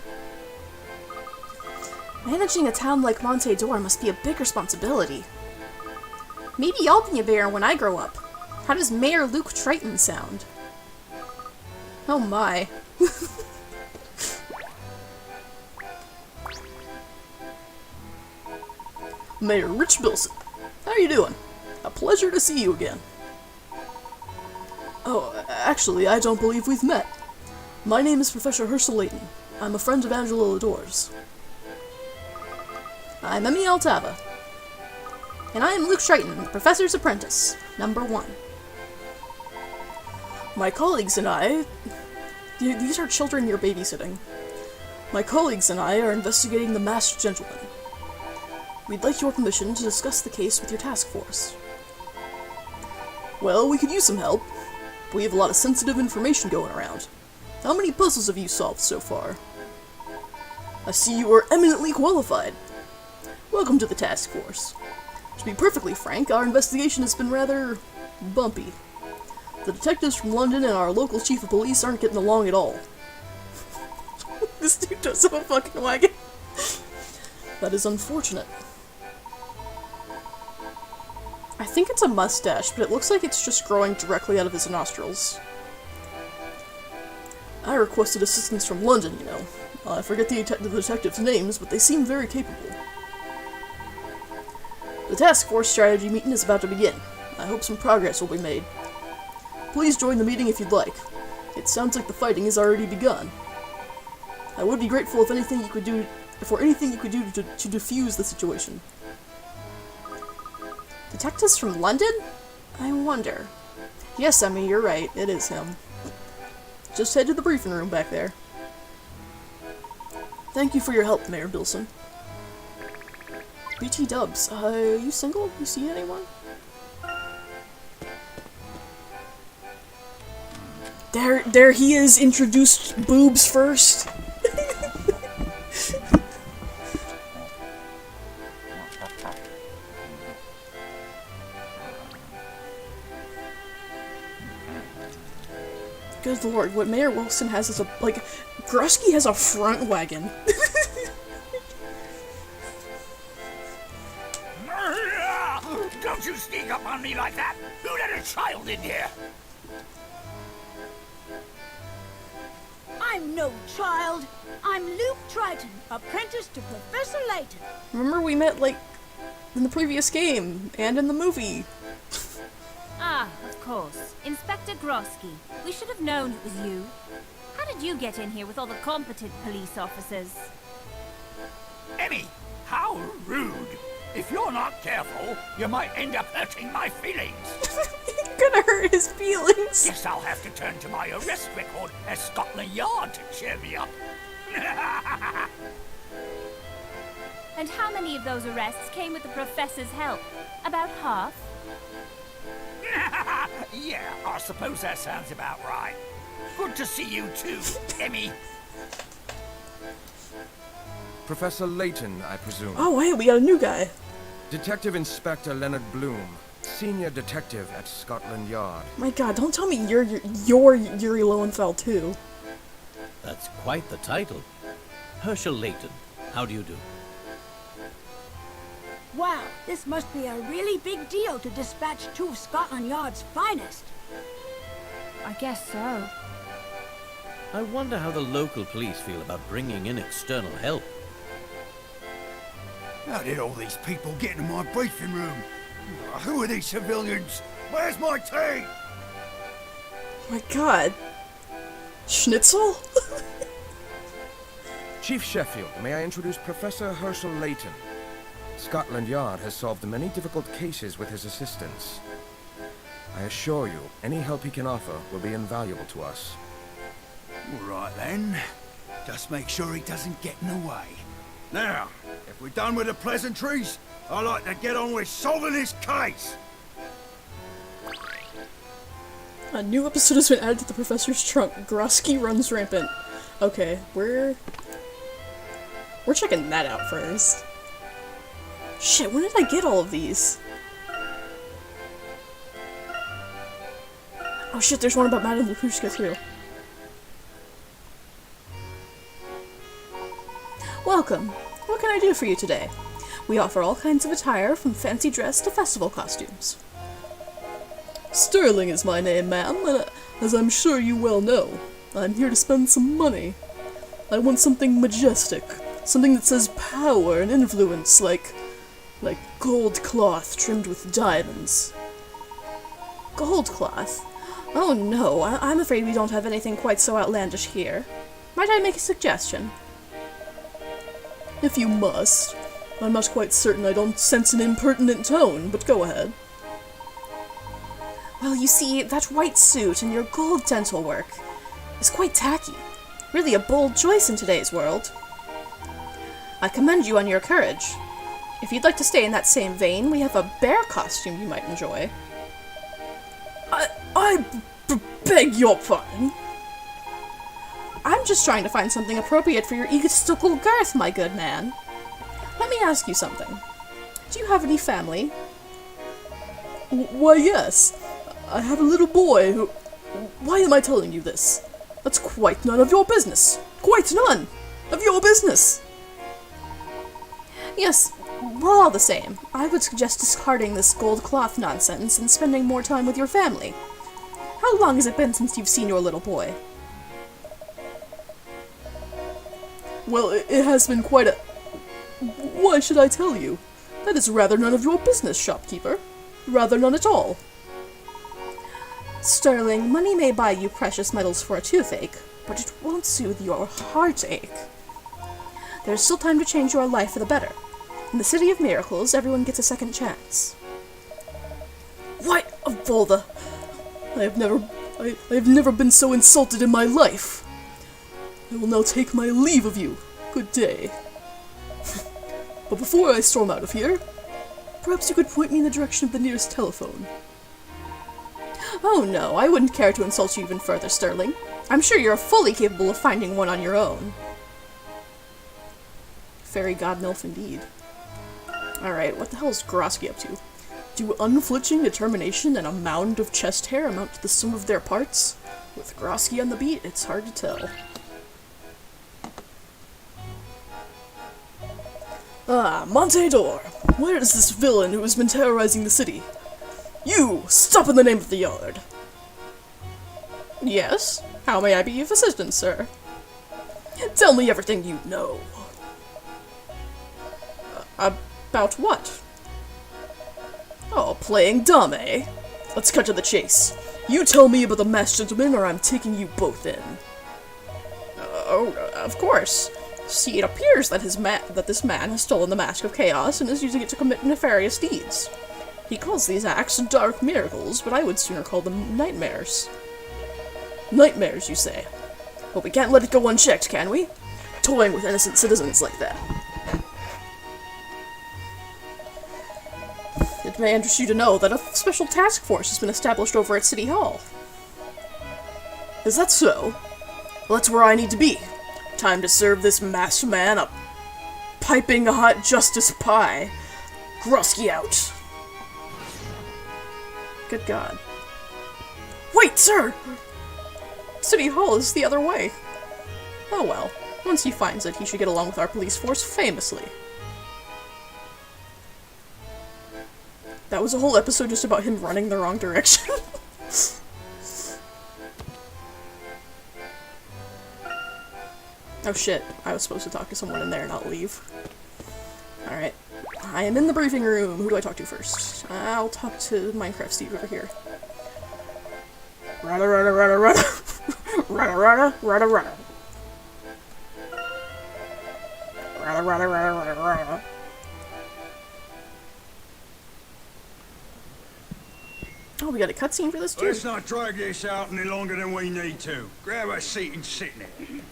[SPEAKER 5] Managing a town like Monte d'Or must be a big responsibility. Maybe I'll be a mayor when I grow up. How does Mayor Luke Triton sound? Oh my. Mayor Rich Bilson, how are you doing? A pleasure to see you again. Oh, actually, I don't believe we've met. My name is Professor Herschel Layton. I'm a friend of Angela Lador's. I'm Emmy Altava. And I am Luke Triton, the Professor's Apprentice, number 1. My colleagues and I... These are children you're babysitting. My colleagues and I are investigating the masked gentleman. We'd like your permission to discuss the case with your task force. Well, we could use some help. We have a lot of sensitive information going around. How many puzzles have you solved so far? I see you are eminently qualified. Welcome to the task force. To be perfectly frank, our investigation has been rather bumpy. The detectives from London and our local chief of police aren't getting along at all. This dude does have a fucking wagon. That is unfortunate. I think it's a mustache, but it looks like it's just growing directly out of his nostrils. I requested assistance from London, you know. I forget the detectives' names, but they seem very capable. The task force strategy meeting is about to begin. I hope some progress will be made. Please join the meeting if you'd like. It sounds like the fighting has already begun. I would be grateful if anything you could do to defuse the situation. Detectives from London? I wonder. Yes, Emmy, you're right. It is him. Just head to the briefing room back there. Thank you for your help, Mayor Bilson. BT Dubs, you single? You see anyone? There he is, introduced boobs first. Good lord, what Mayor Wilson has is Grusky has a front wagon.
[SPEAKER 8] Don't you sneak up on me like that! Who let a child in here?
[SPEAKER 9] I'm no child. I'm Luke Triton, apprentice to Professor Layton.
[SPEAKER 5] Remember we met, in the previous game, and in the movie.
[SPEAKER 4] Ah, of course. Inspector Grosky. We should have known it was you. How did you get in here with all the competent police officers?
[SPEAKER 8] Emmy, how rude! If you're not careful, you might end up hurting my feelings.
[SPEAKER 5] Gonna hurt his feelings.
[SPEAKER 8] Guess I'll have to turn to my arrest record at Scotland Yard to cheer me up.
[SPEAKER 4] And how many of those arrests came with the professor's help? About half?
[SPEAKER 8] Yeah, I suppose that sounds about right. Good to see you too, Emmy.
[SPEAKER 7] Professor Layton, I presume.
[SPEAKER 5] Oh wait, we got a new guy.
[SPEAKER 7] Detective Inspector Leonard Bloom, Senior Detective at Scotland Yard.
[SPEAKER 5] My god, don't tell me you're Yuri Lowenfeld too.
[SPEAKER 6] That's quite the title. Herschel Layton, how do you do?
[SPEAKER 9] Wow, this must be a really big deal to dispatch two of Scotland Yard's finest.
[SPEAKER 4] I guess so.
[SPEAKER 6] I wonder how the local police feel about bringing in external help.
[SPEAKER 8] How did all these people get in my briefing room? Who are these civilians? Where's my tea?
[SPEAKER 5] My god. Schnitzel?
[SPEAKER 7] Chief Sheffield, may I introduce Professor Herschel Layton? Scotland Yard has solved many difficult cases with his assistance. I assure you, any help he can offer will be invaluable to us.
[SPEAKER 8] All right then. Just make sure he doesn't get in the way. Now, if we're done with the pleasantries, I'd like to get on with solving this case.
[SPEAKER 5] A new episode has been added to the professor's trunk. Grosky runs rampant. Okay, we're checking that out first. Shit, when did I get all of these? Oh shit, there's one about Madame Lupushka too. Welcome. What can I do for you today? We offer all kinds of attire, from fancy dress to festival costumes. Sterling is my name, ma'am, and as I'm sure you well know, I'm here to spend some money. I want something majestic, something that says power and influence, like gold cloth trimmed with diamonds. Gold cloth? Oh no, I'm afraid we don't have anything quite so outlandish here. Might I make a suggestion? If you must. I'm not quite certain I don't sense an impertinent tone, but go ahead. Well, you see, that white suit and your gold dental work is quite tacky. Really a bold choice in today's world. I commend you on your courage. If you'd like to stay in that same vein, we have a bear costume you might enjoy. I beg your pardon? I'm just trying to find something appropriate for your egotistical girth, my good man. Let me ask you something. Do you have any family? Why, yes. I have a little boy who... Why am I telling you this? That's quite none of your business. Quite none of your business. Yes, well, all the same, I would suggest discarding this gold cloth nonsense and spending more time with your family. How long has it been since you've seen your little boy? Well, it has been quite a... Why should I tell you? That is rather none of your business, shopkeeper. Rather none at all. Sterling, money may buy you precious metals for a toothache, but it won't soothe your heartache. There's still time to change your life for the better. In the City of Miracles, everyone gets a second chance. Why, Volda! I have never been so insulted in my life. I will now take my leave of you. Good day. But before I storm out of here, perhaps you could point me in the direction of the nearest telephone. Oh no, I wouldn't care to insult you even further, Sterling. I'm sure you're fully capable of finding one on your own. Fairy god milf indeed. Alright, what the hell is Grosky up to? Do unflinching determination and a mound of chest hair amount to the sum of their parts? With Grosky on the beat, it's hard to tell. Ah, Monte d'Or! Where is this villain who has been terrorizing the city? You! Stop in the name of the yard! Yes? How may I be of assistance, sir? Tell me everything you know. About what? Oh, playing dumb, eh? Let's cut to the chase. You tell me about the masked gentleman, or I'm taking you both in. Of course. See, it appears that this man has stolen the Mask of Chaos and is using it to commit nefarious deeds. He calls these acts dark miracles, but I would sooner call them nightmares. Nightmares, you say? But we can't let it go unchecked, can we? Toying with innocent citizens like that. It may interest you to know that a special task force has been established over at City Hall. Is that so? Well, that's where I need to be. Time to serve this masked man a piping hot justice pie. Grosky out. Good God. Wait, sir! City Hall is the other way. Oh well. Once he finds it, he should get along with our police force famously. That was a whole episode just about him running the wrong direction. Oh shit, I was supposed to talk to someone in there, not leave. Alright. I am in the briefing room. Who do I talk to first? I'll talk to Minecraft Steve over here. Rada rada rada rada. Rada rada rada rada. Rada rada rada rada rada. Oh, we got a cutscene for this too.
[SPEAKER 8] Let's not drag this out any longer than we need to. Grab a seat and sit in it.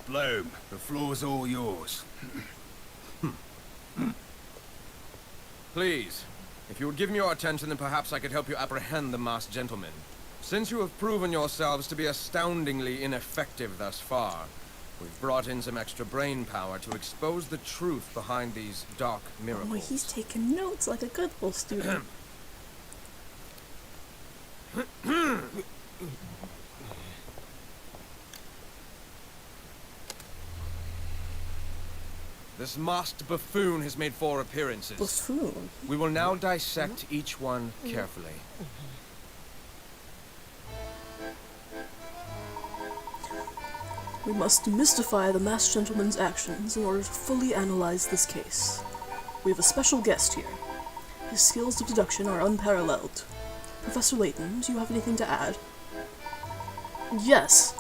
[SPEAKER 8] Bloom, the floor's all yours.
[SPEAKER 7] Please, if you would give me your attention, then perhaps I could help you apprehend the masked gentleman. Since you have proven yourselves to be astoundingly ineffective thus far, we've brought in some extra brain power to expose the truth behind these dark miracles.
[SPEAKER 5] Oh, he's taking notes like a good little student.
[SPEAKER 7] This masked buffoon has made 4 appearances.
[SPEAKER 5] Buffoon?
[SPEAKER 7] We will now dissect each one carefully.
[SPEAKER 5] We must demystify the masked gentleman's actions in order to fully analyze this case. We have a special guest here. His skills of deduction are unparalleled. Professor Layton, do you have anything to add? Yes.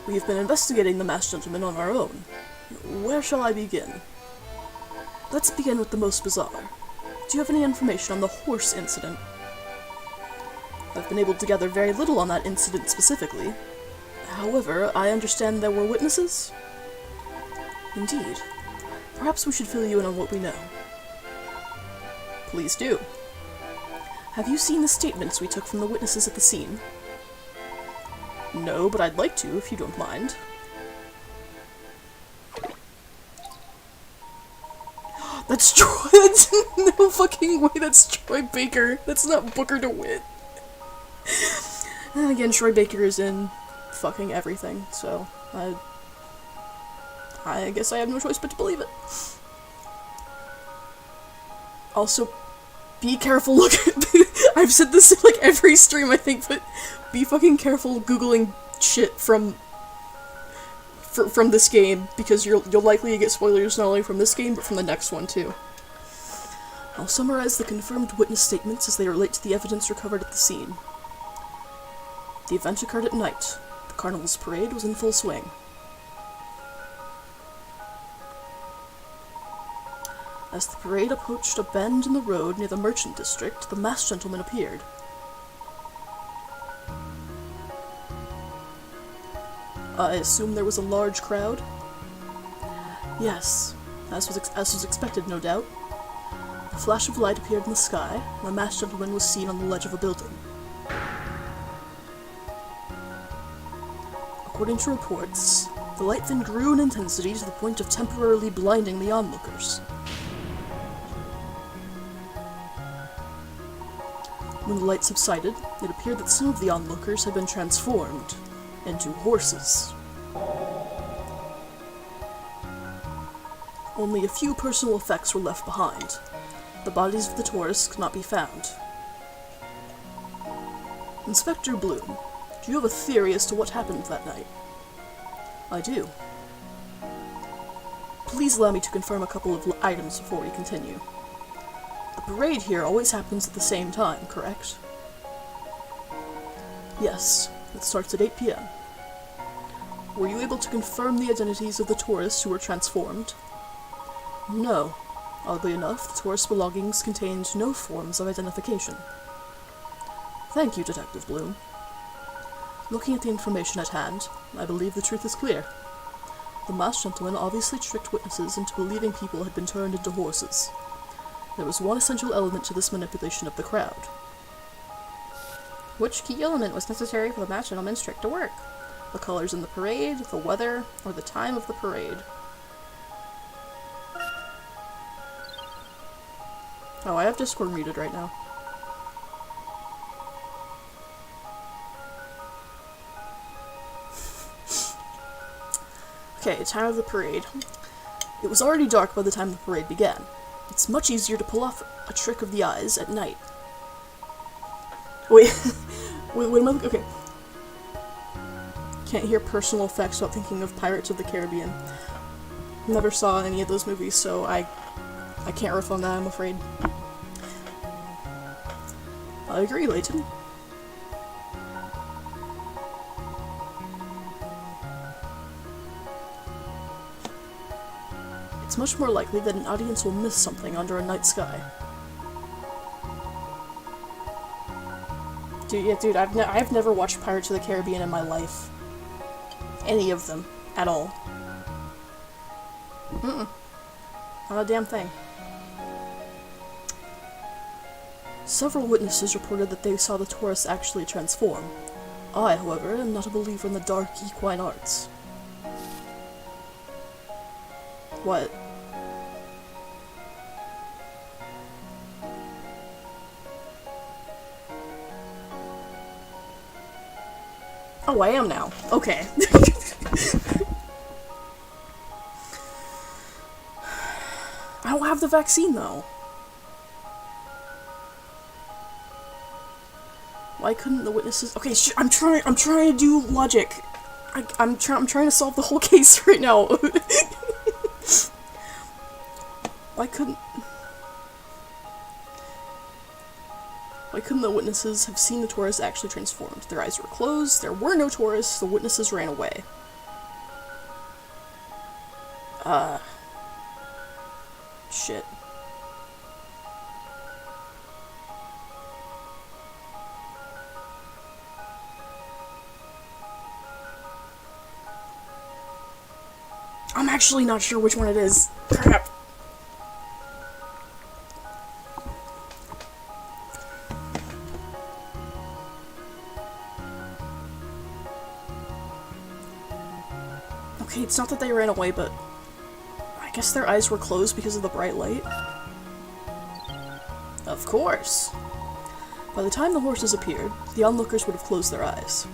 [SPEAKER 5] We have been investigating the masked gentleman on our own. Where shall I begin? Let's begin with the most bizarre. Do you have any information on the horse incident? I've been able to gather very little on that incident specifically. However, I understand there were witnesses? Indeed. Perhaps we should fill you in on what we know. Please do. Have you seen the statements we took from the witnesses at the scene? No, but I'd like to, if you don't mind. That's Troy! That's no fucking way, that's Troy Baker! That's not Booker DeWitt! And again, Troy Baker is in fucking everything, so I guess I have no choice but to believe it. Also, be careful, look at I've said this in like every stream I think, but be fucking careful googling shit from this game, because you'll likely get spoilers not only from this game, but from the next one too. I'll summarize the confirmed witness statements as they relate to the evidence recovered at the scene. The event occurred at night. The carnival's parade was in full swing. As the parade approached a bend in the road near the merchant district, the masked gentleman appeared. I assume there was a large crowd? Yes, as was expected, no doubt. A flash of light appeared in the sky, and the masked gentleman was seen on the ledge of a building. According to reports, The light then grew in intensity to the point of temporarily blinding the onlookers. When the light subsided, it appeared that some of the onlookers had been transformed into horses. Only a few personal effects were left behind. The bodies of the tourists could not be found. Inspector Bloom, do you have a theory as to what happened that night? I do. Please allow me to confirm a couple of items before we continue. The parade here always happens at the same time, correct? Yes, it starts at 8 p.m. Were you able to confirm the identities of the tourists who were transformed? No. Oddly enough, the tourist belongings contained no forms of identification. Thank you, Detective Bloom. Looking at the information at hand, I believe the truth is clear. The masked gentleman obviously tricked witnesses into believing people had been turned into horses. There was one essential element to this manipulation of the crowd.
[SPEAKER 1] Which key element was necessary for the masked gentleman's trick to work?
[SPEAKER 5] The colors in the parade, the weather, or the time of the parade? Oh, I have Discord muted right now. Okay, time of the parade. It was already dark by the time the parade began. It's much easier to pull off a trick of the eyes at night. Wait, wait a moment, okay. Can't hear personal effects without thinking of Pirates of the Caribbean. Never saw any of those movies, so I can't riff on that, I'm afraid. I agree, Layton. It's much more likely that an audience will miss something under a night sky. Dude, I've never watched Pirates of the Caribbean in my life. Any of them. At all. Not a damn thing. Several witnesses reported that they saw the tourists actually transform. I, however, am not a believer in the dark equine arts. What? Oh, I am now. Okay. I don't have the vaccine, though. Why couldn't the witnesses... Okay, I'm trying to do logic. I'm trying to solve the whole case right now. Why couldn't the witnesses have seen the tourists actually transformed? Their eyes were closed, there were no tourists, the witnesses ran away. Shit. I'm actually not sure which one it is. Crap. Okay, it's not that they ran away, but I guess their eyes were closed because of the bright light. Of course. By the time the horses appeared, the onlookers would have closed their eyes.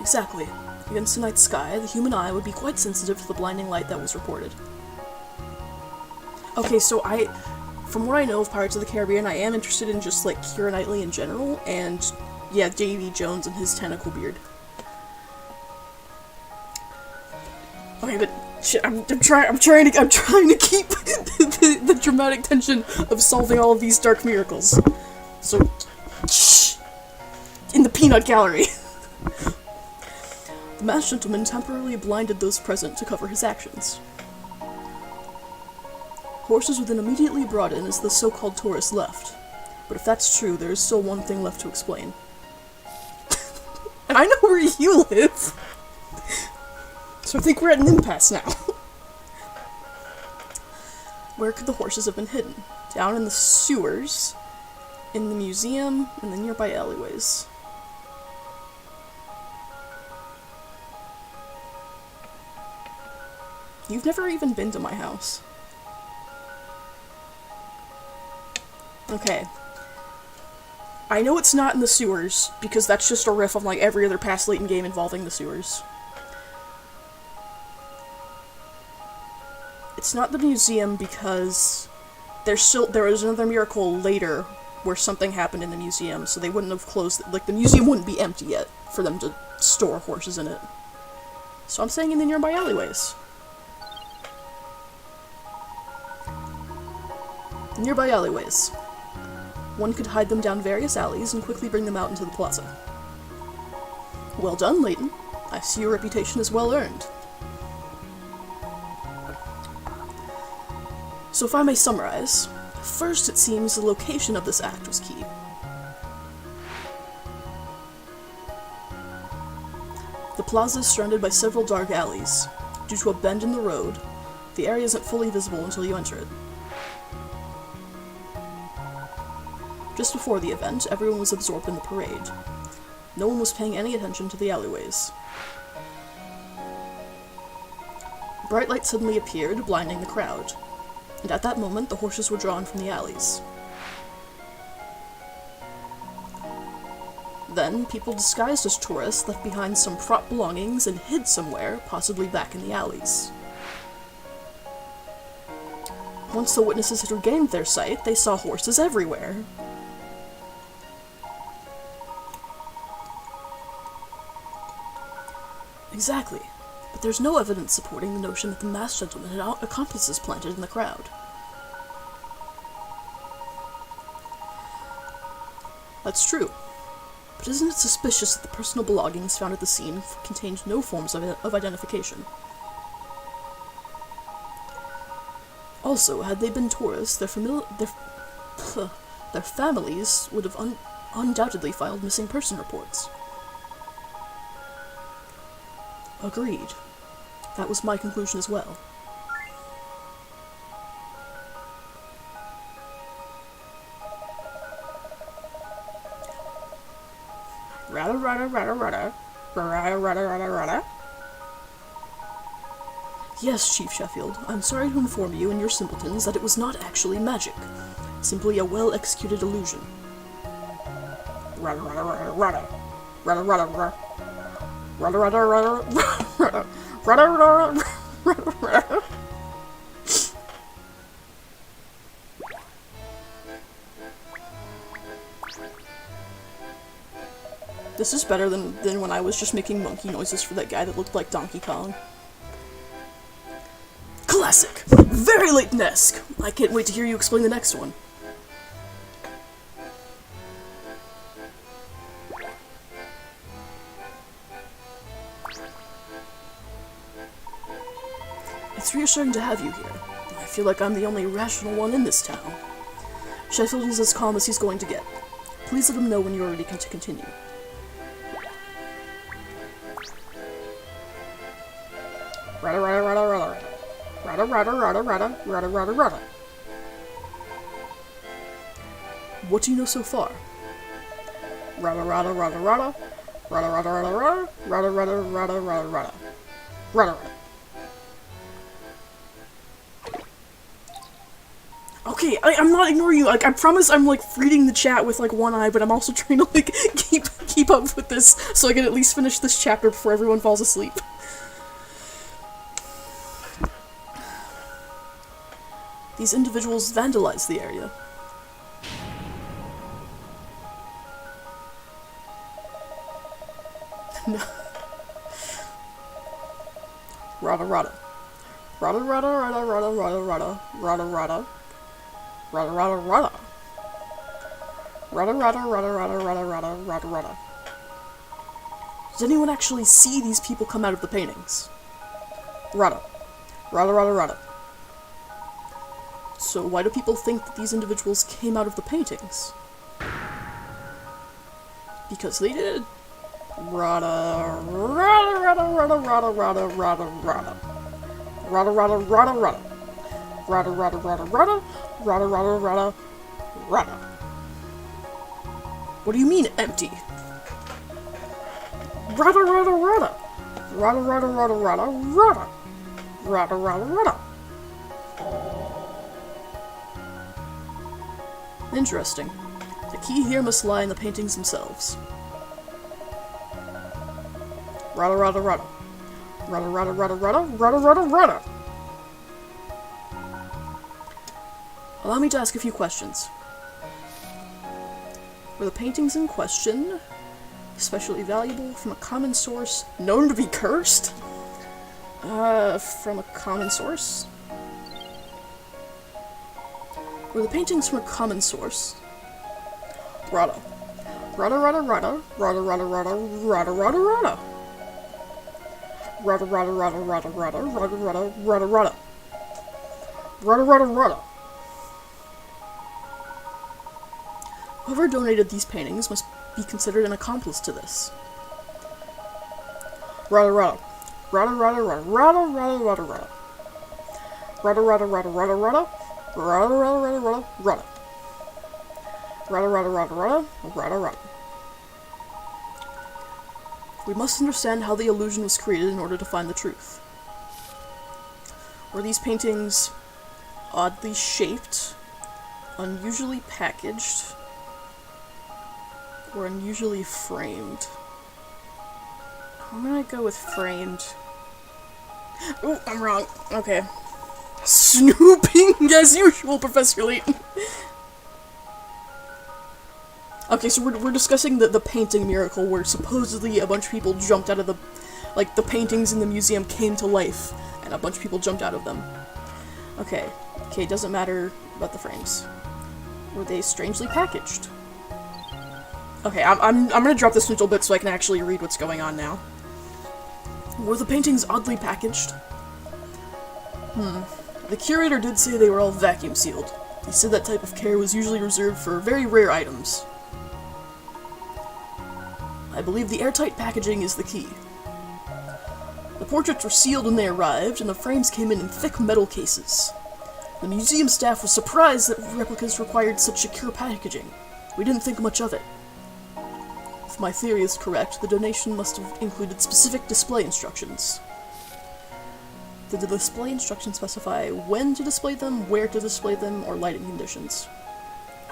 [SPEAKER 5] Exactly. Against the night sky, the human eye would be quite sensitive to the blinding light that was reported. Okay, so from what I know of Pirates of the Caribbean, I am interested in just, like, Keira Knightley in general, and, yeah, Davy Jones and his tentacle beard. Okay, but shit, I'm trying to keep the dramatic tension of solving all of these dark miracles. So, shh! In the peanut gallery! The masked gentleman temporarily blinded those present to cover his actions. Horses were then immediately brought in as the so-called tourists left. But if that's true, there is still one thing left to explain. And I know where you live! So I think we're at an impasse now. Where could the horses have been hidden? Down in the sewers, in the museum, in the nearby alleyways. You've never even been to my house. Okay. I know it's not in the sewers, because that's just a riff on like every other past Layton game involving the sewers. It's not the museum because there was another miracle later where something happened in the museum, so they wouldn't have closed it. Like, the museum wouldn't be empty yet for them to store horses in it. So I'm saying in the nearby alleyways. Nearby alleyways. One could hide them down various alleys and quickly bring them out into the plaza. Well done, Layton. I see your reputation is well earned. So if I may summarize, first it seems the location of this act was key. The plaza is surrounded by several dark alleys. Due to a bend in the road, the area isn't fully visible until you enter it. Just before the event, everyone was absorbed in the parade. No one was paying any attention to the alleyways. Bright light suddenly appeared, blinding the crowd. And at that moment, the horses were drawn from the alleys. Then, people disguised as tourists left behind some prop belongings and hid somewhere, possibly back in the alleys. Once the witnesses had regained their sight, they saw horses everywhere. Exactly. But there's no evidence supporting the notion that the masked gentleman had accomplices planted in the crowd. That's true. But isn't it suspicious that the personal belongings found at the scene contained no forms of identification? Also, had they been tourists, their families would have undoubtedly filed missing person reports. Agreed. That was my conclusion as well. Yes, Chief Sheffield, I'm sorry to inform you and your simpletons that it was not actually magic. Simply a well-executed illusion. This is better than when I was just making monkey noises for that guy that looked like Donkey Kong. Classic! Very Layton-esque! I can't wait to hear you explain the next one. It's reassuring to have you here. I feel like I'm the only rational one in this town. Sheffield is as calm as he's going to get. Please let him know when you're ready to continue. Rada rada rada rada rada rada rada rada rada rada rada. What do you know so far? Rada rada rada rada rada rada rada rada rada rada rada rada rada rada. Okay, I'm not ignoring you. Like, I promise I'm, like, reading the chat with, like, one eye, but I'm also trying to, like, keep up with this so I can at least finish this chapter before everyone falls asleep. These individuals vandalized the area. No. Rada rada. Rada rada rada rada rada rada rada rada. Rada rada rada. Rada rada rada rada rada rada rada rada. Does anyone actually see these people come out of the paintings? Rada. Rada rada rada. So why do people think that these individuals came out of the paintings? Because they did. Rada rada rada rada rada rada rada rada. Rada rada rada rada. Rada rada rada rada. Rada rada rada rada. What do you mean empty? Rada rada rada. Rada rada rada rada rada.
[SPEAKER 1] Rada rada rada. Interesting. The key here must lie in the paintings themselves. Rada rada rada. Rada rada rada rada. Rada rada rada. Allow me to ask a few questions. Were the paintings in question especially valuable from a common source known to be cursed? From a common source? Were the paintings from a common source? Rada. Rada rada rada. Rada rada rada. Rada rada rada. Rada rada rada rada rada. Rada rada rada rada. Rada rada rada. Whoever donated these paintings must be considered an accomplice to this. Rada rada. Rada rada rada. Rada rada rada rada. Rada rada rada rada rada. Rada rada rada rada rada. Rada rada rada rada. Rada rada. We must understand how the illusion was created in order to find the truth. Were these paintings oddly shaped, unusually packaged, or unusually framed? I'm gonna go with framed. Oh, I'm wrong. Okay. Snooping as usual, Professor Layton. Okay, so we're discussing the painting miracle where supposedly a bunch of people jumped out of the... Like, the paintings in the museum came to life, and a bunch of people jumped out of them. Okay, doesn't matter about the frames. Were they strangely packaged? Okay, I'm gonna drop this a little bit so I can actually read what's going on now. Were the paintings oddly packaged? The curator did say they were all vacuum sealed. He said that type of care was usually reserved for very rare items. I believe the airtight packaging is the key. The portraits were sealed when they arrived, and the frames came in thick metal cases. The museum staff was surprised that replicas required such secure packaging. We didn't think much of it. If my theory is correct, the donation must have included specific display instructions. Did the display instructions specify when to display them, where to display them, or lighting conditions?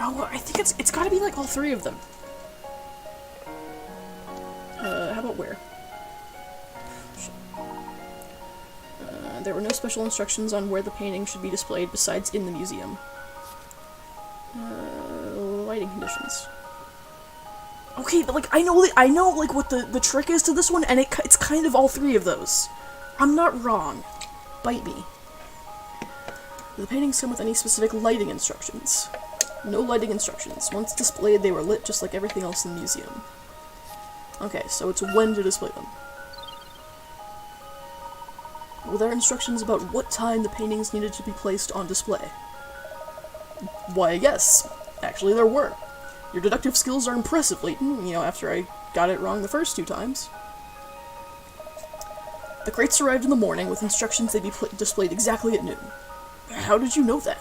[SPEAKER 1] Oh, I think it's gotta be like all three of them. How about where? There were no special instructions on where the painting should be displayed besides in the museum. Lighting conditions. Okay, but like I know like what the trick is to this one, and it's kind of all three of those. I'm not wrong. Bite me. Do the paintings come with any specific lighting instructions? No lighting instructions. Once displayed, they were lit just like everything else in the museum. Okay, so it's when to display them. Were there instructions about what time the paintings needed to be placed on display? Why, yes. Actually, there were. Your deductive skills are impressive, Layton, after I got it wrong the first 2 times. The crates arrived in the morning with instructions they'd be displayed exactly at noon. How did you know that?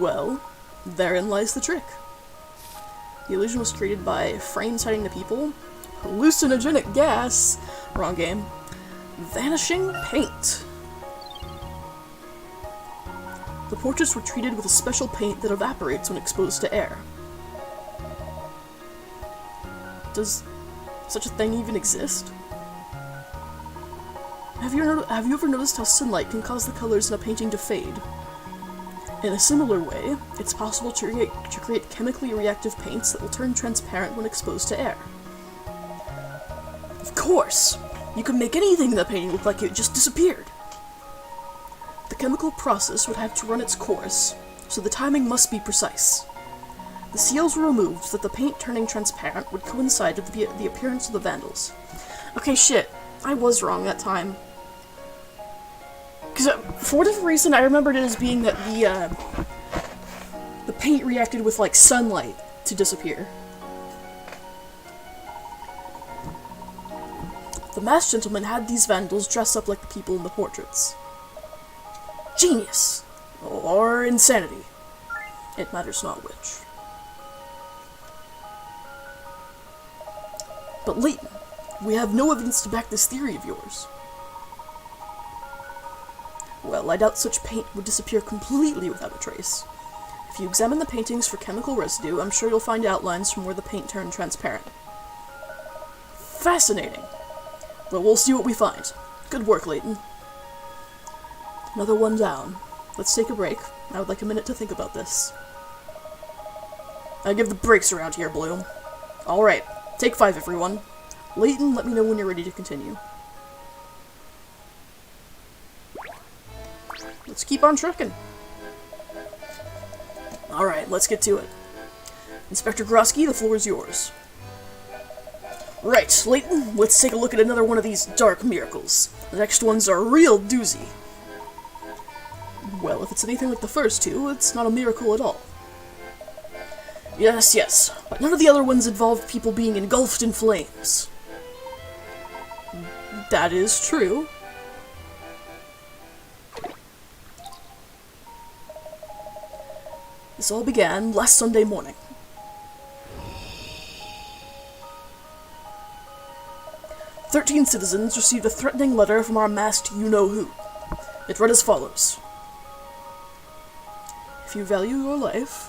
[SPEAKER 1] Well, therein lies the trick. The illusion was created by frames hiding the people, hallucinogenic gas, wrong game, vanishing paint. The portraits were treated with a special paint that evaporates when exposed to air. Does such a thing even exist? Have you ever noticed how sunlight can cause the colors in a painting to fade? In a similar way, it's possible to create chemically reactive paints that will turn transparent when exposed to air. Of course! You can make anything in the painting look like it just disappeared. The chemical process would have to run its course, so the timing must be precise. The seals were removed so that the paint turning transparent would coincide with the appearance of the vandals. Okay, shit. I was wrong that time. Because for whatever reason, I remembered it as being that the paint reacted with, like, sunlight to disappear. The masked gentleman had these vandals dress up like the people in the portraits. Genius! Or insanity. It matters not which. But Layton, we have no evidence to back this theory of yours.
[SPEAKER 5] Well, I doubt such paint would disappear completely without a trace. If you examine the paintings for chemical residue, I'm sure you'll find outlines from where the paint turned transparent. Fascinating! But we'll see what we find. Good work, Layton. Another one down. Let's take a break. I would like a minute to think about this. I give the breaks around here, Bloom. Alright, take 5, everyone. Layton, let me know when you're ready to continue. Let's keep on trucking. Alright, let's get to it. Inspector Grosky, the floor is yours. Right, Layton, let's take a look at another one of these dark miracles. The next one's a real doozy. Well, if it's anything like the first two, it's not a miracle at all. Yes, but none of the other ones involved people being engulfed in flames. That is true. This all began last Sunday morning. "13 citizens received a threatening letter from our masked you-know-who. It read as follows. If you value your life,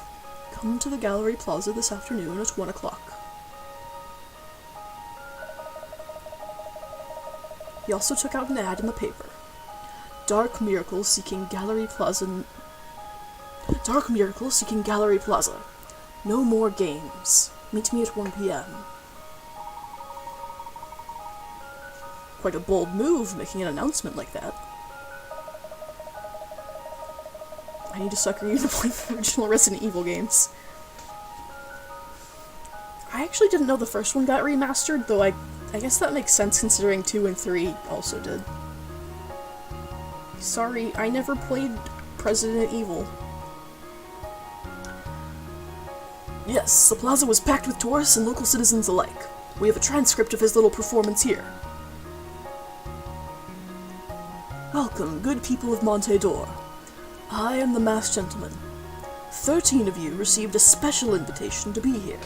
[SPEAKER 5] come to the Gallery Plaza this afternoon at 1 o'clock. He also took out an ad in the paper. Dark Miracle seeking Gallery Plaza. Dark Miracle seeking Gallery Plaza. No more games. Meet me at 1 p.m. Quite a bold move, making an announcement like that. I need to sucker you to play the original Resident Evil games. I actually didn't know the first one got remastered, though I guess that makes sense considering 2 and 3 also did. Sorry, I never played Resident Evil. Yes, the plaza was packed with tourists and local citizens alike. We have a transcript of his little performance here. Welcome, good people of Monte d'Or. I am the masked gentleman. 13 of you received a special invitation to be here.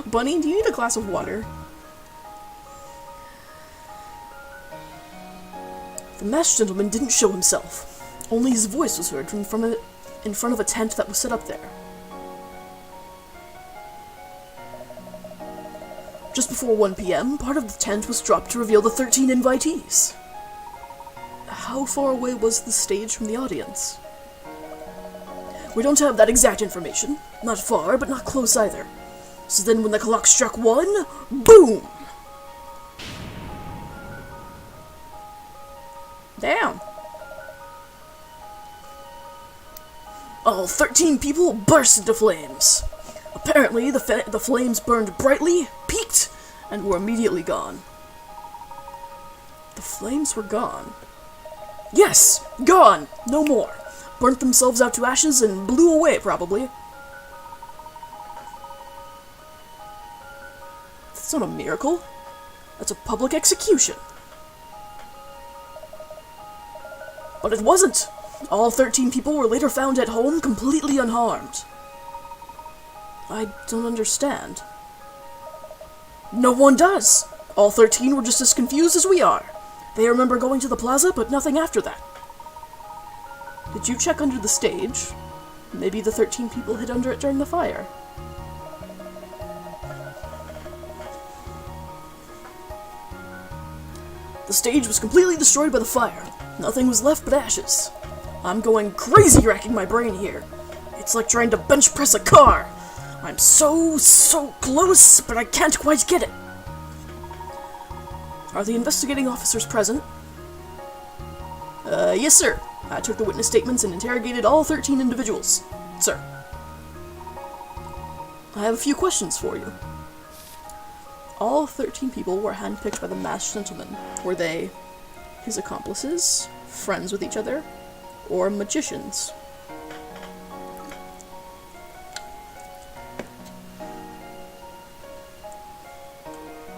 [SPEAKER 5] Bunny, do you need a glass of water? The masked gentleman didn't show himself. Only his voice was heard in front of a tent that was set up there. Just before 1 p.m., part of the tent was dropped to reveal the 13 invitees. How far away was the stage from the audience? We don't have that exact information. Not far, but not close either. So then when the clock struck 1, boom! Damn. All 13 people burst into flames. Apparently, the flames burned brightly, peaked, and were immediately gone. The flames were gone. Yes! Gone! No more. Burnt themselves out to ashes and blew away, probably. That's not a miracle. That's a public execution. But it wasn't. All 13 people were later found at home completely unharmed. I don't understand. No one does! All 13 were just as confused as we are. They remember going to the plaza, but nothing after that. Did you check under the stage? Maybe the 13 people hid under it during the fire. The stage was completely destroyed by the fire. Nothing was left but ashes. I'm going crazy racking my brain here. It's like trying to bench press a car. I'm so close, but I can't quite get it. Are the investigating officers present? Yes, sir. I took the witness statements and interrogated all 13 individuals. Sir. I have a few questions for you. All 13 people were handpicked by the masked gentleman. Were they his accomplices, friends with each other, or magicians?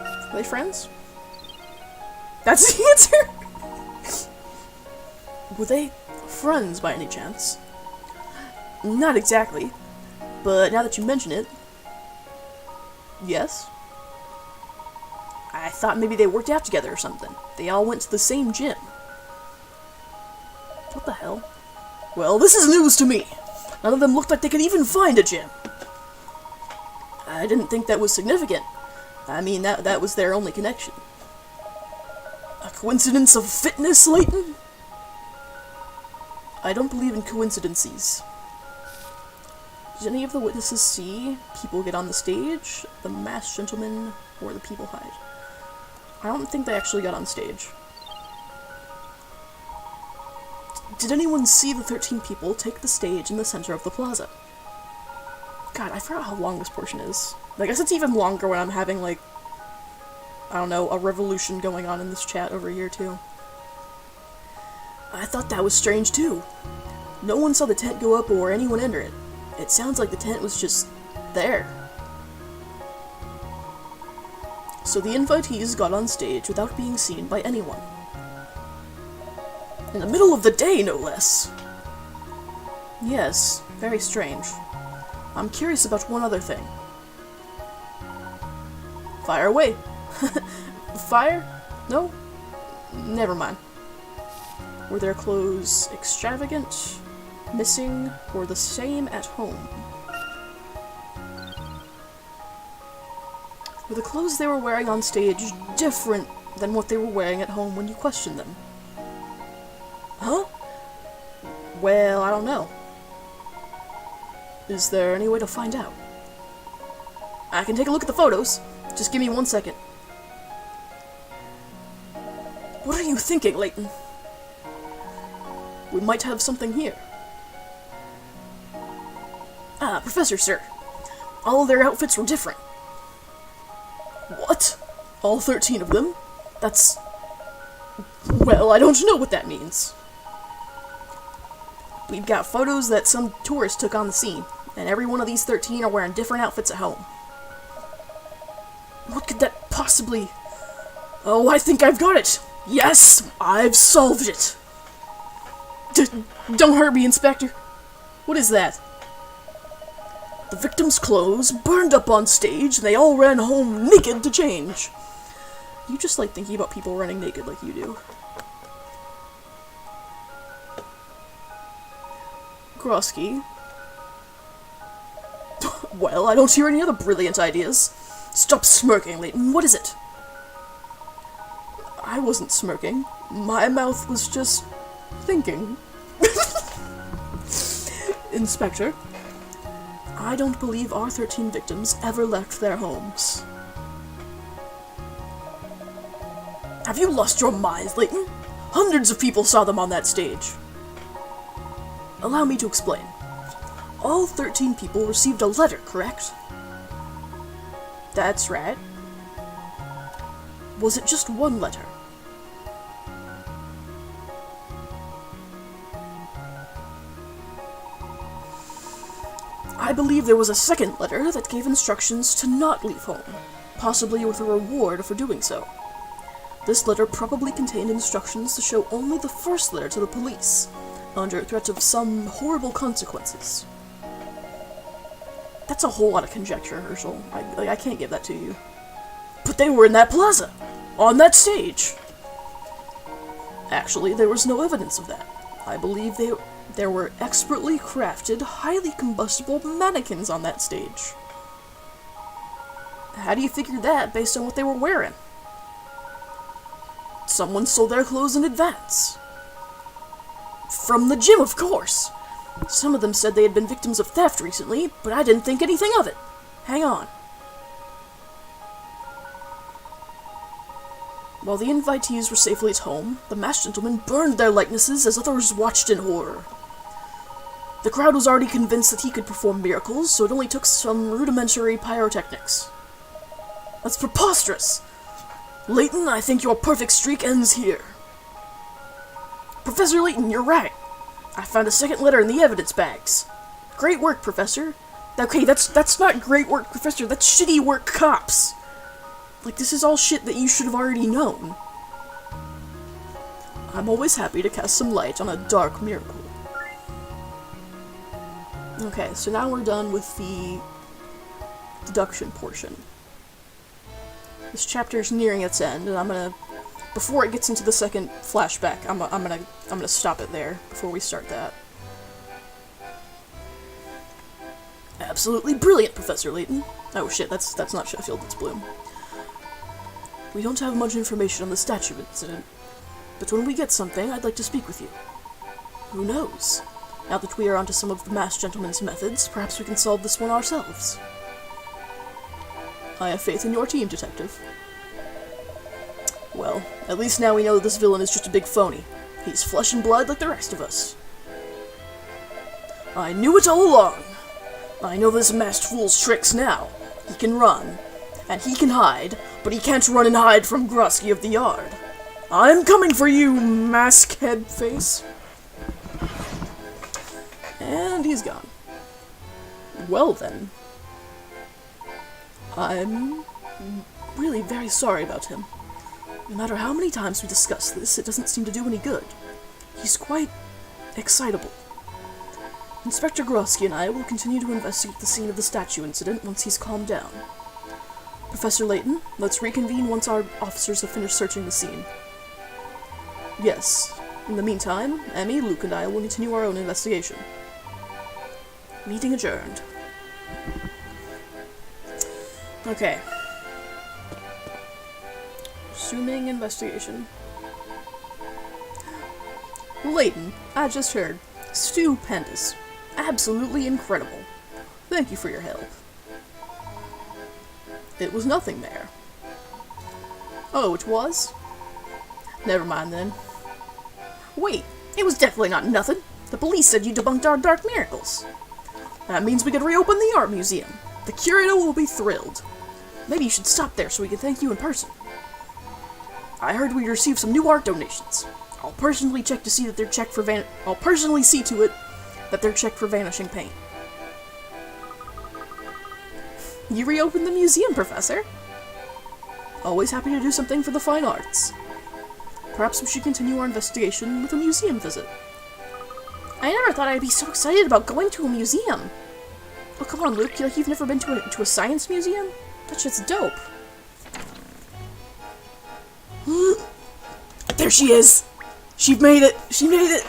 [SPEAKER 5] Are they friends? That's the answer! Were they friends by any chance? Not exactly, but now that you mention it, yes. I thought maybe they worked out together or something. They all went to the same gym. What the hell? Well, this is news to me. None of them looked like they could even find a gym. I didn't think that was significant. I mean, that was their only connection. A coincidence of fitness, Layton? I don't believe in coincidences. Did any of the witnesses see people get on the stage, the masked gentleman, or the people hide? I don't think they actually got on stage. Did anyone see the 13 people take the stage in the center of the plaza? God, I forgot how long this portion is. I guess it's even longer when I'm having, like, I don't know, a revolution going on in this chat over here, too. I thought that was strange, too. No one saw the tent go up or anyone enter it. It sounds like the tent was just there. So the invitees got on stage without being seen by anyone. In the middle of the day, no less. Yes, very strange. I'm curious about one other thing. Fire away. Fire? No? Never mind. Were their clothes extravagant, missing, or the same at home? Were the clothes they were wearing on stage different than what they were wearing at home when you questioned them? Huh? Well, I don't know. Is there any way to find out? I can take a look at the photos. Just give me 1 second. What are you thinking, Layton? We might have something here. Ah, Professor, sir. All of their outfits were different. What? All 13 of them? That's... Well, I don't know what that means. We've got photos that some tourists took on the scene, and every one of these 13 are wearing different outfits at home. What could that possibly... Oh, I think I've got it! Yes! I've solved it! Don't hurt me, Inspector! What is that? The victims' clothes burned up on stage, and they all ran home naked to change. You just like thinking about people running naked like you do. Grosky. Well, I don't hear any other brilliant ideas. Stop smirking, Layton. What is it? I wasn't smirking. My mouth was just thinking. Inspector, I don't believe our 13 victims ever left their homes. Have you lost your minds, Layton? Hundreds of people saw them on that stage. Allow me to explain. All 13 people received a letter, correct? That's right. Was it just one letter? I believe there was a second letter that gave instructions to not leave home, possibly with a reward for doing so. This letter probably contained instructions to show only the first letter to the police, under threat of some horrible consequences. That's a whole lot of conjecture, Herschel. I can't give that to you. But they were in that plaza! On that stage! Actually, there was no evidence of that. I believe there were expertly crafted, highly combustible mannequins on that stage. How do you figure that based on what they were wearing? Someone sold their clothes in advance. From the gym, of course! Some of them said they had been victims of theft recently, but I didn't think anything of it. Hang on. While the invitees were safely at home, the masked gentleman burned their likenesses as others watched in horror. The crowd was already convinced that he could perform miracles, so it only took some rudimentary pyrotechnics. That's preposterous! Layton, I think your perfect streak ends here. Professor Layton, you're right. I found a second letter in the evidence bags. Great work, Professor. Okay, that's not great work, Professor. That's shitty work, cops. Like, this is all shit that you should have already known. I'm always happy to cast some light on a dark miracle. Okay, so now we're done with the deduction portion.
[SPEAKER 1] This chapter is nearing its end, and I'm gonna, before it gets into the second flashback, I'm gonna stop it there before we start that. Absolutely brilliant, Professor Layton. Oh shit, that's not Sheffield, that's Bloom. We don't have much information on the statue incident, but when we get something, I'd like to speak with you. Who knows? Now that we are onto some of the masked gentleman's methods, perhaps we can solve this one ourselves. I have faith in your team, Detective. Well, at least now we know that this villain is just a big phony. He's flesh and blood like the rest of us. I knew it all along! I know this masked fool's tricks now. He can run, and he can hide, but he can't run and hide from Grosky of the Yard. I'm coming for you, mask head face. And he's gone. Well then. I'm really very sorry about him. No matter how many times we discuss this, it doesn't seem to do any good. He's quite excitable. Inspector Grosky and I will continue to investigate the scene of the statue incident once he's calmed down. Professor Layton, let's reconvene once our officers have finished searching the scene. Yes. In the meantime, Emmy, Luke, and I will continue our own investigation. Meeting adjourned. Okay. Resuming investigation. Layton, I just heard. Stupendous. Absolutely incredible. Thank you for your help. It was nothing there. Oh, it was? Never mind then. Wait, it was definitely not nothing. The police said you debunked our dark miracles. That means we could reopen the art museum. The curator will be thrilled. Maybe you should stop there so we can thank you in person. I heard we received some new art donations. I'll personally check to see that they're checked for I'll personally see to it that they're checked for vanishing paint. You reopened the museum, Professor. Always happy to do something for the fine arts. Perhaps we should continue our investigation with a museum visit. I never thought I'd be so excited about going to a museum. Oh, come on, Luke. You've never been to a science museum? That shit's dope. There she is! She made it! She made it!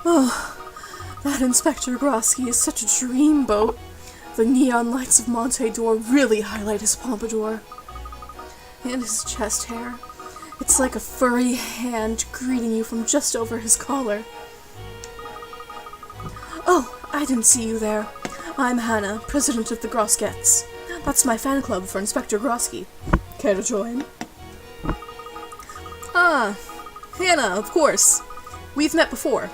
[SPEAKER 1] Oh, that Inspector Grosky is such a dreamboat. The neon lights of Monte d'Or really highlight his pompadour. And his chest hair. It's like a furry hand greeting you from just over his collar. Oh, I didn't see you there. I'm Hannah, president of the Groskettes. That's my fan club for Inspector Grosky. Care to join? Ah, Hannah, of course. We've met before.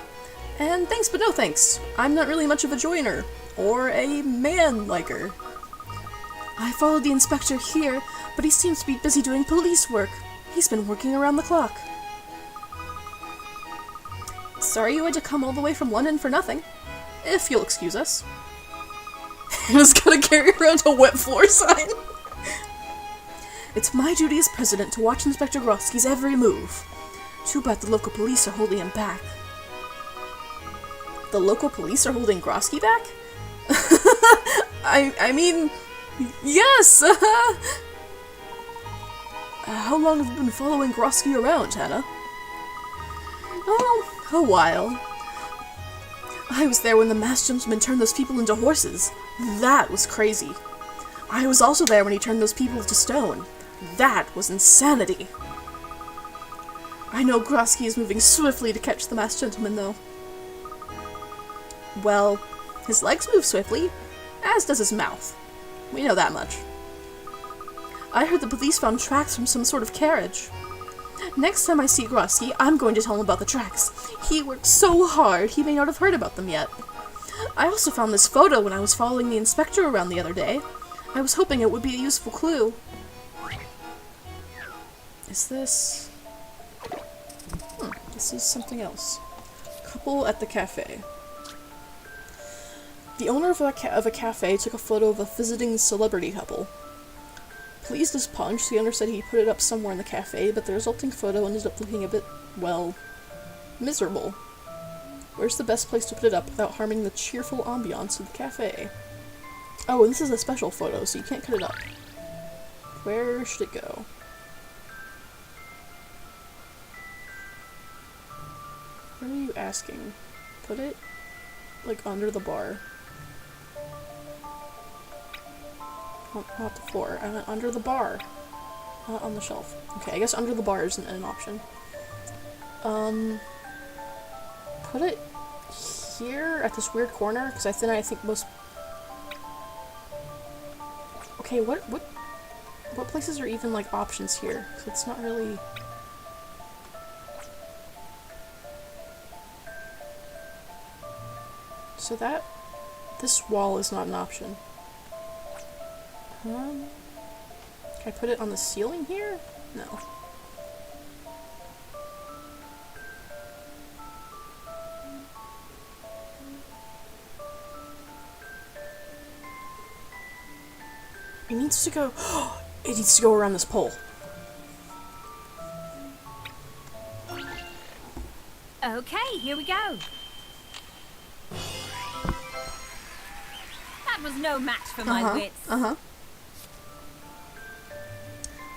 [SPEAKER 1] And thanks but no thanks. I'm not really much of a joiner. Or a man-liker. I followed the inspector here, but he seems to be busy doing police work. He's been working around the clock. Sorry you had to come all the way from London for nothing. If you'll excuse us. Hannah's gonna carry around a wet floor sign. It's my duty as president to watch Inspector Grosky's every move. Too bad the local police are holding him back. The local police are holding Grosky back? I mean, yes! How long have you been following Grosky around, Hannah? Oh, a while. I was there when the masked gentleman turned those people into horses. That was crazy. I was also there when he turned those people to stone. That was insanity. I know Grosky is moving swiftly to catch the masked gentleman, though. Well, his legs move swiftly, as does his mouth. We know that much. I heard the police found tracks from some sort of carriage. Next time I see Grosky, I'm going to tell him about the tracks. He worked so hard, he may not have heard about them yet. I also found this photo when I was following the inspector around the other day. I was hoping it would be a useful clue. Is this... this is something else. Couple at the cafe. The owner of a cafe took a photo of a visiting celebrity couple. Pleased as punch, the owner said he put it up somewhere in the cafe, but the resulting photo ended up looking a bit, well, miserable. Where's the best place to put it up without harming the cheerful ambiance of the cafe? Oh, and this is a special photo, so you can't cut it up. Where should it go? What are you asking? Put it, like, under the bar. Not the floor. I meant under the bar. Not on the shelf. Okay, I guess under the bar isn't an option. Put it here at this weird corner, because I think most... Okay, what places are even, like, options here? 'Cause it's not really... So this wall is not an option. Can I put it on the ceiling here? No. It needs to go... It needs to go around this pole.
[SPEAKER 4] Okay, here we go. That was no match for my wits.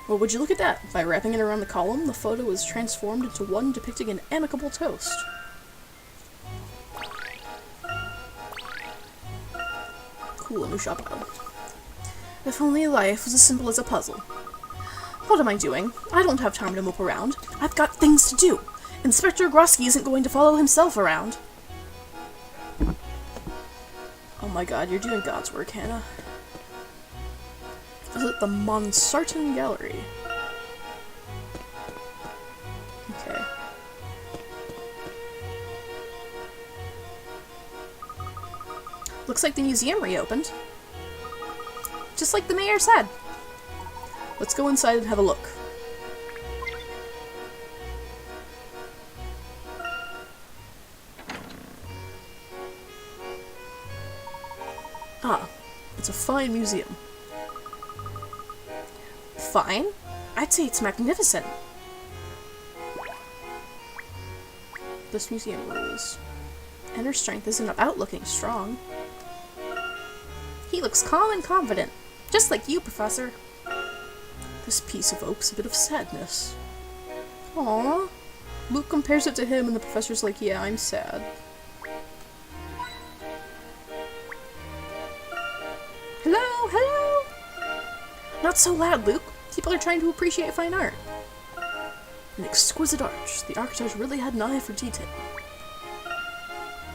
[SPEAKER 1] Well, would you look at that? By wrapping it around the column, the photo is transformed into one depicting an amicable toast. Cool, new shop item. If only life was as simple as a puzzle. What am I doing? I don't have time to mope around. I've got things to do. Inspector Grosky isn't going to follow himself around. Oh my god, you're doing God's work, Hannah. Is it the Monsartan Gallery? Okay. Looks like the museum reopened. Just like the mayor said. Let's go inside and have a look. Ah, it's a fine museum. Fine? I'd say it's magnificent. This museum rules. Inner strength isn't about looking strong. He looks calm and confident, just like you, Professor. This piece evokes a bit of sadness. Aww. Luke compares it to him and the professor's like, yeah, I'm sad. Hello, hello! Not so loud, Luke. People are trying to appreciate fine art. An exquisite arch. The architect really had an eye for detail.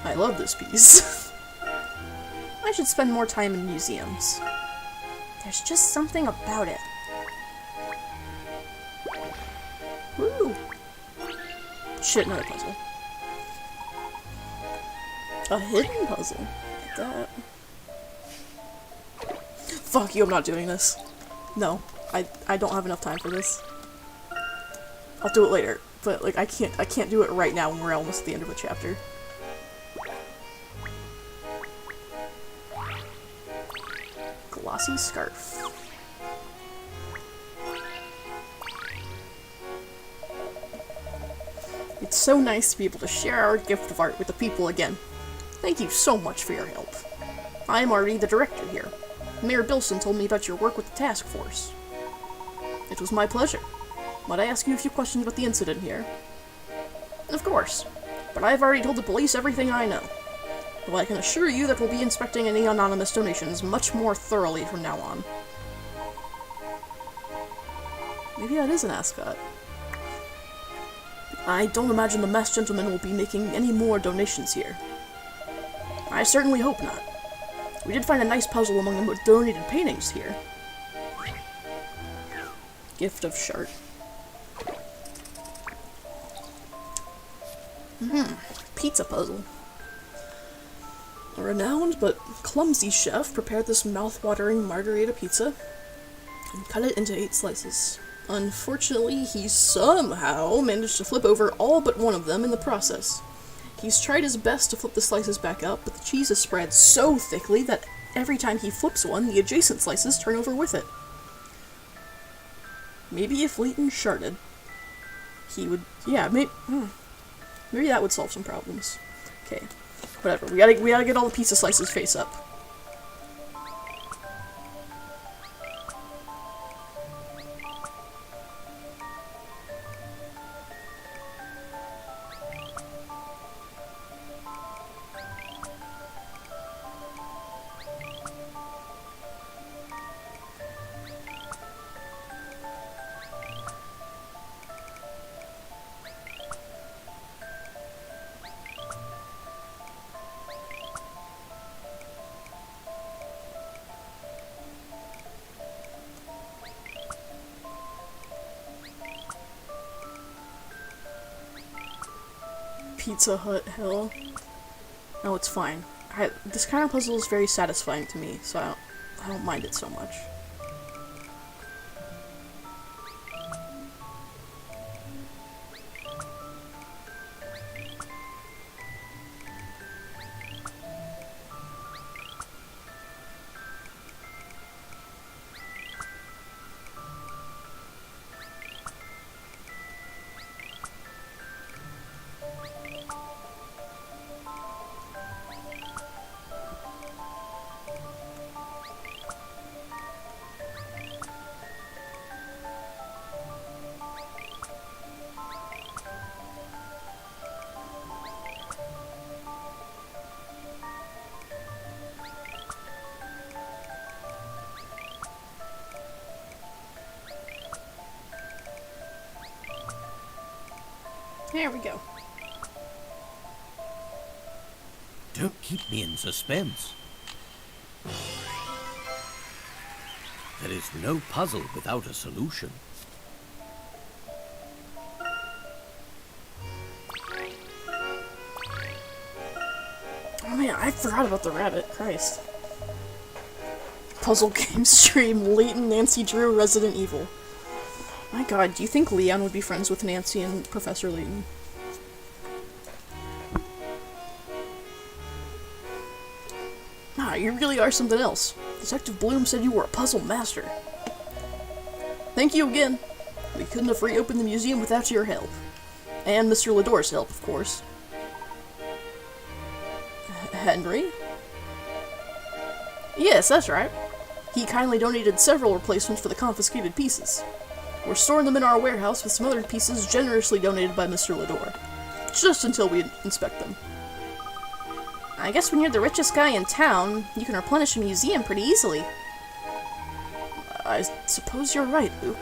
[SPEAKER 1] I love this piece. I should spend more time in museums. There's just something about it. Woo! Shit, another puzzle. A hidden puzzle. Get that. Fuck you, I'm not doing this. No, I don't have enough time for this. I'll do it later, but like I can't do it right now when we're almost at the end of the chapter. Glossy scarf. It's so nice to be able to share our gift of art with the people again. Thank you so much for your help. I am already the director here. Mayor Bilson told me about your work with the task force. It was my pleasure. Might I ask you a few questions about the incident here? Of course, but I've already told the police everything I know. Though I can assure you that we'll be inspecting any anonymous donations much more thoroughly from now on. Maybe that is an ascot. I don't imagine the masked gentleman will be making any more donations here. I certainly hope not. We did find a nice puzzle among the donated paintings here. Gift of Shart. Pizza puzzle. A renowned but clumsy chef prepared this mouth-watering margarita pizza and cut it into 8 slices. Unfortunately, he somehow managed to flip over all but one of them in the process. He's tried his best to flip the slices back up, but the cheese is spread so thickly that every time he flips one, the adjacent slices turn over with it. Maybe if Layton sharded, he would... yeah, maybe that would solve some problems. Okay, whatever. We gotta get all the pizza slices face up.
[SPEAKER 5] Pizza Hut hell. No, it's fine. This kind of puzzle is very satisfying to me, so I don't mind it so much. There we go.
[SPEAKER 6] Don't keep me in suspense. There is no puzzle without a solution.
[SPEAKER 5] Oh man, I forgot about the rabbit. Christ. Puzzle game stream, Layton, Nancy Drew, Resident Evil. My god, do you think Leon would be friends with Nancy and Professor Layton? Ah, you really are something else. Detective Bloom said you were a puzzle master. Thank you again. We couldn't have reopened the museum without your help. And Mr. Lador's help, of course. Henry? Yes, that's right. He kindly donated several replacements for the confiscated pieces. We're storing them in our warehouse with some other pieces generously donated by Mr. Lador. Just until we inspect them. I guess when you're the richest guy in town, you can replenish a museum pretty easily. I suppose you're right, Luke.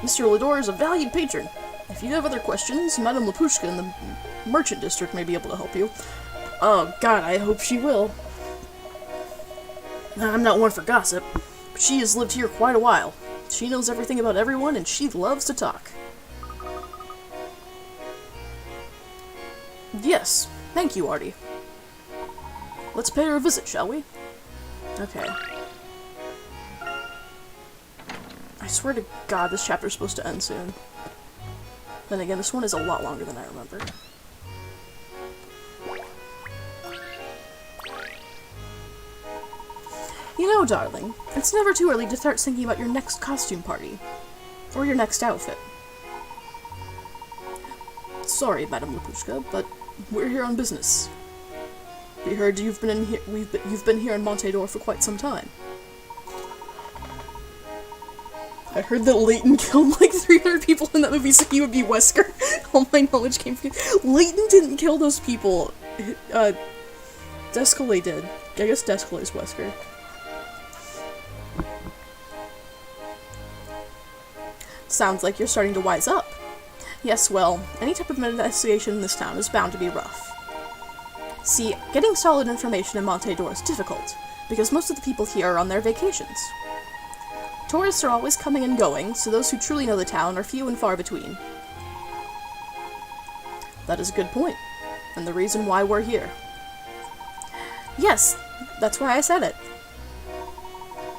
[SPEAKER 5] Mr. Lador is a valued patron. If you have other questions, Madame Lapushka in the Merchant District may be able to help you. Oh god, I hope she will. I'm not one for gossip, but she has lived here quite a while. She knows everything about everyone, and she loves to talk. Yes, thank you, Artie. Let's pay her a visit, shall we? Okay. I swear to god, this chapter's supposed to end soon. Then again, this one is a lot longer than I remember. You know, darling, it's never too early to start thinking about your next costume party. Or your next outfit. Sorry, Madame Lapushka, but we're here on business. We heard you've been here in Monte d'Or for quite some time. I heard that Layton killed like 300 people in that movie, so he would be Wesker. All my knowledge came from Layton didn't kill those people. Descalay did. I guess Descalay's Wesker. Sounds like you're starting to wise up. Yes, well, any type of investigation in this town is bound to be rough. See, getting solid information in Monte d'Or is difficult, because most of the people here are on their vacations. Tourists are always coming and going, so those who truly know the town are few and far between. That is a good point, and the reason why we're here. Yes, that's why I said it.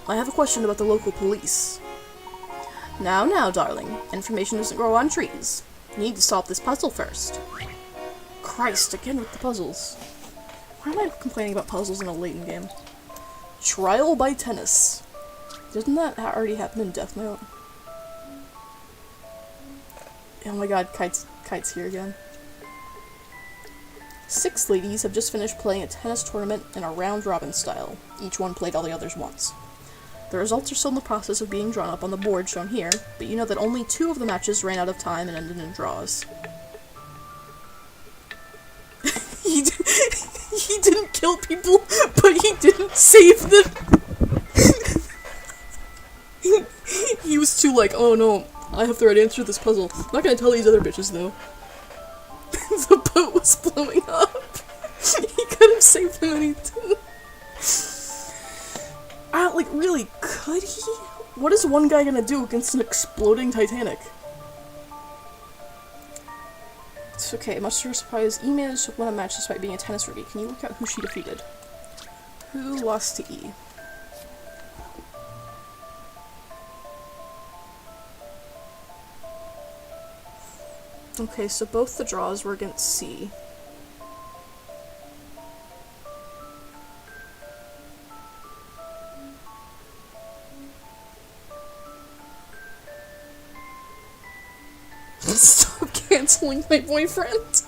[SPEAKER 5] I have a question about the local police. Now, darling, information doesn't grow on trees. You need to solve this puzzle first. Christ, again with the puzzles. Why am I complaining about puzzles in a Layton game? Trial by tennis. Didn't that already happen in Death Note? Oh my god, Kite's here again. 6 ladies have just finished playing a tennis tournament in a round-robin style. Each one played all the others once. The results are still in the process of being drawn up on the board shown here, but you know that only 2 of the matches ran out of time and ended in draws. He didn't kill people, but he didn't save them! He was too like, oh no, I have the right answer to this puzzle. I'm not gonna tell these other bitches though. The boat was blowing up. He could have saved them and he didn't. Like, really, could he? What is one guy gonna do against an exploding Titanic? It's okay, much to her surprise, E managed to win a match despite being a tennis rookie. Can you look at who she defeated? Who lost to E? Okay, so both the draws were against C. Stop canceling my boyfriend.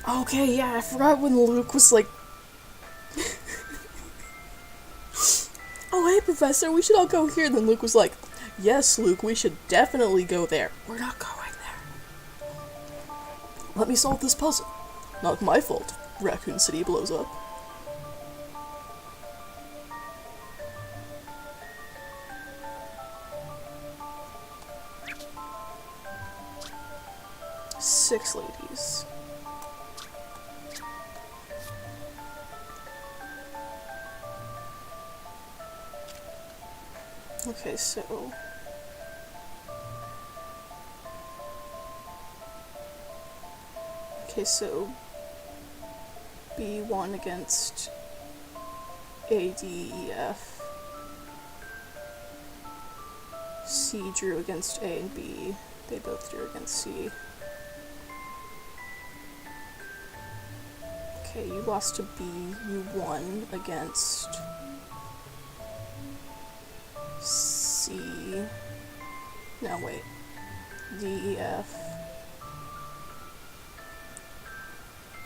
[SPEAKER 5] Okay, yeah, I forgot when Luke was like, oh hey Professor, we should all go here. And then Luke was like, yes Luke, we should definitely go there. We're not going there. Let me solve this puzzle. Not my fault. Raccoon City blows up. Six ladies. Okay, so... Okay, so... B1 against A, D, E, F. C drew against A and B. They both drew against C. Okay, you lost to B. You won against... C. No, wait. D, E, F.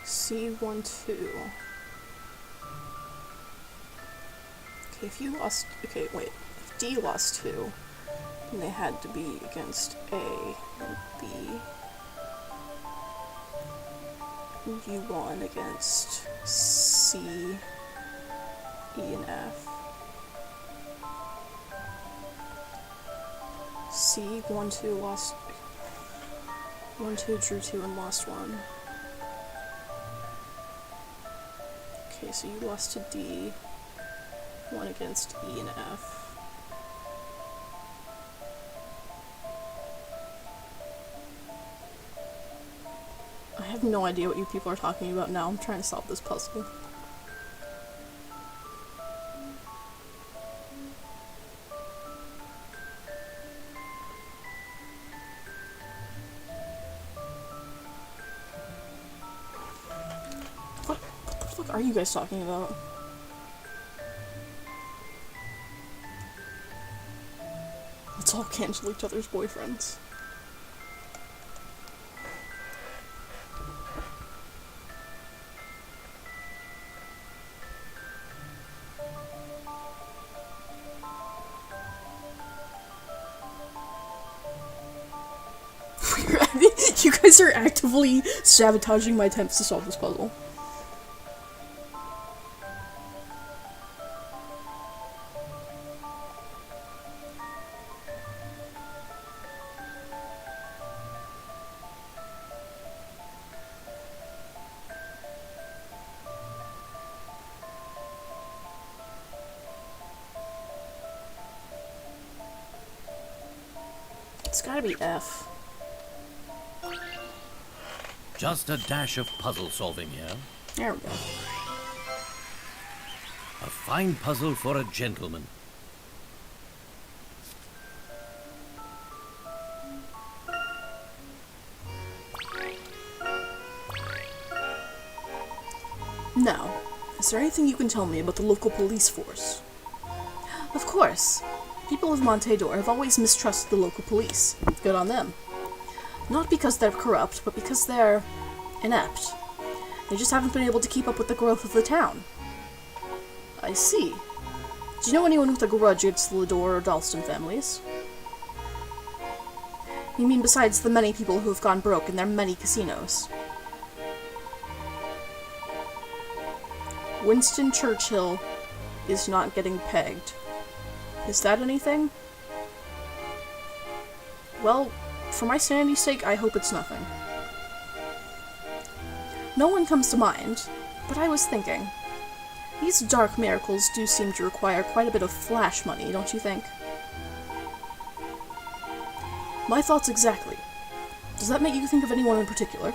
[SPEAKER 5] C, 1, 2. Okay, if you lost. Okay, wait. If D lost 2, then they had to be against A and B. You won against C, E, and F. C, 1, 2, lost 1, 2, drew 2, and lost 1. Okay, so you lost to D, 1 against E and F. I have no idea what you people are talking about now. I'm trying to solve this puzzle. What are you guys talking about? Let's all cancel each other's boyfriends. You guys are actively sabotaging my attempts to solve this puzzle. It's gotta be F.
[SPEAKER 6] Just a dash of puzzle solving here.
[SPEAKER 5] There we go.
[SPEAKER 6] A fine puzzle for a gentleman.
[SPEAKER 5] Now, is there anything you can tell me about the local police force? Of course. People of Montedor have always mistrusted the local police. Good on them. Not because they're corrupt, but because they're inept. They just haven't been able to keep up with the growth of the town. I see. Do you know anyone with a grudge against the Lador or Dalston families? You mean besides the many people who have gone broke in their many casinos? Winston Churchill is not getting pegged. Is that anything? Well, for my sanity's sake, I hope it's nothing. No one comes to mind, but I was thinking. These dark miracles do seem to require quite a bit of flash money, don't you think? My thoughts exactly. Does that make you think of anyone in particular?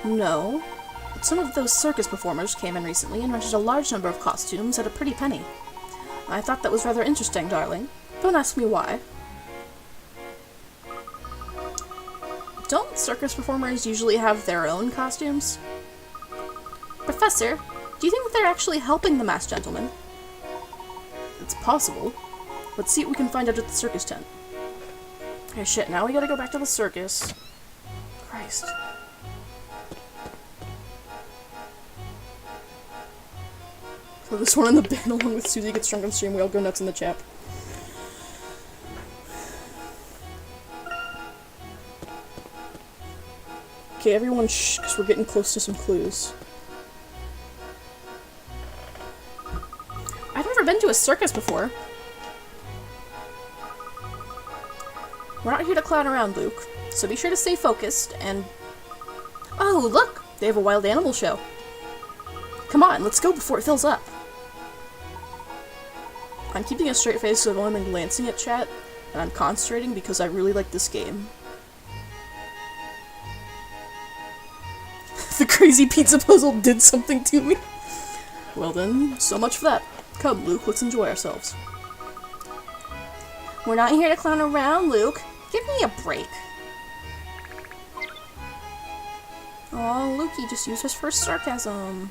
[SPEAKER 5] No, but some of those circus performers came in recently and rented a large number of costumes at a pretty penny. I thought that was rather interesting, darling. Don't ask me why. Don't circus performers usually have their own costumes? Professor, do you think they're actually helping the masked gentleman? It's possible. Let's see what we can find out at the circus tent. Okay, shit, now we gotta go back to the circus. Christ. Throw this one in the bin along with Susie gets drunk on stream. We all go nuts in the chat. Okay, everyone shh, because we're getting close to some clues. I've never been to a circus before. We're not here to clown around, Luke, so be sure to stay focused and... Oh, look! They have a wild animal show. Come on, let's go before it fills up. I'm keeping a straight face so I've only been glancing at chat, and I'm concentrating because I really like this game. The crazy pizza puzzle did something to me. Well then, so much for that. Come, Luke, let's enjoy ourselves. We're not here to clown around, Luke. Give me a break. Oh, Lukey just used his first sarcasm.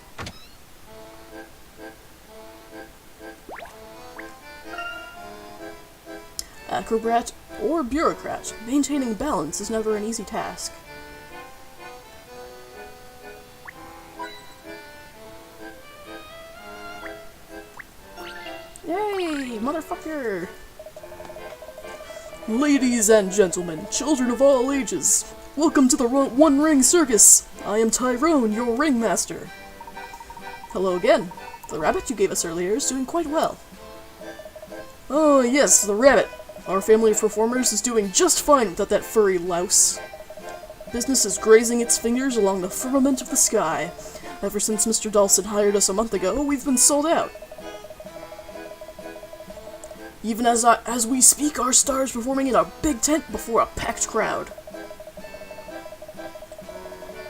[SPEAKER 5] Acrobat or bureaucrat, maintaining balance is never an easy task. Yay, motherfucker! Ladies and gentlemen, children of all ages, welcome to the One Ring Circus! I am Tyrone, your ringmaster. Hello again. The rabbit you gave us earlier is doing quite well. Oh yes, the rabbit. Our family of performers is doing just fine without that furry louse. Business is grazing its fingers along the firmament of the sky. Ever since Mr. Dawson hired us a month ago, we've been sold out. Even as we speak, our star is performing in a big tent before a packed crowd.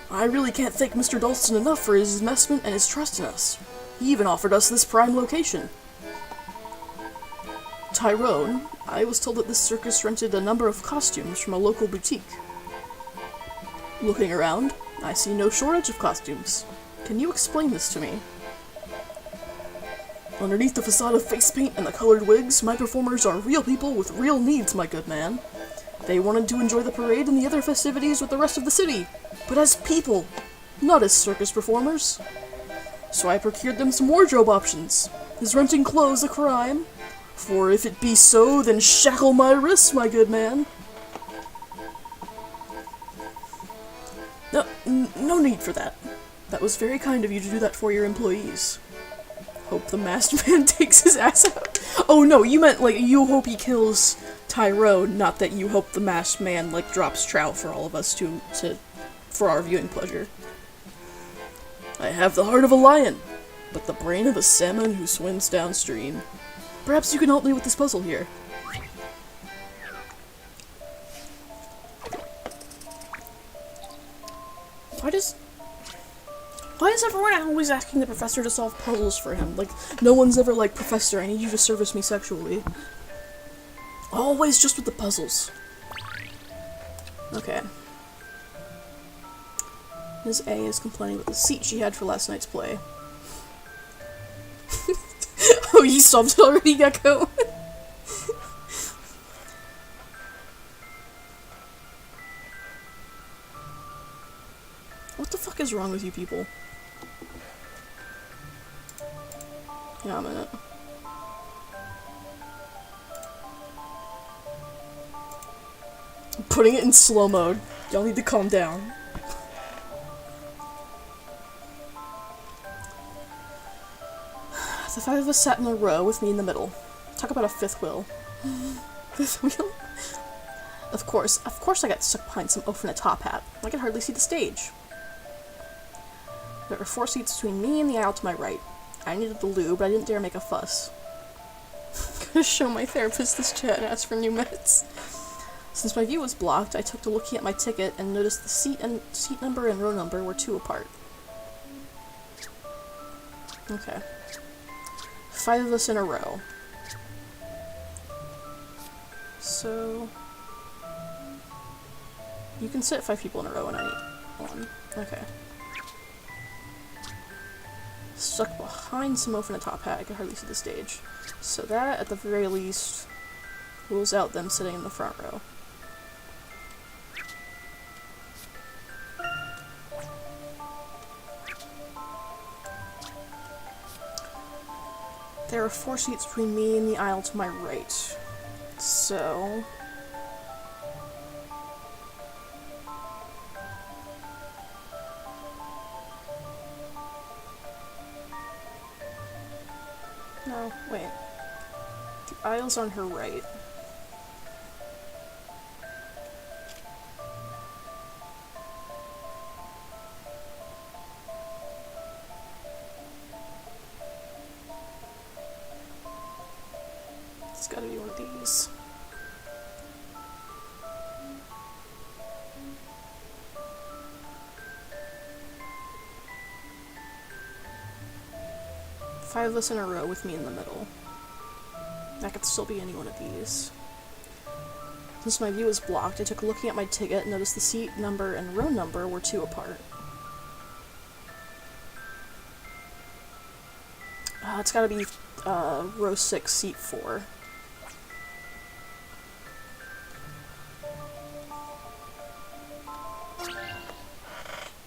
[SPEAKER 5] I really can't thank Mr. Dalston enough for his investment and his trust in us. He even offered us this prime location. Tyrone, I was told that this circus rented a number of costumes from a local boutique. Looking around, I see no shortage of costumes. Can you explain this to me? Underneath the facade of face paint and the colored wigs, my performers are real people with real needs, my good man. They wanted to enjoy the parade and the other festivities with the rest of the city, but as people, not as circus performers. So I procured them some wardrobe options. Is renting clothes a crime? For if it be so, then shackle my wrists, my good man. No need for that. That was very kind of you to do that for your employees. Hope the masked man takes his ass out. Oh no, you meant like you hope he kills Tyrone, not that you hope the masked man like drops trout for all of us for our viewing pleasure. I have the heart of a lion, but the brain of a salmon who swims downstream. Perhaps you can help me with this puzzle here. Why is everyone always asking the professor to solve puzzles for him? Like, no one's ever like, Professor, I need you to service me sexually. Always just with the puzzles. Okay. Ms. A is complaining about the seat she had for last night's play. Oh, you solved it already, Gecko? What the fuck is wrong with you people? Yeah, a minute. I'm putting it in slow mode. Y'all need to calm down. The five of us sat in a row with me in the middle. Talk about a fifth wheel. Fifth wheel? Of course I got stuck behind some oaf in a top hat. I could hardly see the stage. There were 4 seats between me and the aisle to my right.
[SPEAKER 1] I needed the lube, but I didn't dare make a fuss. Gonna show my therapist this chat and ask for new meds. Since my view was blocked, I took to looking at my ticket and noticed the seat number and row number were 2 apart. Okay. 5 of us in a row. So... you can sit 5 people in a row and I need 1. Okay. Stuck behind some oaf in a top hat, I can hardly see the stage. So that, at the very least, rules out them sitting in the front row. There are 4 seats between me and the aisle to my right. So... no, wait. The aisle's on her right. It's gotta be one of these. Five of us in a row with me in the middle. That could still be any one of these. Since my view was blocked, I took a looking at my ticket and noticed the seat number and row number were 2 apart. It's gotta be row 6, seat 4.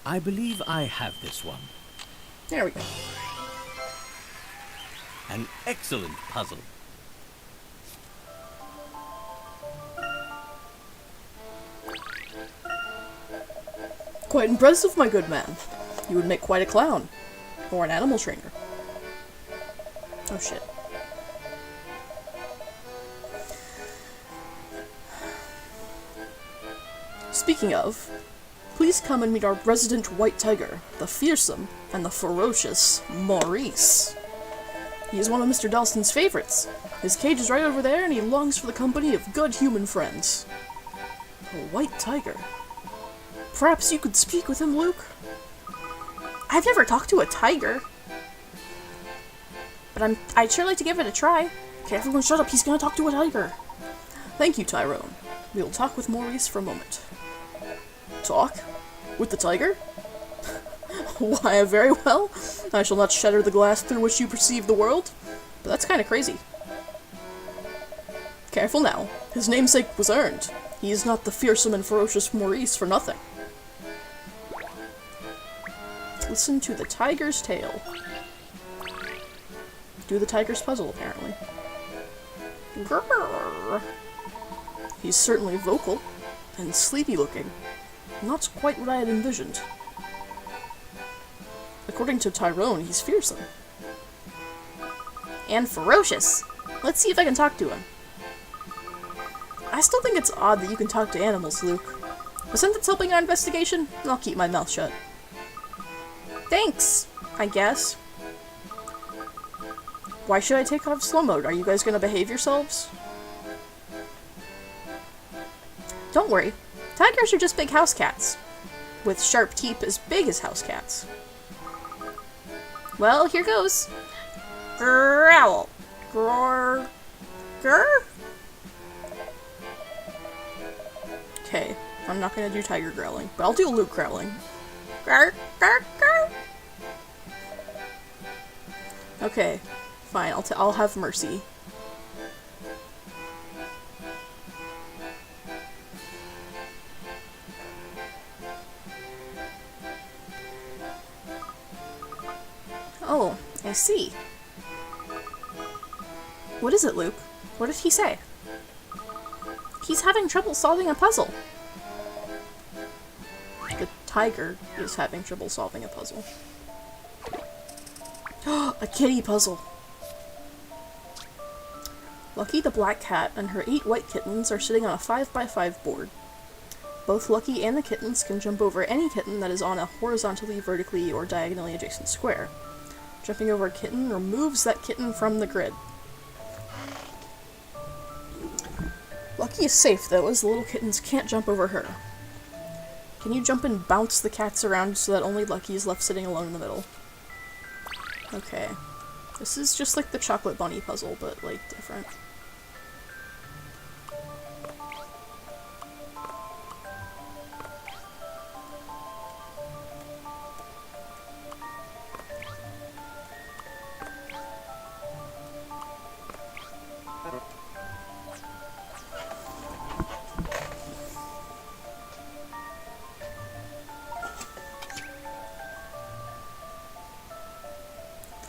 [SPEAKER 6] I believe I have this one.
[SPEAKER 1] There we go.
[SPEAKER 6] An excellent puzzle.
[SPEAKER 1] Quite impressive, my good man. You would make quite a clown. Or an animal trainer. Oh shit. Speaking of, please come and meet our resident white tiger, the fearsome and the ferocious Maurice. He is one of Mr. Dalston's favorites. His cage is right over there, and he longs for the company of good human friends. A white tiger. Perhaps you could speak with him, Luke? I've never talked to a tiger. But I'd sure like to give it a try. Okay, everyone shut up, he's gonna talk to a tiger. Thank you, Tyrone. We will talk with Maurice for a moment. Talk? With the tiger? Why, very well. I shall not shatter the glass through which you perceive the world. But that's kind of crazy. Careful now. His namesake was earned. He is not the fearsome and ferocious Maurice for nothing. Listen to the tiger's tale. Do the tiger's puzzle, apparently. Grrr. He's certainly vocal and sleepy-looking. Not quite what I had envisioned. According to Tyrone, he's fearsome. And ferocious. Let's see if I can talk to him. I still think it's odd that you can talk to animals, Luke. But since it's helping our investigation, I'll keep my mouth shut. Thanks, I guess. Why should I take off slow mode? Are you guys gonna behave yourselves? Don't worry. Tigers are just big house cats. With sharp teeth as big as house cats. Well, here goes. Growl. Grrr. Grrr? Okay, I'm not gonna do tiger growling, but I'll do Luke growling. Grrr, grrr, grrr. Okay, fine, I'll have mercy. Oh, I see. What is it, Luke? What did he say? He's having trouble solving a puzzle. The tiger is having trouble solving a puzzle. A kitty puzzle! Lucky the black cat and her 8 white kittens are sitting on a 5x5 board. Both Lucky and the kittens can jump over any kitten that is on a horizontally, vertically, or diagonally adjacent square.
[SPEAKER 5] Jumping over a kitten removes that kitten from the grid. Lucky is safe, though, as the little kittens can't jump over her. Can you jump and bounce the cats around so that only Lucky is left sitting alone in the middle? Okay. This is just like the chocolate bunny puzzle, but, like, different.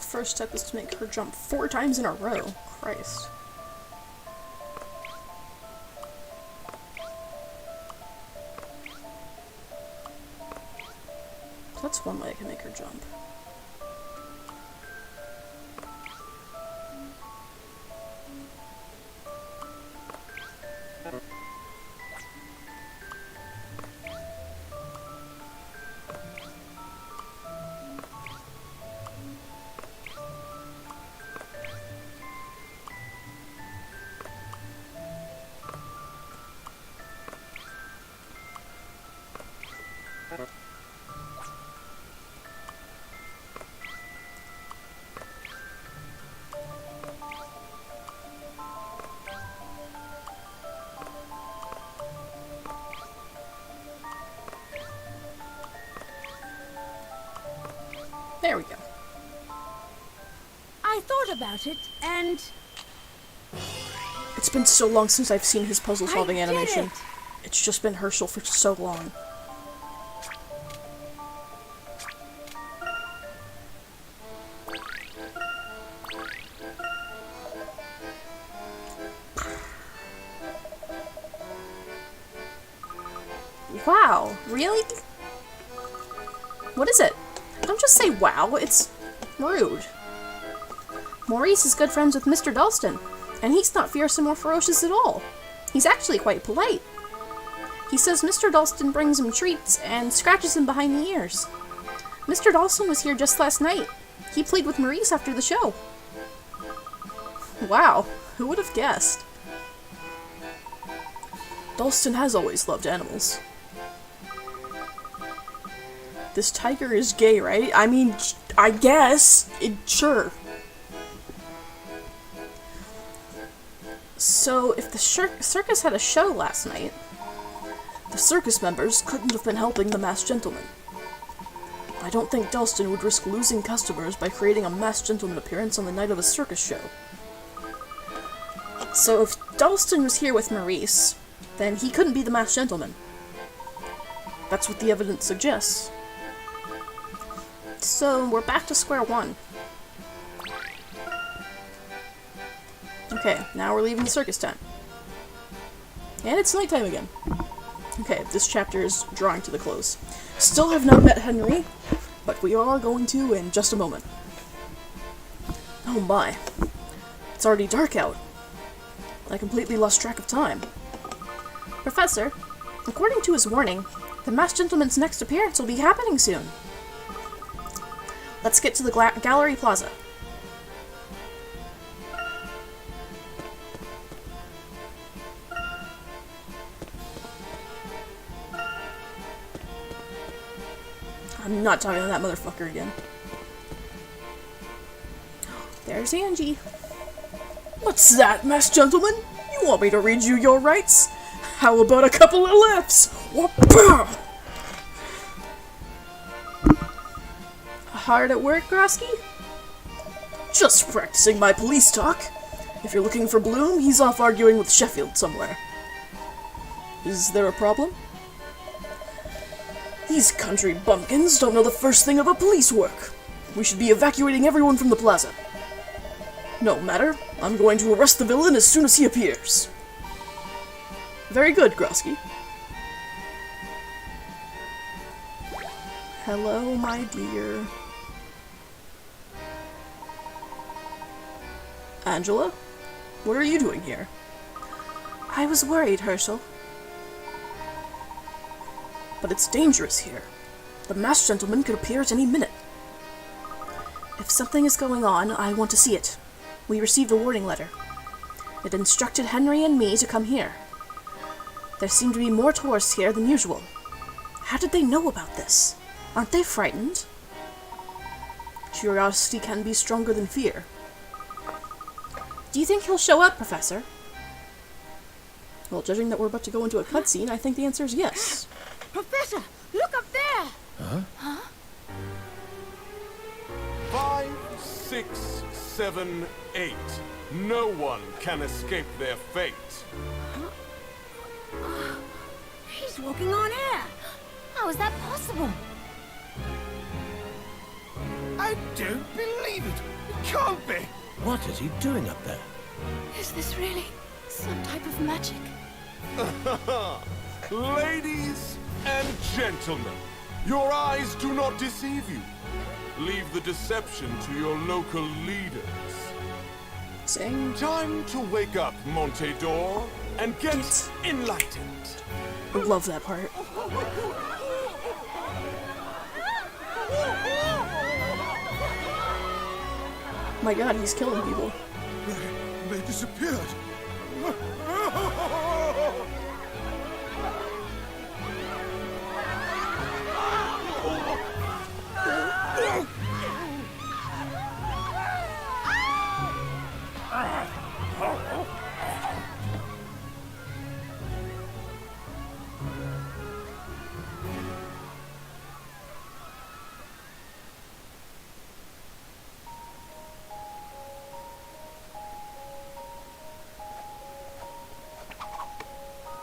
[SPEAKER 5] First step is to make her jump 4 times in a row. Christ. That's one way I can make her jump. There we go.
[SPEAKER 9] I thought about it, and
[SPEAKER 5] It's been so long since I've seen his puzzle-solving
[SPEAKER 9] I did
[SPEAKER 5] animation.
[SPEAKER 9] it.
[SPEAKER 5] It's just been Herschel for so long. Wow, really? What is it? Don't just say wow, it's rude. Maurice is good friends with Mr. Dalston, and he's not fearsome or ferocious at all. He's actually quite polite. He says Mr. Dalston brings him treats and scratches him behind the ears. Mr. Dalston was here just last night. He played with Maurice after the show. Wow, who would have guessed? Dalston has always loved animals. This tiger is gay, right? I mean, I guess. Sure. So, if the circus had a show last night, the circus members couldn't have been helping the masked gentleman. I don't think Dalston would risk losing customers by creating a masked gentleman appearance on the night of a circus show. So, if Dalston was here with Maurice, then he couldn't be the masked gentleman. That's what the evidence suggests. So, we're back to square one. Okay, now we're leaving the circus tent. And it's nighttime again. Okay, this chapter is drawing to the close. Still have not met Henry, but we are going to in just a moment. Oh my. It's already dark out. I completely lost track of time. Professor, according to his warning, the masked gentleman's next appearance will be happening soon. Let's get to the gallery plaza. I'm not talking to that motherfucker again. There's Angie. What's that, masked gentleman? You want me to read you your rights? How about a couple of lefts? Whoop-ah! Hard at work, Grosky? Just practicing my police talk. If you're looking for Bloom, he's off arguing with Sheffield somewhere. Is there a problem? These country bumpkins don't know the first thing about police work. We should be evacuating everyone from the plaza. No matter, I'm going to arrest the villain as soon as he appears. Very good, Grosky. Hello, my dear. Angela? What are you doing here? I was worried, Herschel. But it's dangerous here. The masked gentleman could appear at any minute. If something is going on, I want to see it. We received a warning letter. It instructed Henry and me to come here. There seem to be more tourists here than usual. How did they know about this? Aren't they frightened? Curiosity can be stronger than fear. Do you think he'll show up, Professor? Well, judging that we're about to go into a cutscene, I think the answer is yes.
[SPEAKER 9] Professor, look up there!
[SPEAKER 3] Huh?
[SPEAKER 10] 5, 6, 7, 8. No one can escape their fate.
[SPEAKER 9] He's walking on air!
[SPEAKER 4] How is that possible?
[SPEAKER 8] I don't believe it. It can't be.
[SPEAKER 2] What is he doing up there?
[SPEAKER 3] Is this really some type of magic?
[SPEAKER 10] Ladies and gentlemen, your eyes do not deceive you. Leave the deception to your local leaders.
[SPEAKER 5] Sing.
[SPEAKER 10] Time to wake up, Montedor, and get enlightened.
[SPEAKER 5] I love that part. My god, he's killing people.
[SPEAKER 8] They disappeared.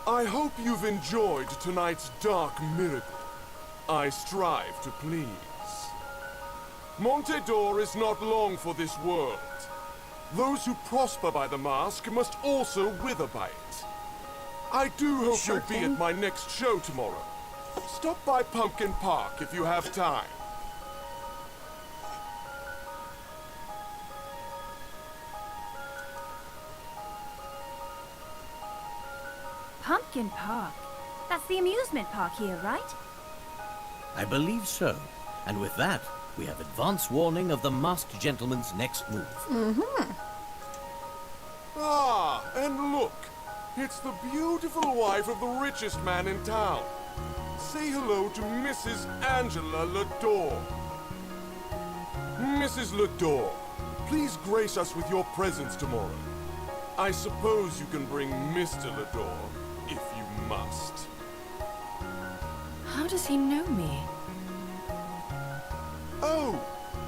[SPEAKER 10] I hope you've enjoyed tonight's dark miracle. I strive to please. Montedor is not long for this world. Those who prosper by the mask must also wither by it. I do hope you'll be at my next show tomorrow. Stop by Pumpkin Park if you have time.
[SPEAKER 4] Pumpkin Park? That's the amusement park here, right?
[SPEAKER 2] I believe so. And with that, we have advance warning of the masked gentleman's next move.
[SPEAKER 10] Ah, and look. It's the beautiful wife of the richest man in town. Say hello to Mrs. Angela Lador. Mrs. Lador, please grace us with your presence tomorrow. I suppose you can bring Mr. Lador, if you must.
[SPEAKER 3] How does he know me?
[SPEAKER 10] Oh,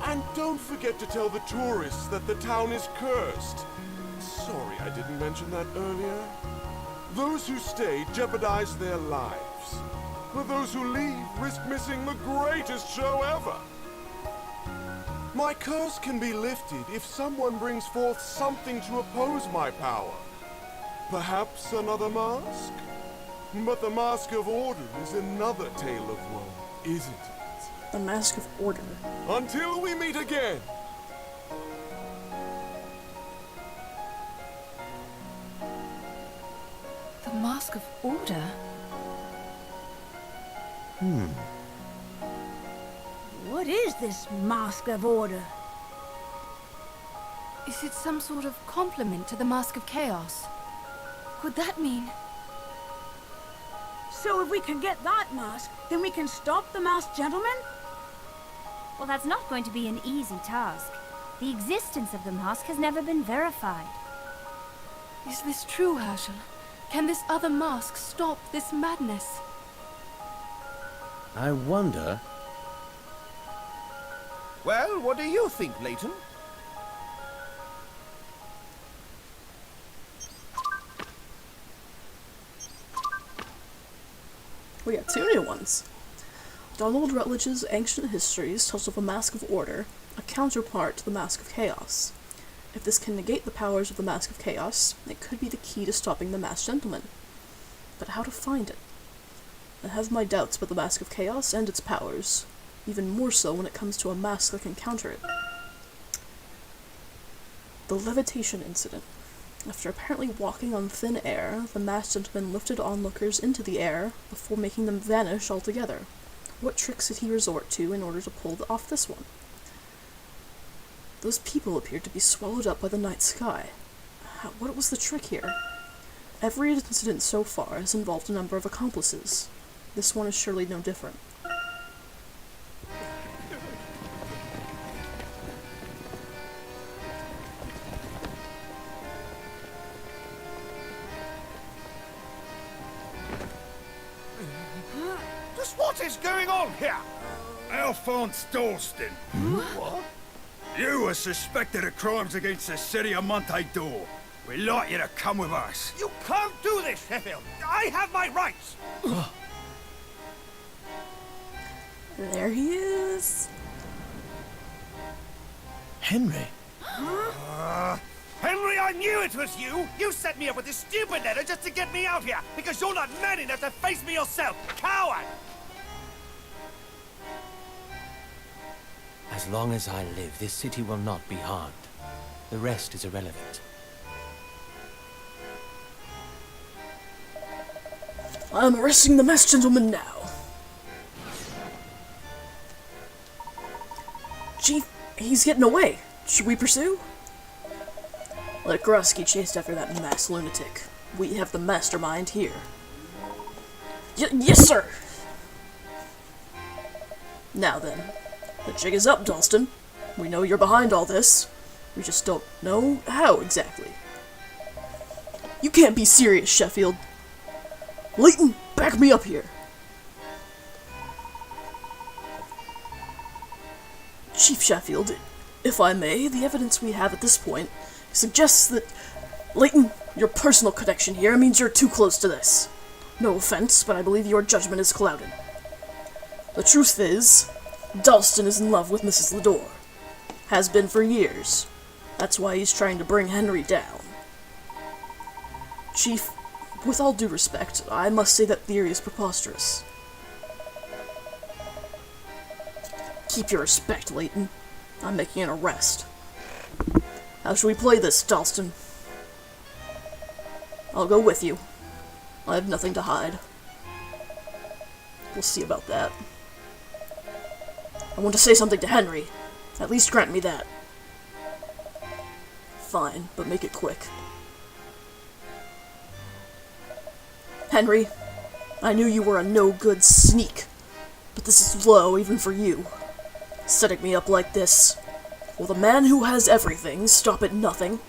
[SPEAKER 10] and don't forget to tell the tourists that the town is cursed. Sorry I didn't mention that earlier. Those who stay jeopardize their lives. But those who leave risk missing the greatest show ever. My curse can be lifted if someone brings forth something to oppose my power. Perhaps another mask? But the Mask of Order is another tale of woe, isn't it?
[SPEAKER 5] The Mask of Order.
[SPEAKER 10] Until we meet again!
[SPEAKER 3] The Mask of Order?
[SPEAKER 9] What is this Mask of Order?
[SPEAKER 3] Is it some sort of compliment to the Mask of Chaos? Could that mean...
[SPEAKER 9] So if we can get that mask, then we can stop the masked gentleman?
[SPEAKER 4] Well, that's not going to be an easy task. The existence of the mask has never been verified.
[SPEAKER 3] Is this true, Herschel? Can this other mask stop this madness?
[SPEAKER 2] I wonder...
[SPEAKER 7] Well, what do you think, Layton?
[SPEAKER 5] We got two new ones. Donald Rutledge's Ancient Histories tells of a Mask of Order, a counterpart to the Mask of Chaos. If this can negate the powers of the Mask of Chaos, it could be the key to stopping the Masked Gentleman. But how to find it? I have my doubts about the Mask of Chaos and its powers, even more so when it comes to a mask that can counter it. The levitation incident. After apparently walking on thin air, the masked gentleman lifted onlookers into the air before making them vanish altogether. What tricks did he resort to in order to pull off this one? Those people appeared to be swallowed up by the night sky. What was the trick here? Every incident so far has involved a number of accomplices. This one is surely no different.
[SPEAKER 8] Just what is going on here? Alphonse Dalston. What? You are suspected of crimes against the city of Monte d'Or. We'd like you to come with us.
[SPEAKER 11] You can't do this, Sheffield. I have my rights.
[SPEAKER 5] There he is.
[SPEAKER 2] Henry?
[SPEAKER 11] Henry, I knew it was you! You sent me up with this stupid letter just to get me out here, because you're not man enough to face me yourself! Coward!
[SPEAKER 2] As long as I live, this city will not be harmed. The rest is irrelevant.
[SPEAKER 5] I'm arresting the masked gentleman now. Chief, he's getting away. Should we pursue? Let Groski chased after that masked lunatic. We have the mastermind here. Yes, sir! Now then, the jig is up, Dalston. We know you're behind all this. We just don't know how exactly. You can't be serious, Sheffield. Layton, back me up here. Chief Sheffield, if I may, the evidence we have at this point suggests that, Layton, your personal connection here means you're too close to this. No offense, but I believe your judgment is clouded. The truth is, Dalston is in love with Mrs. Lador. Has been for years. That's why he's trying to bring Henry down. Chief, with all due respect, I must say that theory is preposterous. Keep your respect, Layton. I'm making an arrest. How should we play this, Dalston? I'll go with you. I have nothing to hide. We'll see about that. I want to say something to Henry. At least grant me that. Fine, but make it quick. Henry, I knew you were a no-good sneak, but this is low even for you. Setting me up like this. Will the man who has everything stop at nothing?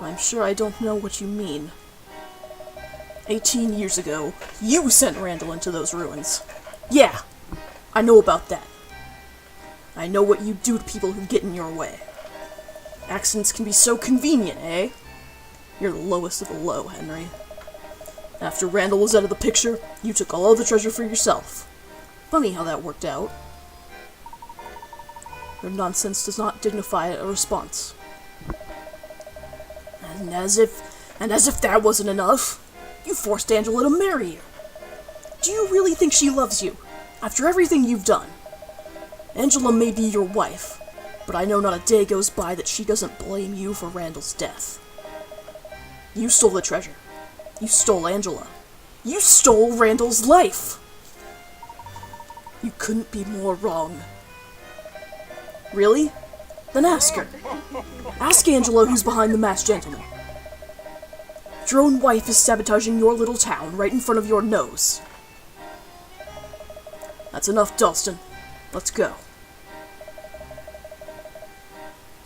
[SPEAKER 5] I'm sure I don't know what you mean. 18 years ago, you sent Randall into those ruins. Yeah, I know about that. I know what you do to people who get in your way. Accidents can be so convenient, eh? You're the lowest of the low, Henry. After Randall was out of the picture, you took all of the treasure for yourself. Funny how that worked out. Your nonsense does not dignify a response. And as if that wasn't enough, you forced Angela to marry you. Do you really think she loves you, after everything you've done? Angela may be your wife, but I know not a day goes by that she doesn't blame you for Randall's death. You stole the treasure. You stole Angela. You stole Randall's life. You couldn't be more wrong. Really? Then ask her. Ask Angela who's behind the masked gentleman. Your own wife is sabotaging your little town right in front of your nose. That's enough, Dalston. Let's go.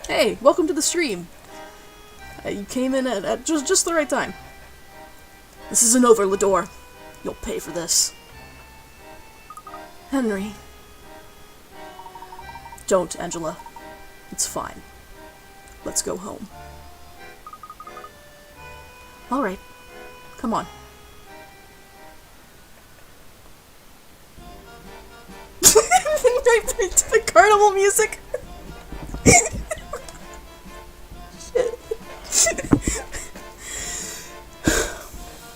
[SPEAKER 5] Hey, welcome to the stream. You came in at just the right time. This isn't over, Lador. You'll pay for this. Henry. Don't, Angela. It's fine. Let's go home. Alright. Come on. Right to the carnival music.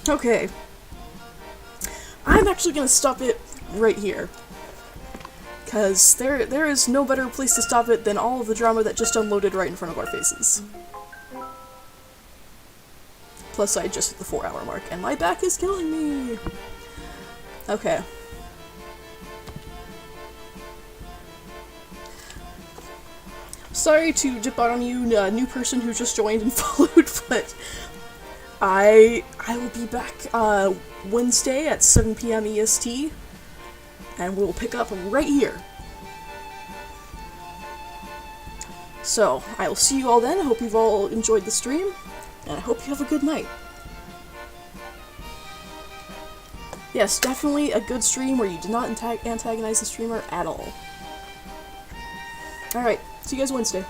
[SPEAKER 5] Okay. I'm actually gonna stop it right here. Because there is no better place to stop it than all of the drama that just unloaded right in front of our faces. Plus, I just hit the 4-hour mark, and my back is killing me! Okay.
[SPEAKER 1] Sorry to dip out on you, new person who just joined and followed, but I will be back Wednesday at 7 p.m. EST, and we'll pick up right here. So, I will see you all then. I hope you've all enjoyed the stream, and I hope you have a good night. Yes, definitely a good stream where you did not antagonize the streamer at all. Alright, see you guys Wednesday.